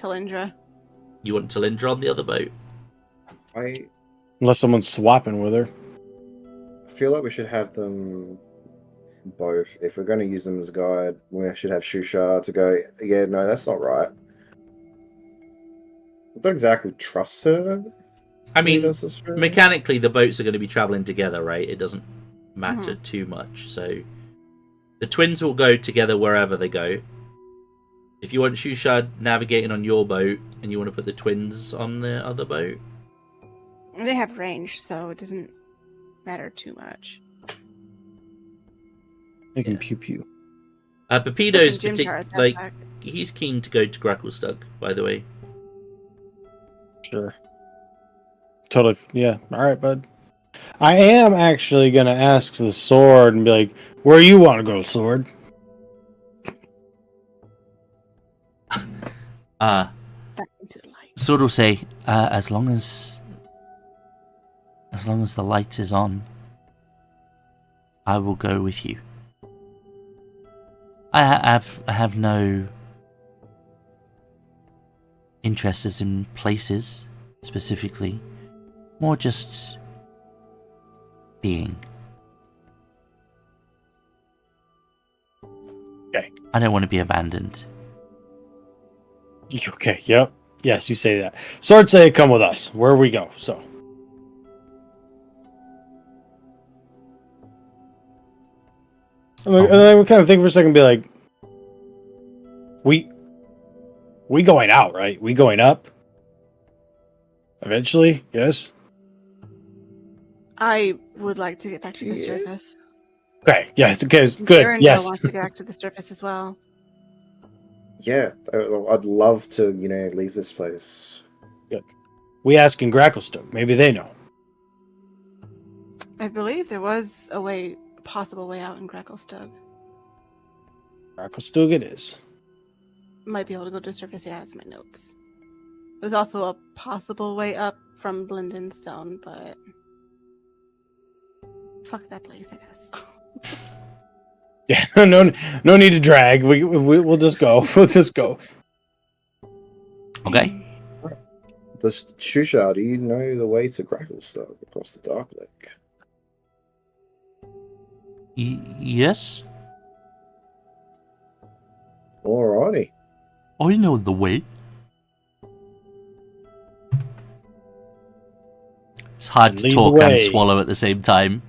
[SPEAKER 3] Talindra.
[SPEAKER 1] You want Talindra on the other boat?
[SPEAKER 4] I
[SPEAKER 2] Unless someone's swapping with her.
[SPEAKER 4] feel like we should have them both. If we're going to use them as guide, we should have Shusha to go. Yeah, no, that's not right. I don't exactly trust her.
[SPEAKER 1] I mean,
[SPEAKER 4] necessarily.
[SPEAKER 1] mechanically, the boats are going to be traveling together, right? It doesn't matter too much. So the twins will go together wherever they go. If you want Shusha navigating on your boat and you want to put the twins on the other boat,
[SPEAKER 3] They have range, so it doesn't matter too much.
[SPEAKER 2] They can
[SPEAKER 1] Yeah.
[SPEAKER 2] pew pew.
[SPEAKER 1] Pepido's
[SPEAKER 3] Except for Jim Jar at that
[SPEAKER 1] like
[SPEAKER 3] back.
[SPEAKER 1] he's keen to go to Gracklestug, by the way.
[SPEAKER 2] Sure. Totally, yeah. Alright, bud. I am actually going to ask the sword and be like, where you want to go, sword?
[SPEAKER 3] Back into the light.
[SPEAKER 1] Sword will say, as long as the light is on, I will go with you. I have no interests in places specifically, more just being.
[SPEAKER 2] Okay.
[SPEAKER 1] I don't want to be abandoned.
[SPEAKER 2] Okay, yep. Yes, you say that. Sword say, come with us. Where we go, so. And then we kind of think for a second and be like, we going out, right? We going up? Eventually, yes?
[SPEAKER 3] I would like to get back to the
[SPEAKER 4] Yeah.
[SPEAKER 3] surface.
[SPEAKER 2] Okay, yes, okay, good,
[SPEAKER 3] Darren
[SPEAKER 2] yes.
[SPEAKER 3] wants to get back to the surface as well.
[SPEAKER 4] Yeah, I'd love to, leave this place.
[SPEAKER 2] We ask in Gracklestone. Maybe they know.
[SPEAKER 3] I believe there was a possible way out in Gracklestug.
[SPEAKER 2] Gracklestone it is.
[SPEAKER 3] Might be able to go to the surface. Yeah, it's my notes. There's also a possible way up from Blindenstone, but fuck that place, I guess.
[SPEAKER 2] Yeah, no need to drag. We'll just go. We'll just go.
[SPEAKER 1] Okay.
[SPEAKER 4] Shusha, do you know the way to Gracklestone across the Darklake?
[SPEAKER 1] Yes,
[SPEAKER 4] Alrighty.
[SPEAKER 1] I know the way. It's hard to
[SPEAKER 2] Lead the
[SPEAKER 1] talk and
[SPEAKER 2] way.
[SPEAKER 1] swallow at the same time.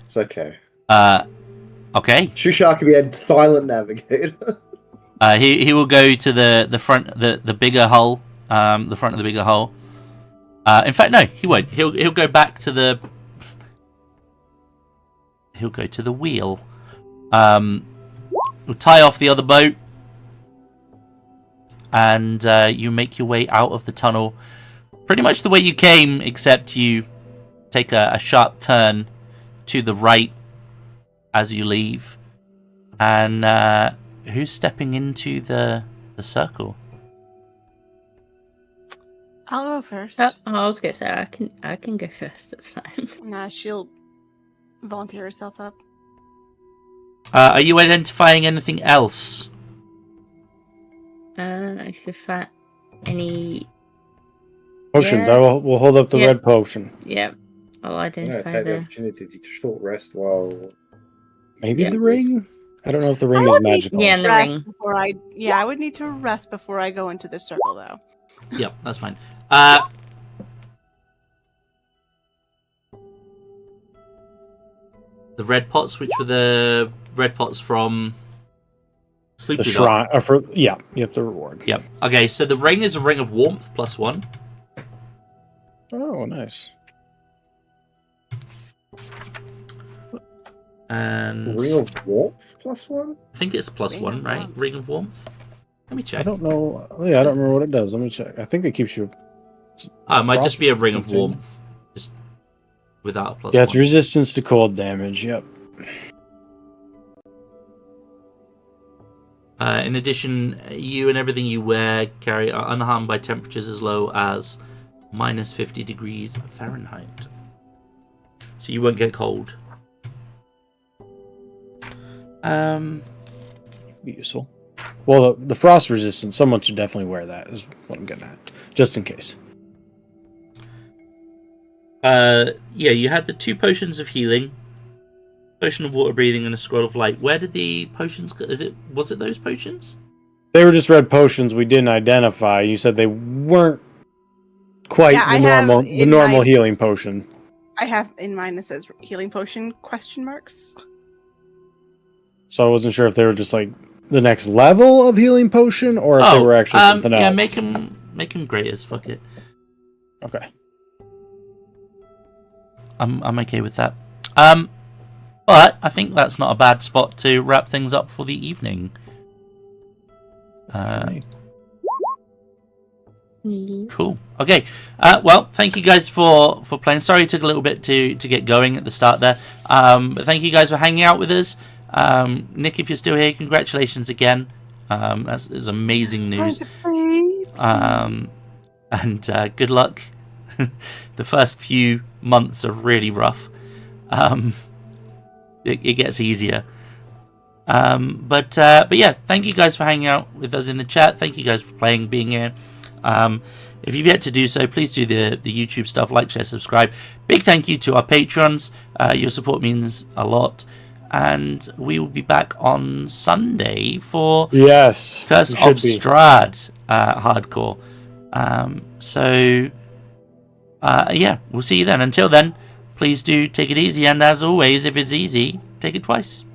[SPEAKER 4] It's okay.
[SPEAKER 1] Okay.
[SPEAKER 4] Shusha can be a silent navigator.
[SPEAKER 1] He will go to the front, the bigger hull, the front of the bigger hull. In fact, no, he won't. He'll go back to the. He'll go to the wheel. He'll tie off the other boat, and you make your way out of the tunnel, pretty much the way you came, except you take a sharp turn to the right as you leave. And who's stepping into the circle?
[SPEAKER 3] I'll go first.
[SPEAKER 5] I was gonna say I can go first. It's fine.
[SPEAKER 3] Nah, she'll volunteer herself up.
[SPEAKER 1] Are you identifying anything else?
[SPEAKER 5] If you find any,
[SPEAKER 2] Potions.
[SPEAKER 5] Yeah.
[SPEAKER 2] We'll hold up the
[SPEAKER 5] Yeah.
[SPEAKER 2] red potion.
[SPEAKER 5] yeah, I'll
[SPEAKER 4] I'm
[SPEAKER 5] identify
[SPEAKER 4] take the
[SPEAKER 5] the.
[SPEAKER 4] opportunity to short rest while.
[SPEAKER 2] Maybe
[SPEAKER 5] Yeah.
[SPEAKER 2] the ring? I don't know if the ring
[SPEAKER 3] I
[SPEAKER 2] is
[SPEAKER 3] would need-
[SPEAKER 2] magical.
[SPEAKER 5] Yeah, and the
[SPEAKER 3] Rest
[SPEAKER 5] ring.
[SPEAKER 3] before I would need to rest before I go into the circle, though.
[SPEAKER 1] Yep, that's fine. the red pots, which were the red pots from Sloop
[SPEAKER 2] The
[SPEAKER 1] we got.
[SPEAKER 2] shrine. The reward.
[SPEAKER 1] Yep. Okay, so the ring is a ring of warmth +1.
[SPEAKER 2] Oh, nice.
[SPEAKER 1] And
[SPEAKER 4] Ring of Warmth +1?
[SPEAKER 1] I think it's +1, right? Ring of warmth. Let me check.
[SPEAKER 2] I don't know. Yeah, I don't remember what it does. Let me check. I think it keeps you.
[SPEAKER 1] It might just be a ring of
[SPEAKER 2] Continue.
[SPEAKER 1] warmth, just without a +1.
[SPEAKER 2] Yeah, it's resistance to cold damage. Yep.
[SPEAKER 1] In addition, you and everything you wear are unharmed by temperatures as low as -50 degrees Fahrenheit. So you won't get cold.
[SPEAKER 2] Be useful. Well, the frost resistance. Someone should definitely wear that. Is what I'm getting at, just in case.
[SPEAKER 1] Yeah, you had the 2 potions of healing, potion of water breathing, and a scroll of light. Where did the potions go? Was it those potions?
[SPEAKER 2] They were just red potions we didn't identify. You said they weren't quite
[SPEAKER 3] Yeah, I
[SPEAKER 2] the
[SPEAKER 3] have
[SPEAKER 2] normal
[SPEAKER 3] in my-
[SPEAKER 2] healing potion.
[SPEAKER 3] I have in mine that says healing potion ?
[SPEAKER 2] So I wasn't sure if they were just like the next level of healing potion, or if they were actually something
[SPEAKER 1] yeah,
[SPEAKER 2] else.
[SPEAKER 1] make them great as fuck it.
[SPEAKER 2] Okay.
[SPEAKER 1] I'm okay with that. But I think that's not a bad spot to wrap things up for the evening. Cool. Okay. Well, thank you guys for playing. Sorry it took a little bit to get going at the start there. But thank you guys for hanging out with us. Nick, if you're still here, congratulations again. That's amazing news. And good luck. The first few months are really rough. It gets easier. But yeah, thank you guys for hanging out with us in the chat. Thank you guys for playing, being here. If you've yet to do so, please do the YouTube stuff, like, share, subscribe. Big thank you to our patrons. Your support means a lot. And we will be back on Sunday for
[SPEAKER 2] Yes,
[SPEAKER 1] Curse of Strahd hardcore. Yeah, we'll see you then. Until then, please do take it easy. And as always, if it's easy, take it twice.